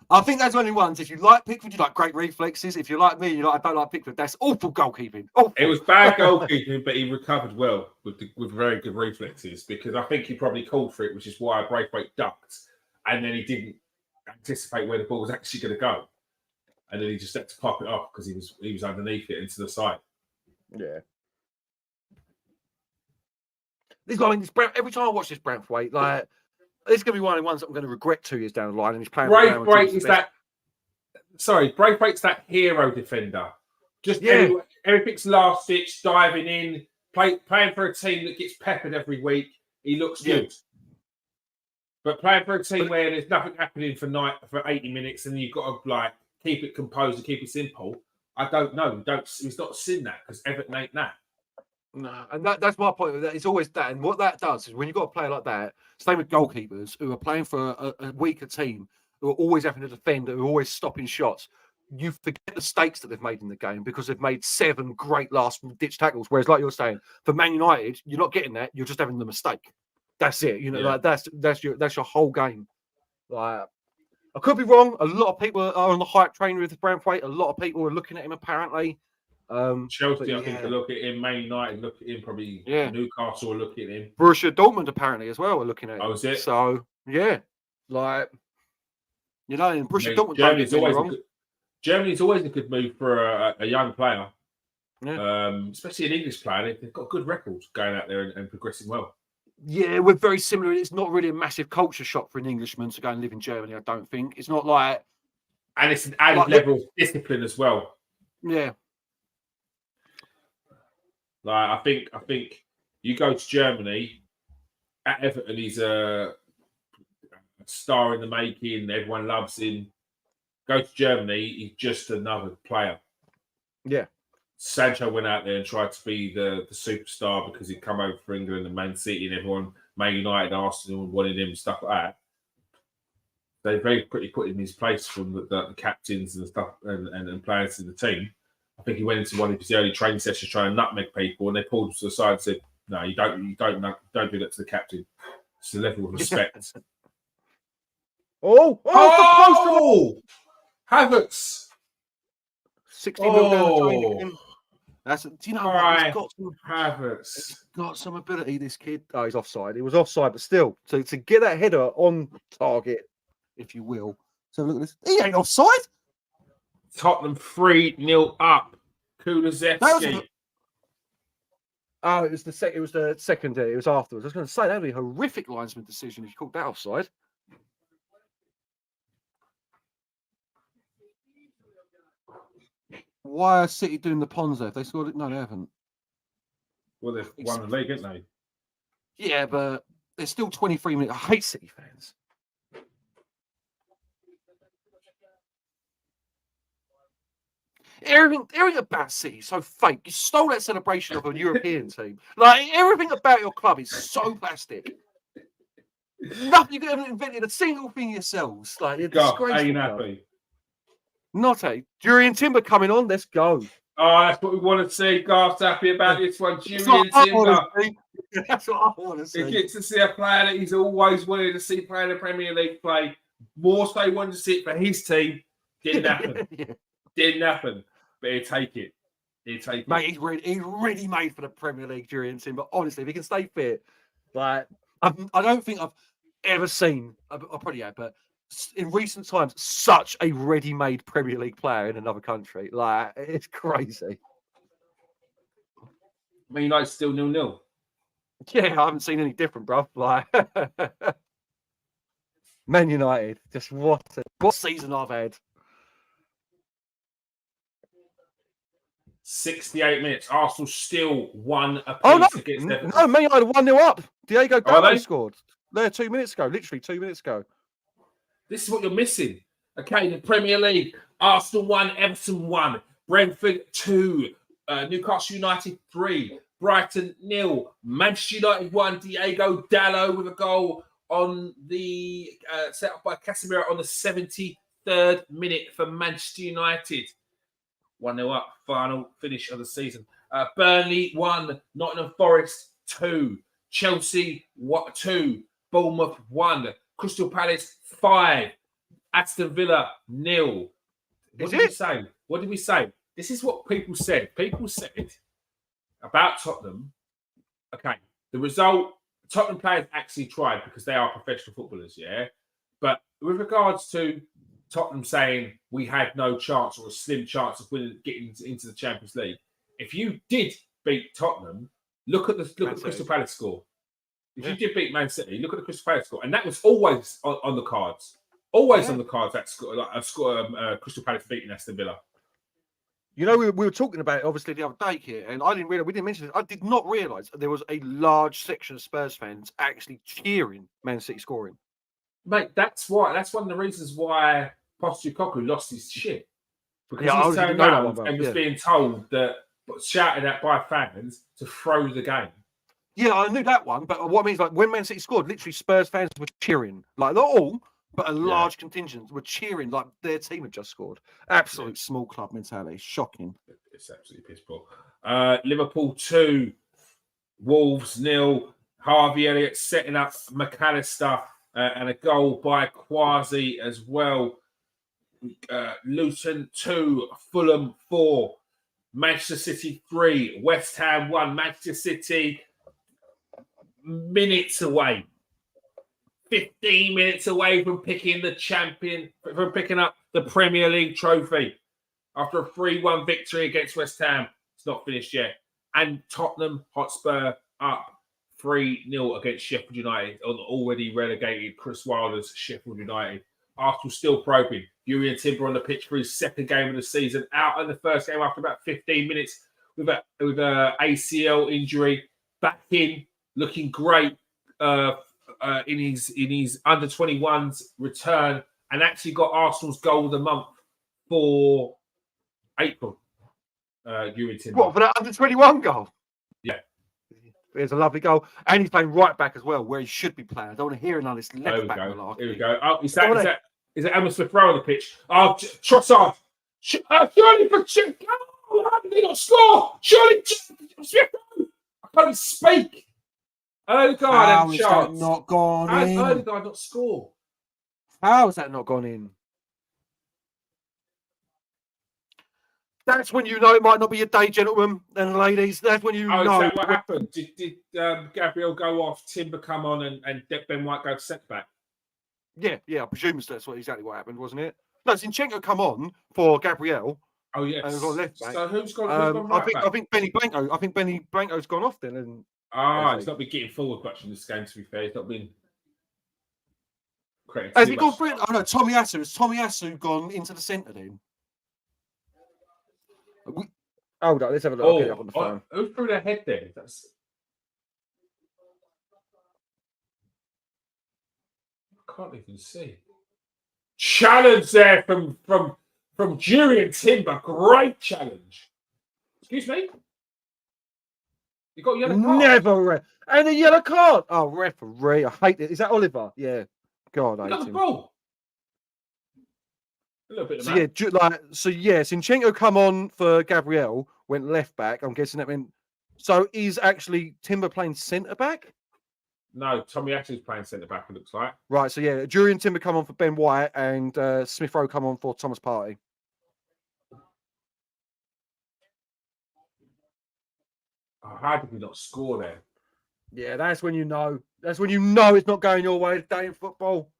I think that's only ones. If you like Pickford, you like great reflexes. If you like me, I don't like Pickford. That's awful goalkeeping. Awful. It was bad goalkeeping, but he recovered well with very good reflexes because I think he probably called for it, which is why Braithwaite ducked, and then he didn't anticipate where the ball was actually going to go, and then he just had to pop it off because he was underneath it into the side. Yeah. Every time I watch this Braithwaite, like. It's going to be one of the ones that I'm going to regret 2 years down the line. And he's playing. Braithwaite's that hero defender. Just everything's last ditch, diving in, playing for a team that gets peppered every week. He looks good. But playing for a team where there's nothing happening for 80 minutes and you've got to keep it composed and keep it simple. I don't know. He's not seen that because Everton ain't that. No, and that's my point. It's always that, and what that does is when you've got a player like that, same with goalkeepers who are playing for a weaker team, who are always having to defend, who are always stopping shots. You forget the stakes that they've made in the game because they've made 7 great last-ditch tackles. Whereas, like you're saying, for Man United, you're not getting that. You're just having the mistake. That's it. You know, like that's your whole game. Like, I could be wrong. A lot of people are on the hype train with Braithwaite. A lot of people are looking at him apparently. Chelsea, I think, look at him. Man United look at him. Probably Newcastle will look at him. Borussia Dortmund apparently as well are looking at him. Oh, is it? So yeah, like and Borussia Dortmund don't get me wrong. Germany's always a good move for a young player, especially an English player. They've got good records going out there and progressing well. Yeah, we're very similar. It's not really a massive culture shock for an Englishman to go and live in Germany. I don't think it's not like, and it's an added level of discipline as well. Yeah. Like I think you go to Germany at Everton, he's a star in the making. Everyone loves him. Go to Germany, he's just another player. Yeah. Sancho went out there and tried to be the superstar because he'd come over for England and Man City and everyone, Man United, Arsenal, wanted him and stuff like that. They very quickly put him in his place from the captains and stuff and players in the team. I think he went into one of his early training sessions trying to nutmeg people, and they pulled him to the side and said, "No, you don't do that to the captain. It's a level of respect." Havertz, 60 mil down the drain. That's, do you know what? He's got some ability. This kid. Oh, he's offside. He was offside, but still, to get that header on target, if you will. So look at this. He ain't offside. Tottenham 3-0 up. Kulusevski. It was the second day. It was afterwards. I was going to say that'd be a horrific linesman decision if you called that offside. Why are City doing the Ponza? Have they scored it? No, they haven't. Well, they've won the league, haven't they? Yeah, but there's still 23 minutes. I hate City fans. Everything about City is so fake. You stole that celebration of a European team. Like, everything about your club is so plastic. Nothing. You haven't invented a single thing yourselves. Like you're God, disgraceful. ain't Club. happy. Not a Julian Timber coming on. Let's go. Oh, that's what we want to see. Garth's happy about this one. That's Julian what I Timber. want to see. That's what I want to He see. gets to see a player that he's always wanted to see play in the Premier League play. More so he wanted to see it for his team. Didn't happen. Yeah. Didn't happen. But he'd take it. He'd take it. Mate, he's ready made for the Premier League, Julian Timber. Honestly, if he can stay fit, like I don't think I've ever seen. I probably have, but in recent times, such a ready-made Premier League player in another country. Like it's crazy. Man United still 0-0. Yeah, I haven't seen any different, bro. Like Man United, just what season I've had. 68 minutes. Arsenal still 1 apiece Oh no, against Everton. no, Man United 1-0 up. Diego Are Dallo they? scored there 2 minutes ago. Literally 2 minutes ago. This is what you're missing. Okay, the Premier League. Arsenal 1, Everton 1, Brentford 2, Newcastle United 3, Brighton 0, Manchester United 1, Diego Dallo with a goal on the set up by Casemiro on the 73rd minute for Manchester United. 1-0 up, final finish of the season. Burnley 1, Nottingham Forest 2, Chelsea 2, Bournemouth 1, Crystal Palace 5, Aston Villa 0. What did we say? What did we say? This is what people said. People said about Tottenham. Okay, the result, Tottenham players actually tried because they are professional footballers, yeah. But with regards to Tottenham saying we had no chance or a slim chance of getting into the Champions League, if you did beat Tottenham, look at the Crystal Palace score. If you did beat Man City, look at the Crystal Palace score, and that was always on the cards. Always on the cards. That Crystal Palace beating Aston Villa. You know, we were talking about it obviously the other day here, and I didn't realize, we didn't mention it. I did not realize there was a large section of Spurs fans actually cheering Man City scoring. Mate, that's why. That's one of the reasons why Postecoglou lost his shit, because he turned around and was being told that, shouted at by fans to throw the game. Yeah, I knew that one, but what I mean is, like, when Man City scored, literally Spurs fans were cheering, like not all, but a large contingent were cheering like their team had just scored. Absolute small club mentality. Shocking. It's absolutely piss poor. Liverpool 2, Wolves 0. Harvey Elliott setting up McAllister and a goal by Quasi as well. Luton 2, Fulham 4, Manchester City 3, West Ham 1. Manchester City minutes away. 15 minutes away from picking up the Premier League trophy after a 3-1 victory against West Ham. It's not finished yet. And Tottenham Hotspur up 3-0 against Sheffield United on already relegated Chris Wilder's Sheffield United. Arsenal still probing. Julian Timber on the pitch for his second game of the season. Out in the first game after about 15 minutes with a ACL injury. Back in, looking great. In his under 21s return, and actually got Arsenal's goal of the month for April. What, for that under 21 goal? Yeah, it's a lovely goal, and he's playing right back as well, where he should be playing. I don't want to hear another left back. Here we go. Oh, is that Emma Smith Rowe on the pitch? Oh, Trossard. Surely for oh, how did he not score? Surely Smith Rowe. I can't speak. Odegaard How had is chance. that not gone in? How did Odegaard not score? How has that not gone in? That's when you know it might not be your day, gentlemen and ladies. That's when you know. Is that what happened? Did Gabriel go off, Timber come on, and Ben White go set back? Yeah, I presume that's exactly what happened, wasn't it? No, Zinchenko come on for Gabriel. Oh yes. And on left back. So who's gone right back? I think Benny Blanco. I think Benny Blanco's gone off then. And he's not been getting forward much in this game. To be fair, he's not been. Has he gone for it? Oh no, Tommy Asu. Has Tommy Asu gone into the centre then? Hold on, let's have a look. I'll get it up on the phone. Who threw their head there? I can't even see. Challenge there from Julian Timber. Great challenge. Excuse me. You got a yellow card. Never. And a yellow card. Oh, referee. I hate it. Is that Oliver? Yeah. God, I You got hate the him. ball. A little bit of So that. yeah, Zinchenko come on for Gabriel, went left back. I'm guessing that meant. So is actually Timber playing centre back? No, Tommy Atkins playing centre back. It looks like. Right. So yeah, Jury and Timber come on for Ben White, and Smith Rowe come on for Thomas Partey. Oh, how did we not score there? Yeah, that's when you know. That's when you know it's not going your way today in football.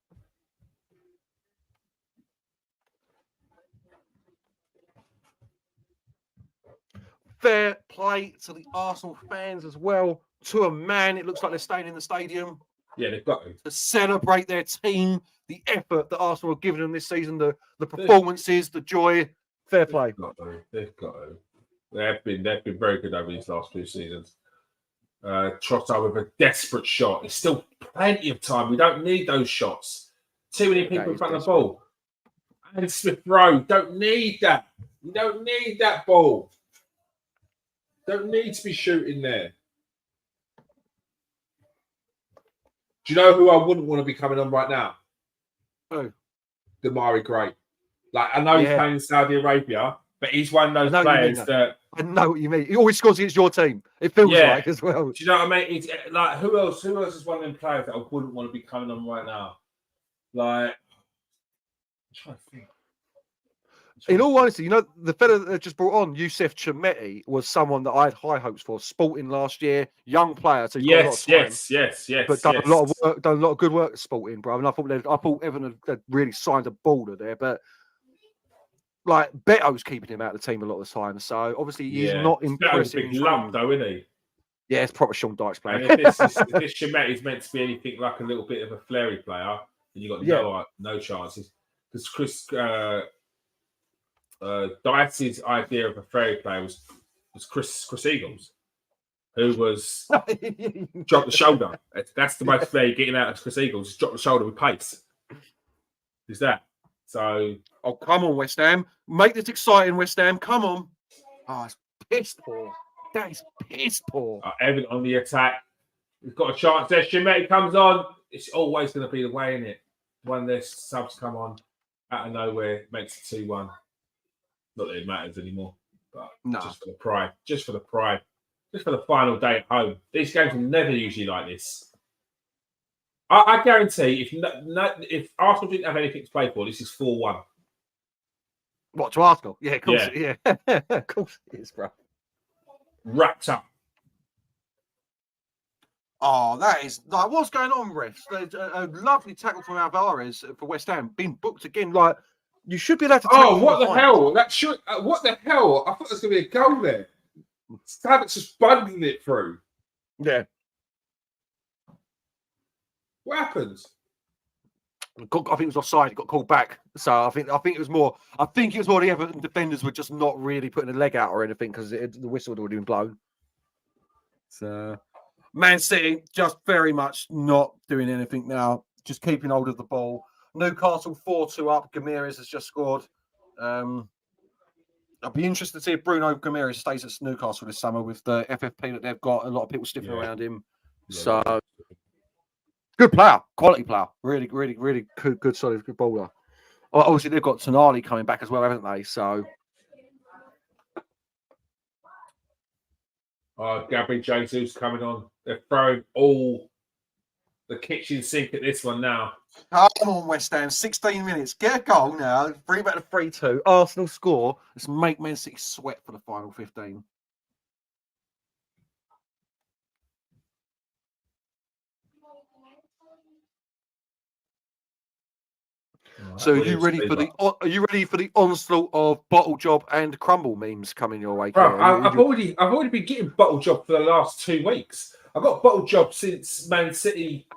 Fair play to the Arsenal fans as well. To a man, it looks like they're staying in the stadium Yeah, they've got to. to celebrate their team, the effort that Arsenal have given them this season, the performances, the joy. Fair play. They've got to. They've been very good over these last 2 seasons. Trotter with a desperate shot. There's still plenty of time. We don't need those shots. Too many people in front of the ball. And Smith Rowe, don't need that. You don't need that ball. Don't need to be shooting there. Do you know who I wouldn't want to be coming on right now? Who? Damari Gray. Like, I know he's playing in Saudi Arabia, but he's one of those players that. I know what you mean. He always scores against your team. It feels like as well. Do you know what I mean? It's, like, who else is one of them players that I wouldn't want to be coming on right now? Like, I'm trying to think. In all honesty, you know, the fella that just brought on, Youssef Chemeti, was someone that I had high hopes for. Sporting last year, young player. So yes. But done a lot of work, done a lot of good work at Sporting, bro. And I thought Everton had really signed a baller there, but like Beto's keeping him out of the team a lot of the time. So obviously he's not impressive. Big lump though, isn't he? Yeah, it's proper Sean Dyche player. And if this Chemeti's meant to be anything like a little bit of a flary player, then you got no chances. Because Chris. Dyce's idea of a fairy player was Chris Eagles, who was drop the shoulder. That's the most fair you're getting out of Chris Eagles. Drop the shoulder with pace. Is that so? Oh, come on, West Ham. Make this exciting, West Ham. Come on. Oh, it's piss poor. That is piss poor. Everton on the attack. We've got a chance there. Chemeti comes on. It's always going to be the way, isn't it? One of their subs come on out of nowhere, makes it 2-1. Not that it matters anymore, but just for the pride. Just for the final day at home. These games are never usually like this. I guarantee if Arsenal didn't have anything to play for, this is 4-1. What, to Arsenal? Yeah, of course. Yeah. Of course it is, bro. Wrapped up. Oh, that is like what's going on, refs? A lovely tackle from Alvarez for West Ham, being booked again. Like you should be allowed to. Oh, what the hell? That should. What the hell? I thought there was going to be a goal there. Stabbott's just bundling it through. Yeah. What happens? I think it was offside. It got called back. So I think it was more. I think it was more the Everton defenders were just not really putting a leg out or anything because the whistle had already been blown. So Man City just very much not doing anything now. Just keeping hold of the ball. Newcastle 4-2 up. Gameres has just scored. I'll be interested to see if Bruno Gameres stays at Newcastle this summer with the FFP that they've got. A lot of people sniffing around him. Yeah. So good player, quality player. Really, really, really good solid, good bowler. Obviously, they've got Tonali coming back as well, haven't they? So. Gabriel Jesus coming on. They're throwing all the kitchen sink at this one now. Come on, West Ham. 16 minutes. Get a goal now. Bring back to 3-2. Arsenal score. Let's make Man City sweat for the final 15. So are you ready for the onslaught of bottle job and crumble memes coming your way? Bro, I've already been getting bottle job for the last 2 weeks. I've got bottle job since Man City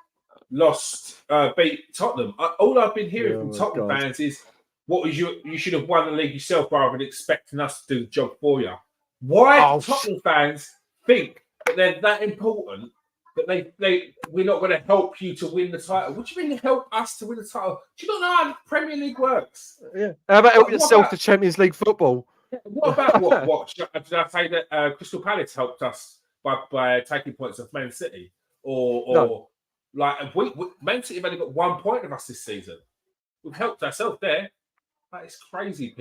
beat Tottenham. All I've been hearing from Tottenham fans is you should have won the league yourself rather than expecting us to do the job for you. Why Tottenham fans think that they're that important that we're not going to help you to win the title? What do you mean help us to win the title? Do you not know how the Premier League works? Yeah. How about help yourself to Champions League football? What about what? Did I say that Crystal Palace helped us by taking points off Man City, or No. like Man City have only got 1 point of us this season. We've helped ourselves there, but it's crazy.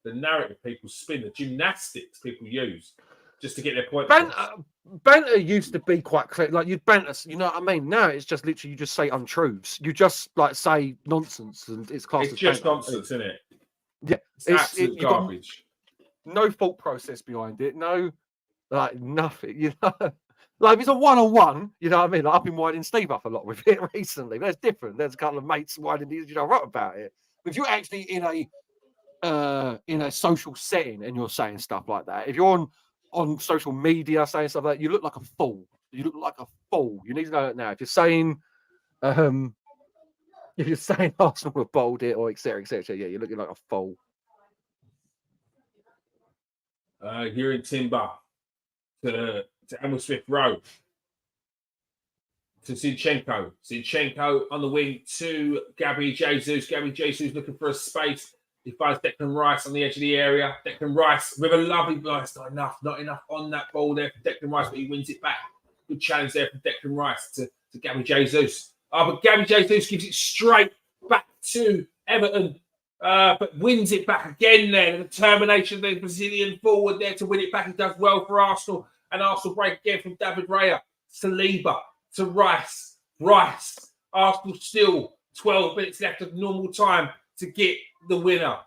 The narrative people spin, the gymnastics people use just to get their point. Banter used to be quite clear. Like you'd banter, you know what I mean? Now it's just literally you just say untruths. You just like say nonsense, and it's classed as just banter. nonsense, isn't it? Yeah, it's absolute garbage. No thought process behind it. No, like nothing. You know, like if it's a one-on-one, you know what I mean? Like, I've been winding Steve up a lot with it recently. That's different. There's a couple of mates winding these, you know, right about it. But if you're actually in a social setting and you're saying stuff like that, if you're on social media saying stuff like that, you look like a fool. You look like a fool. You need to know that now. If you're saying Arsenal were bowled it or etc., yeah, you're looking like a fool. Here in Timber to Emil Smith Road to Zinchenko. Zinchenko on the wing to Gabby Jesus. Gabby Jesus looking for a space. He finds Declan Rice on the edge of the area. Declan Rice with a lovely blast. Not enough on that ball there for Declan Rice, but he wins it back. Good challenge there from Declan Rice to Gabby Jesus. But Gabby Jesus gives it straight back to Everton. But wins it back again there. The determination of the Brazilian forward there to win it back. He does well for Arsenal. And Arsenal break again from David Raya. Saliba to Rice. Arsenal still 12 minutes left of normal time to get the winner.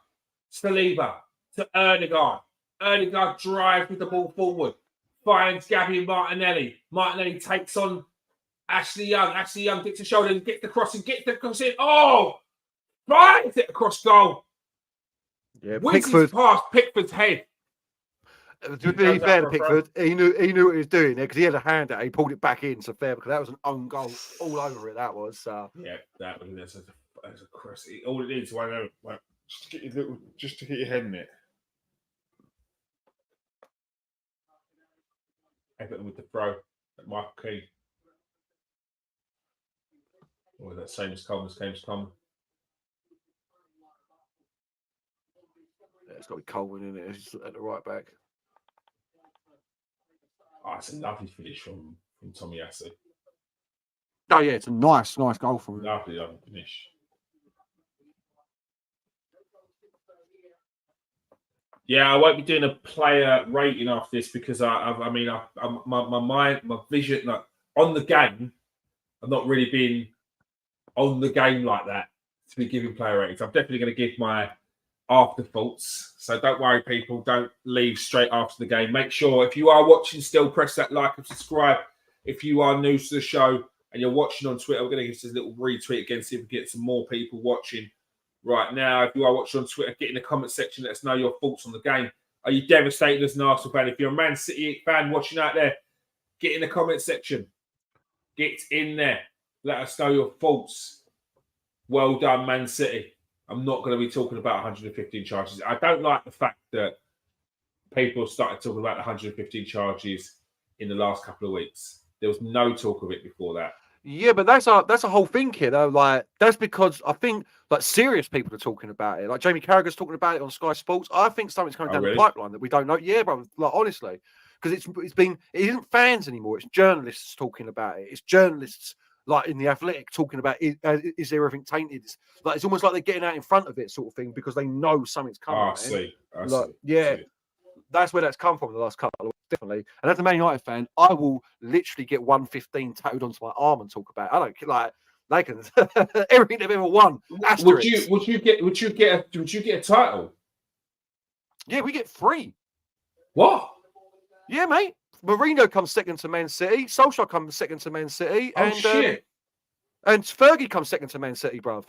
Saliba to Erdegaard. Erdegaard drives with the ball forward. Finds Gabby and Martinelli. Martinelli takes on Ashley Young. Ashley Young gets a shoulder and gets the cross in. Oh! Finds it across goal. Yeah, Pickford past Pickford's head. To be fair to Pickford, he knew what he was doing there because he had a hand out. He pulled it back in, so fair because that was an own goal all over it. That was. Yeah, that's a cross. All it needs is just to get your head in it. Everton with the throw at Michael Keane. Or that same as Coleman. Yeah, it's got to be Coleman in it. It's at the right back. Oh, it's a lovely finish from Tomiyasu. Oh yeah, it's a nice goal from him. Lovely finish. Yeah, I won't be doing a player rating after this because my vision like, on the game, I've not really been on the game like that to be giving player ratings. I'm definitely going to give my afterthoughts. So don't worry, people. Don't leave straight after the game. Make sure if you are watching still, press that like and subscribe. If you are new to the show and you're watching on Twitter, we're going to give this a little retweet again, see if we get some more people watching right now. If you are watching on Twitter, get in the comment section. Let us know your thoughts on the game. Are you devastated as an Arsenal fan? If you're a Man City fan watching out there, get in the comment section. Get in there. Let us know your thoughts. Well done, Man City. I'm not going to be talking about 115 charges. I don't like the fact that people started talking about the 115 charges in the last couple of weeks. There was no talk of it before that. Yeah, but that's a whole thing here, though. Like that's because I think like serious people are talking about it. Like Jamie Carragher's talking about it on Sky Sports. I think something's coming down the pipeline that we don't know. Yeah, bro. Like honestly, because it isn't fans anymore. It's journalists talking about it. It's journalists like in the Athletic talking about is there everything tainted? It's almost like they're getting out in front of it, sort of thing, because they know something's coming. I see. Yeah. That's where that's come from the last couple of weeks, definitely. And as a Man United fan, I will literally get 115 tattooed onto my arm and talk about it. I don't like they can everything they've ever won. Would you get a title? Yeah, we get 3. What? Yeah, mate. Mourinho comes second to Man City. Solskjaer comes second to Man City. Oh shit! And Fergie comes second to Man City, bruv.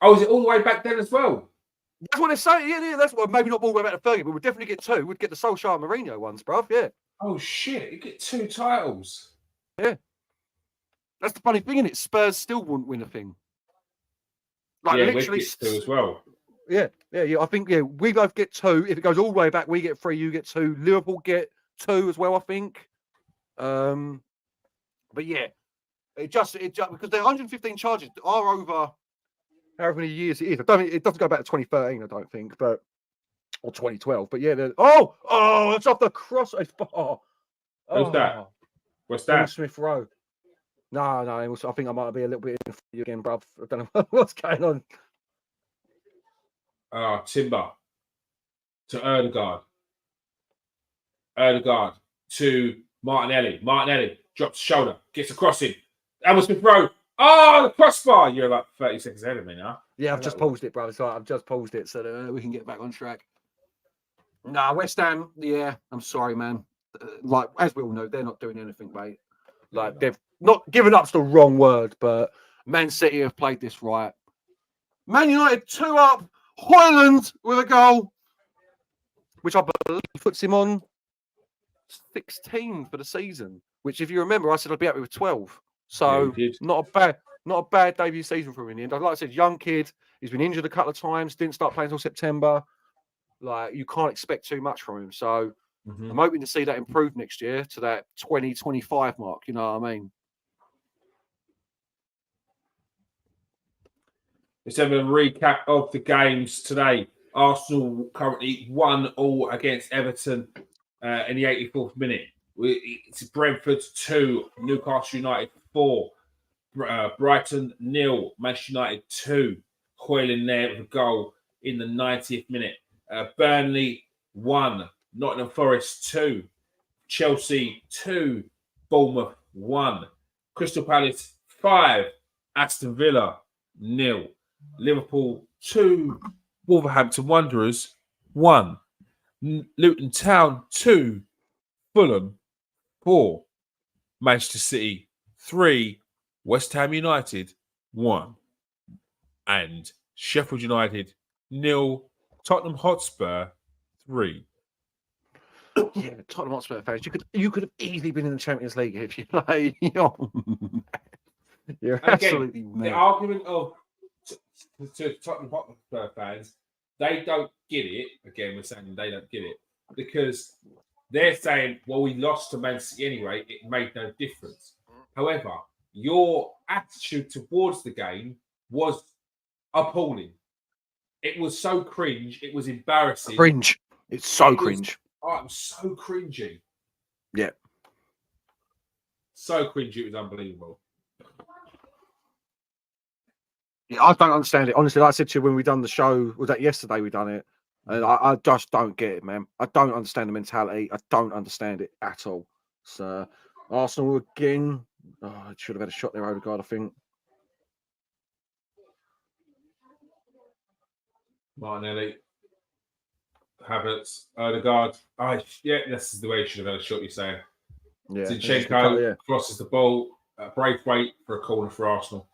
Oh, is it all the way back then as well? That's what they're saying. Yeah, that's what. Maybe not all the way back to Fergie, but we'll definitely get 2. We'd get the Solskjaer and Mourinho ones, bruv. Yeah. Oh shit! You get 2 titles. Yeah. That's the funny thing, isn't it? Spurs still wouldn't win a thing. Like literally, we get 2 as well. Yeah. I think we both get 2. If it goes all the way back, we get 3. You get 2. Liverpool get 2 as well, I think. But yeah, it just because the 115 charges are over however many years it is. I don't think it doesn't go back to 2013, I don't think, or 2012. But yeah, it's off the cross. Who's that? Oh, What's Will that? Smith Rowe. No, I think I might be a little bit in for you again, bruv. I don't know what's going on. Timber to Erdegaard. Erdegaard to Martinelli. Martinelli drops shoulder, gets across him. That was Smith Rowe. Oh, the crossbar. You're like 30 seconds ahead of me now. Yeah, I've just paused it, bruv. So I've just paused it so that we can get back on track. Nah, West Ham. Yeah, I'm sorry, man. Like as we all know, they're not doing anything, mate. Like they've not given up's the wrong word, but Man City have played this right. Man United 2 up. Hoyland with a goal, which I believe puts him on 16 for the season. Which, if you remember, I said I'd be happy with 12. So not a bad debut season for him in the end. Like I said, young kid. He's been injured a couple of times. Didn't start playing until September. Like you can't expect too much from him. So I'm hoping to see that improve next year to that 20-25 mark. You know what I mean? Let's have a recap of the games today. Arsenal currently 1-1 against Everton in the 84th minute. It's Brentford 2, Newcastle United 4, Brighton 0, Manchester United 2. Hoyland there with a goal in the 90th minute. Burnley 1, Nottingham Forest 2, Chelsea 2, Bournemouth 1, Crystal Palace 5, Aston Villa 0. Liverpool 2, Wolverhampton Wanderers 1, Luton Town 2, Fulham 4, Manchester City 3, West Ham United 1, and Sheffield United 0, Tottenham Hotspur 3. Yeah, Tottenham Hotspur fans, you could have easily been in the Champions League if you like. You're absolutely mad. The argument of to Tottenham Hotspur fans, they don't get it. Again, we're saying they don't get it because they're saying, well, we lost to Man City anyway. It made no difference. However, your attitude towards the game was appalling. It was so cringe. It was embarrassing. Cringe. It's so cringe. It was so cringy. Yeah. So cringy. It was unbelievable. Yeah, I don't understand it. Honestly, like I said to you when we done the show, was that yesterday we done it? And I just don't get it, man. I don't understand the mentality. I don't understand it at all. So Arsenal again. Oh, I should have had a shot there, Odegaard, I think. Martinelli, Havertz, Odegaard. Yeah, this is the way you should have had a shot, you're saying. Yeah. Zinchenko crosses the ball. Braithwaite for a corner for Arsenal.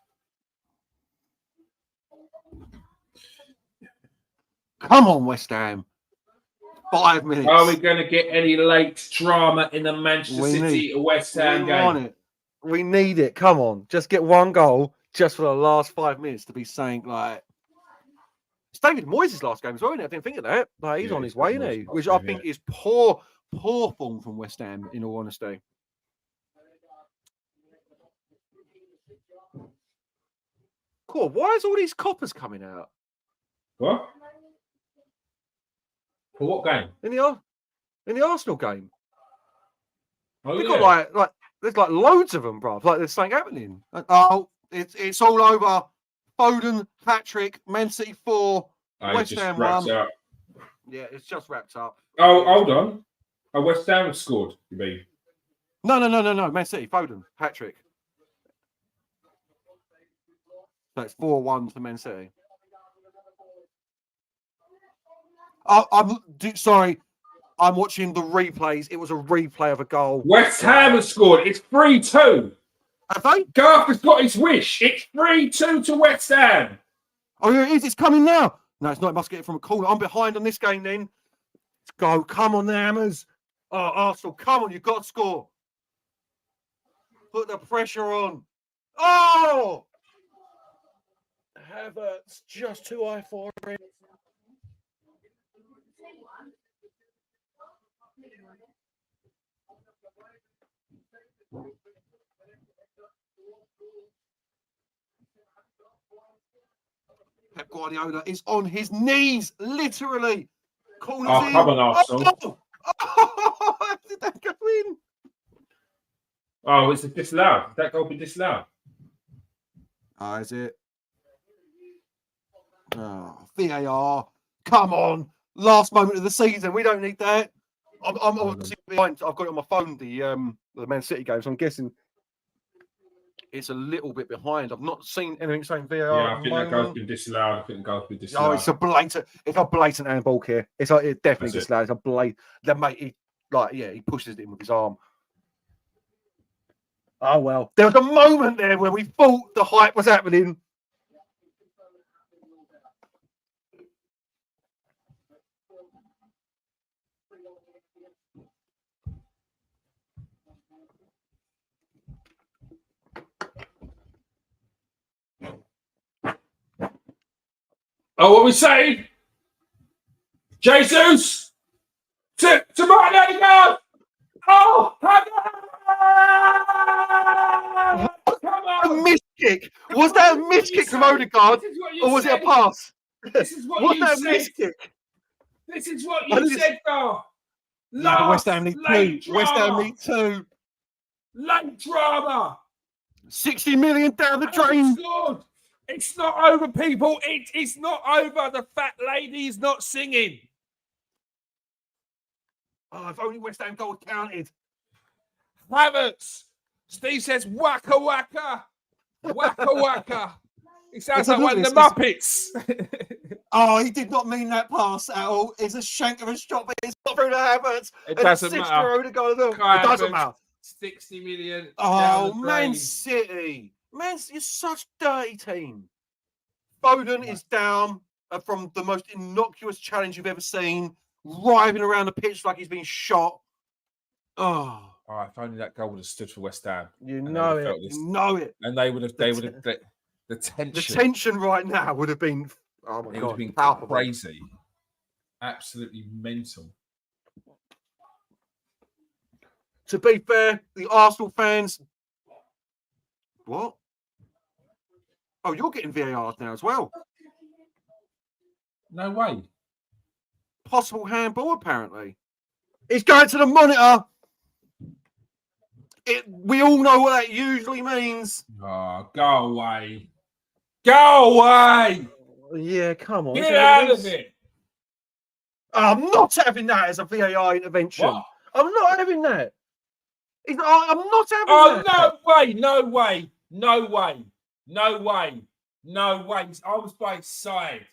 Come on, West Ham. 5 minutes. Are we going to get any late drama in the Manchester City West Ham game? We need it. Come on. Just get one goal just for the last 5 minutes to be saying, like, it's David Moyes' last game as well, isn't it? I didn't think of that. Like, he's on his way, isn't he? Which I think is poor form from West Ham, in all honesty. Cool. Why is all these coppers coming out? What? For what game? In the Arsenal game. Oh, They've got like there's like loads of them, bro. Like there's something happening. Oh, it's all over. Foden, hat-trick, Man City 4, West Ham 1. Up. Yeah, it's just wrapped up. Oh, hold on. West Ham have scored, you mean? No. Man City, Foden, hat-trick. So it's 4-1 for Man City. Sorry. I'm watching the replays. It was a replay of a goal. West Ham has scored. It's 3-2. Have they? Garth has got his wish. It's 3-2 to West Ham. Oh, here it is. It's coming now. No, it's not. It must get it from a corner. I'm behind on this game then. Let's go. Come on, the Hammers. Oh, Arsenal, come on. You've got to score. Put the pressure on. Oh! Havertz just too high for it. Pep Guardiola is on his knees, literally. Corners in. Come on, Arsenal. Oh, did that go in? Oh, it's a disallowed. That goal be disallowed. Ah, is it? Oh, VAR. Come on. Last moment of the season. We don't need that. I'm obviously behind. I've got it on my phone, the Man City games. I'm guessing it's a little bit behind. I've not seen anything saying VAR Yeah, at I the think that goal's moment. been disallowed. I think the goal's been Oh, disallowed. it's a blatant handball here. It's definitely That's it. disallowed. It's a blatant. The mate, he pushes it in with his arm. Oh well. There was a moment there where we thought the hype was happening. Oh, what we saying? Jesus! To my neighbour! Oh, come A on! miss kick. Was that a miss kick from Odegaard? Or was it a pass? This is what Was you that a said. miss kick? This is what I you think said, Gar. Yeah, but West Ham need Late two. West Ham drama. need two. Late drama. 60 million down the And drain. scored. It's not over, people. It's not over. The fat lady is not singing. Oh, if only West Ham goal counted. Havertz. Steve says waka waka. Waka waka. It sounds Let's have like a one of look the at this. Muppets. Oh, he did not mean that pass at all. It's a shank of a shot, but it's not through the Havertz. It And doesn't it's matter. Odegaard as well. Kai It doesn't Havertz, matter. 60 million. Oh, down the Man drain. City. You're such a dirty team. Foden is down from the most innocuous challenge you've ever seen, writhing around the pitch like he's been shot. Oh, Oh, if only that goal would have stood for West Ham. you And they know would have it. felt this. You know it. And they would have, the The tension. tension right now would have been, oh my It would God, have been palpable. crazy. Absolutely mental. To be fair, the Arsenal fans. What? Oh, you're getting VARs now as well. No way. Possible handball, apparently. It's going to the monitor. We all know what that usually means. Oh, go away. Go away. Yeah, come on. Get out of it. I'm not having that as a VAR intervention. What? I'm not having that. I'm not having Oh, that. no way. No way. No way. No way. No way. His arms by his side.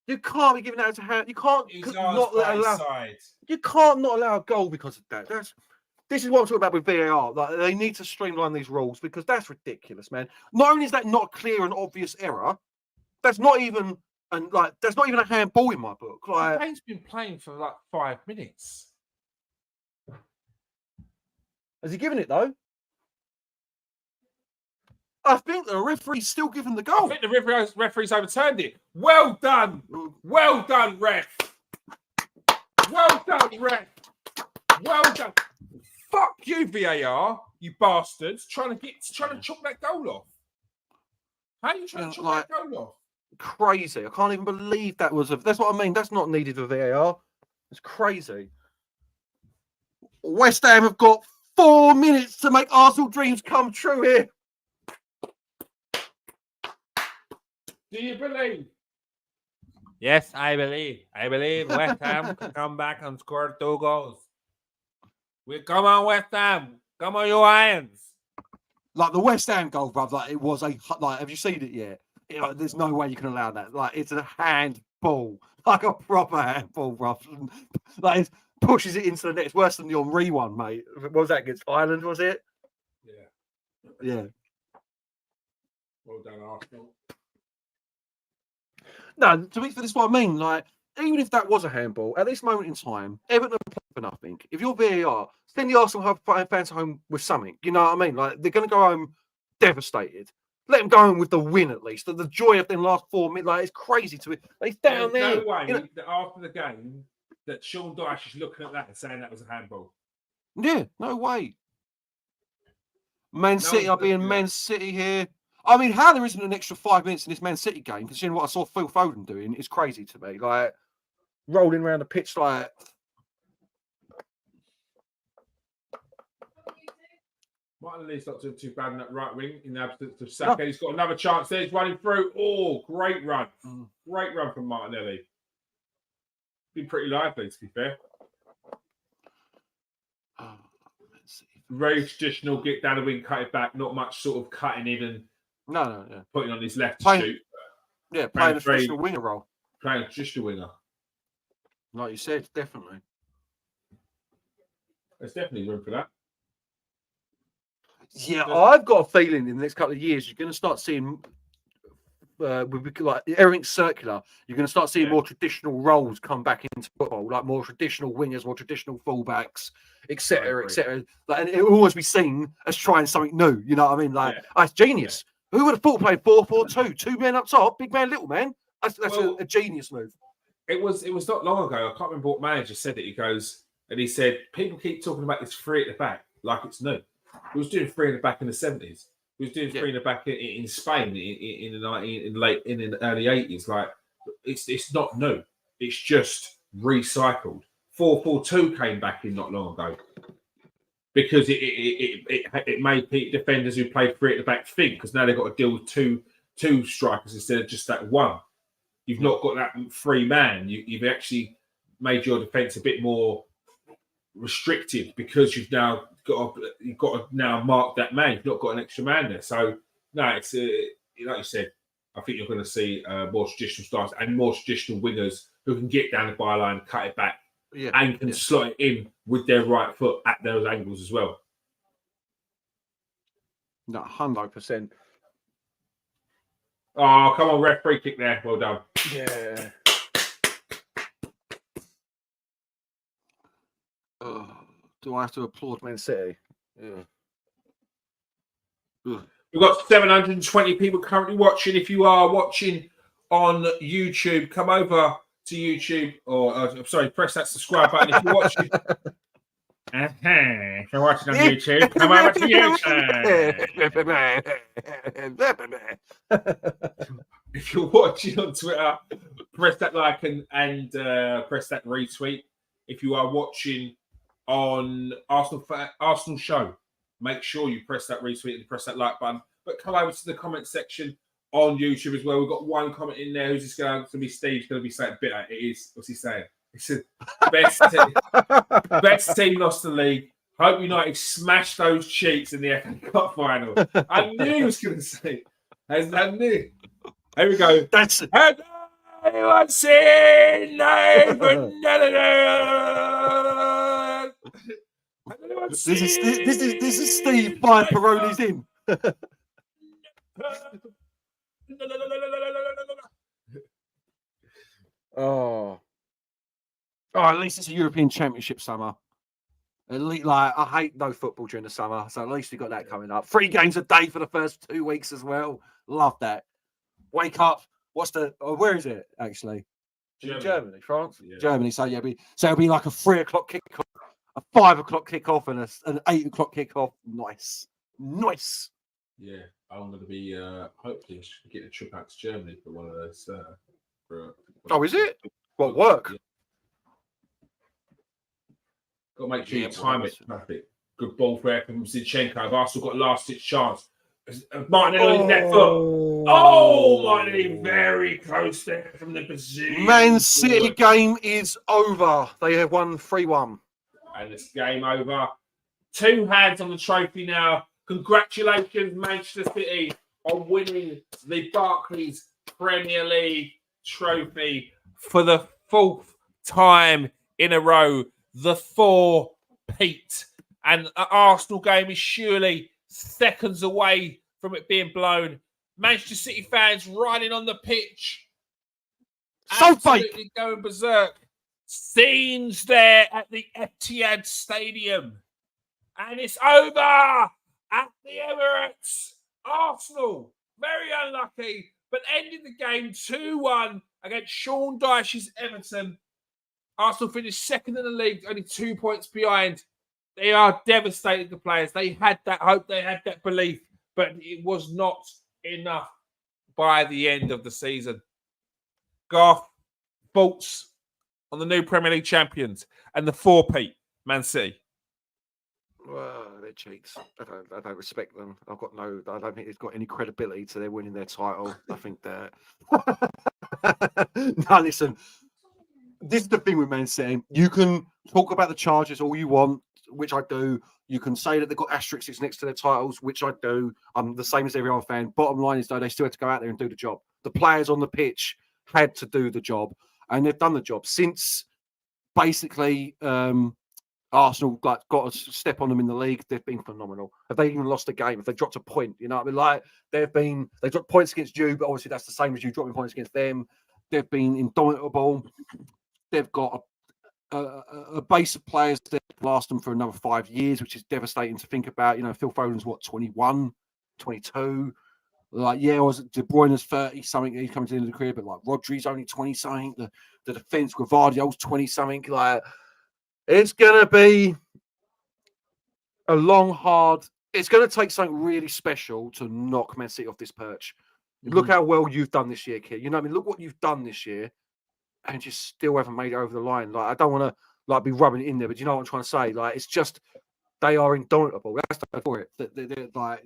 You can't be giving that as a hand. You can't His not arms by his allow. side. You can't not allow a goal because of that. This is what I'm talking about with VAR. Like, they need to streamline these rules because that's ridiculous, man. Not only is that not a clear and obvious error, that's not even a handball in my book. The Like, game's been playing for like 5 minutes. has he given it though? I think the referee's still giving the goal. I think the referee's overturned it. Well done. Well done, ref. Well done, ref. Well done. Fuck you, VAR, you bastards. Trying to chop that goal off. How are you trying to chop that goal off? Crazy. I can't even believe that was that's what I mean. That's not needed for VAR. It's crazy. West Ham have got 4 minutes to make Arsenal dreams come true here. Do you believe? Yes, I believe. I believe West Ham can come back and score 2 goals. Come on, West Ham. Come on, you Irons. Like the West Ham goal, bruv. Like it was have you seen it yet? There's no way you can allow that. Like it's a handball, like a proper handball, bruv. Like it pushes it into the net. It's worse than the Henry one, mate. What was that against Ireland? Was it? Yeah. Yeah. Well done, Arsenal. No, to be fair, this is what I mean. Like, even if that was a handball, at this moment in time, Everton are playing for nothing. If you're VAR, send the Arsenal fans home with something. You know what I mean? Like, they're going to go home devastated. Let them go home with the win, at least. The joy of them last 4 minutes. Like, it's crazy to it. Like, it's down there. No way You know? that after the game that Sean Dyche is looking at that and saying that was a handball. Yeah, no way. Man City one's are being looking at Man it. City here. I mean, how there isn't an extra 5 minutes in this Man City game, considering what I saw Phil Foden doing, is crazy to me. Like, rolling around the pitch like... Martinelli's not doing too bad in that right wing in the absence of Saka. He's got another chance there. He's running through. Oh, great run. Great run from Martinelli. Been pretty lively, to be fair. Let's see. Very traditional, get down the wing, cut it back. Not much sort of cutting in and No. putting on his left to Playing- shoot. Yeah, playing a traditional winger role. Playing a traditional winger. Like you said, definitely. There's definitely room for that. Yeah, I've got a feeling in the next couple of years you're going to start seeing, like everything's circular. You're going to start seeing more traditional roles come back into football, like more traditional wingers, more traditional fullbacks, etc., etc. Like, and it will always be seen as trying something new. You know what I mean? Like, it's genius. Who would have thought playing 4-4-2, 2 men up top, big man, little man? That's a genius move. It was not long ago. I can't remember what manager said it. He said people keep talking about this 3 at the back like it's new. He was doing 3 at the back in the 70s. He was doing 3 at the back in Spain in the early 80s. Like it's not new. It's just recycled. 4-4-2 came back in not long ago because it made defenders who played 3 at the back think, because now they've got to deal with two strikers instead of just that one. You've not got that 3 man. You've actually made your defence a bit more restricted because you've got to now mark that man. You've not got an extra man there. So no, it's like you said. I think you're going to see more traditional styles and more traditional wingers who can get down the byline, cut it back, and can slot it in with their right foot at those angles as well. No, 100%. Oh, come on, ref, free kick there. Well done. Yeah. Do I have to applaud Man City? Yeah. We've got 720 people currently watching. If you are watching on YouTube, come over to YouTube, press that subscribe button. If you're watching, if you're watching on YouTube, come over to YouTube. If you're watching on Twitter, press that like and press that retweet. If you are watching on Arsenal Show, make sure you press that retweet and press that like button. But come over to the comment section on YouTube as well. We've got one comment in there. Who's this going to be? Steve's going to be saying bitter. It is. What's he saying? He said, best team lost the league. Hope United smashed those cheats in the FA Cup final. I knew he was going to say. I knew. Here we go. That's it. Anyone seen This is Steve by Peroni's in. At least it's a European Championship summer. At least, I hate no football during the summer, so at least we got that coming up. 3 games a day for the first 2 weeks as well. Love that. Wake up. Where is it actually? Germany, France, Germany. So it'll be like a 3 o'clock kickoff, a 5 o'clock kickoff, and an 8 o'clock kickoff. Nice. Yeah, I'm going to be hopefully get a trip out to Germany for one of those. Is it? What work? Yeah. Got to make sure you time it perfect. Good ball for from Zinchenko. I've also got a last-ditch chance. Martinelli on his left foot. Oh, Martinelli very close there from the position. Man City game is over. They have won 3-1. And it's game over. 2 hands on the trophy now. Congratulations, Manchester City, on winning the Barclays Premier League trophy for the 4th time in a row. The 4-peat. And the Arsenal game is surely seconds away from it being blown. Manchester City fans riding on the pitch. So absolutely going berserk. Scenes there at the Etihad Stadium. And it's over at the Emirates. Arsenal, very unlucky, but ended the game 2-1 against Sean Dyche's Everton. Arsenal finished second in the league, only 2 points behind. They are devastated, the players. They had that hope, they had that belief, but it was not enough by the end of the season. Garth, thoughts on the new Premier League champions and the 4-peat Man City? Well, they're cheats. I don't respect them. I don't think it's got any credibility to their winning their title. I think that. No, listen. This is the thing with Man City. You can talk about the charges all you want, which I do. You can say that they've got asterisks next to their titles, which I do. I'm the same as every other fan. Bottom line is, though, they still had to go out there and do the job. The players on the pitch had to do the job, and they've done the job since basically Arsenal got a step on them in the league. They've been phenomenal. Have they even lost a game? Have they dropped a point? You know what I mean? Like they dropped points against you, but obviously that's the same as you dropping points against them. They've been indomitable. They've got a base of players that last them for another 5 years, which is devastating to think about. You know, Phil Foden's 21, 22. Like, yeah, was De Bruyne's 30 something. He's coming to the end of the career, but like Rodri's only 20 something. The defense, Gvardiol's 20 something. Like, it's gonna be a long, hard. It's gonna take something really special to knock Man City off this perch. Look how well you've done this year, kid. You know what I mean? Look what you've done this year, and you still haven't made it over the line. Like, I don't want to be rubbing it in there, but you know what I'm trying to say. Like, it's just they are indomitable. That's the for it. They're like,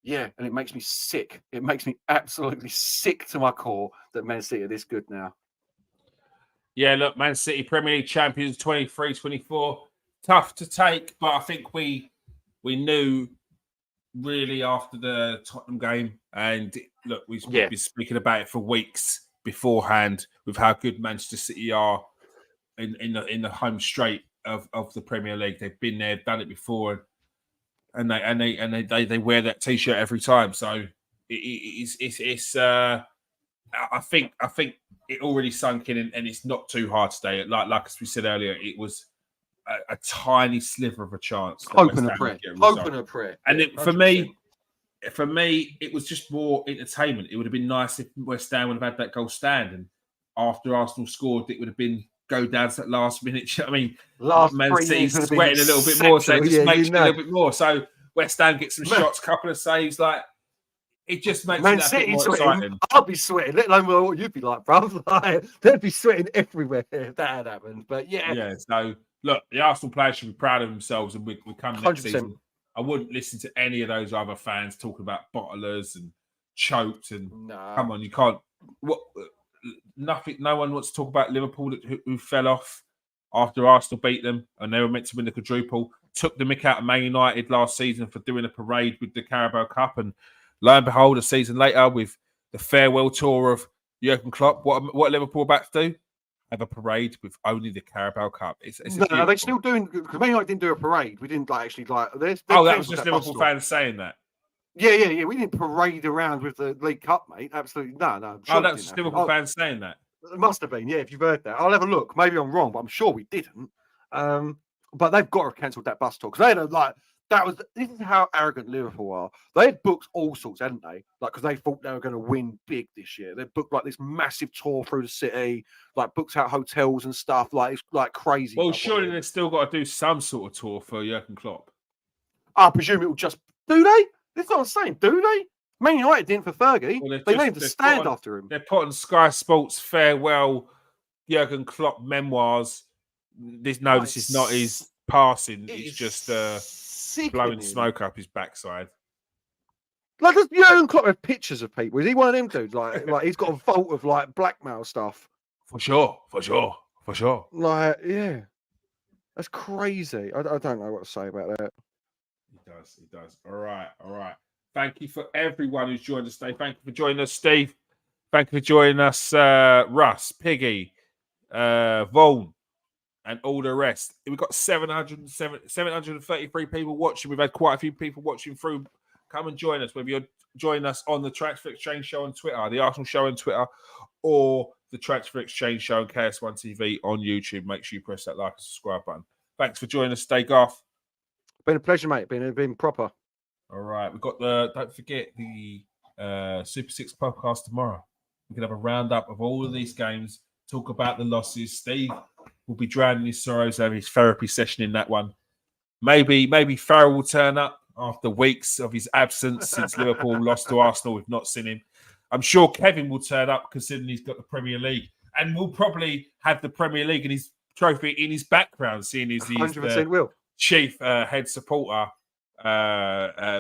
yeah, and it makes me sick. It makes me absolutely sick to my core that Man City are this good now. Yeah, look, Man City Premier League champions 23-24. Tough to take, but I think we knew really after the Tottenham game, and look, we've been speaking about it for weeks beforehand with how good Manchester City are in the home straight of the Premier League. They've been there, done it before, and they wear that T-shirt every time. So it's I think it already sunk in, and it's not too hard today. Like as we said earlier, it was a tiny sliver of a chance. Hope and a prayer. And for me, it was just more entertainment. It would have been nice if West Ham would have had that goal stand, and after Arsenal scored, it would have been go down to that last minute. I mean, Man City's sweating a little bit more, so it just makes it a little bit more. So West Ham get some shots, couple of saves, like. It just makes Man it City more exciting. I'll be sweating. Let alone what you'd be like, bruv. Like, they'd be sweating everywhere if that had happened. But yeah. So look, the Arsenal players should be proud of themselves, and we come next 100%. season. I wouldn't listen to any of those other fans talking about bottlers and choked and come on, you can't. Nothing. No one wants to talk about Liverpool who fell off after Arsenal beat them, and they were meant to win the quadruple. Took the mick out of Man United last season for doing a parade with the Carabao Cup, and lo and behold, a season later with the farewell tour of Jurgen Klopp, what Liverpool about to do? Have a parade with only the Carabao Cup. Are they still doing? Because Man United didn't do a parade. We didn't actually. That was just Liverpool fans saying that. Yeah. We didn't parade around with the League Cup, mate. Absolutely no. Sure that was just Liverpool fans saying that. It must have been, yeah. If you've heard that, I'll have a look. Maybe I'm wrong, but I'm sure we didn't. But they've got to have cancelled that bus tour because they had this is how arrogant Liverpool are. They had booked all sorts, hadn't they? Like, because they thought they were going to win big this year. They booked like this massive tour through the city, like booked out hotels and stuff. Like, it's like crazy. Well, surely they've still got to do some sort of tour for Jurgen Klopp. I presume it will just. Do they? That's what I'm saying. Do they? Man United didn't for Fergie. Well, they named the stand after him. They're putting Sky Sports farewell Jurgen Klopp memoirs. This is not his passing. It's just blowing smoke up his backside. Like, does Jurgen Klopp have pictures of people? Is he one of them dudes? Like he's got a vault of like blackmail stuff. For sure. Like, yeah, that's crazy. I don't know what to say about that. He does. All right. Thank you for everyone who's joined us today. Thank you for joining us, Steve. Thank you for joining us, Russ, Piggy, Vaughan, and all the rest. We've got 733 people watching. We've had quite a few people watching through. Come and join us, whether you're joining us on the Transfer Exchange Show on Twitter, the Arsenal Show on Twitter, or the Transfer Exchange Show on KS1 TV on YouTube. Make sure you press that like and subscribe button. Thanks for joining us today, Garth. Been a pleasure, mate. Been proper. All right. We've got don't forget the Super 6 podcast tomorrow. We can have a roundup of all of these games, talk about the losses. Steve will be drowning his sorrows, having his therapy session in that one. Maybe Farrell will turn up after weeks of his absence since Liverpool lost to Arsenal. We've not seen him. I'm sure Kevin will turn up considering he's got the Premier League, and will probably have the Premier League and his trophy in his background, seeing as he's 100% will. chief head supporter,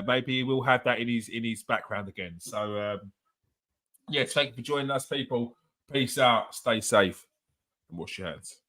maybe he will have that in his background again. So yeah, thank you for joining us, people. Peace out, stay safe, and wash your hands.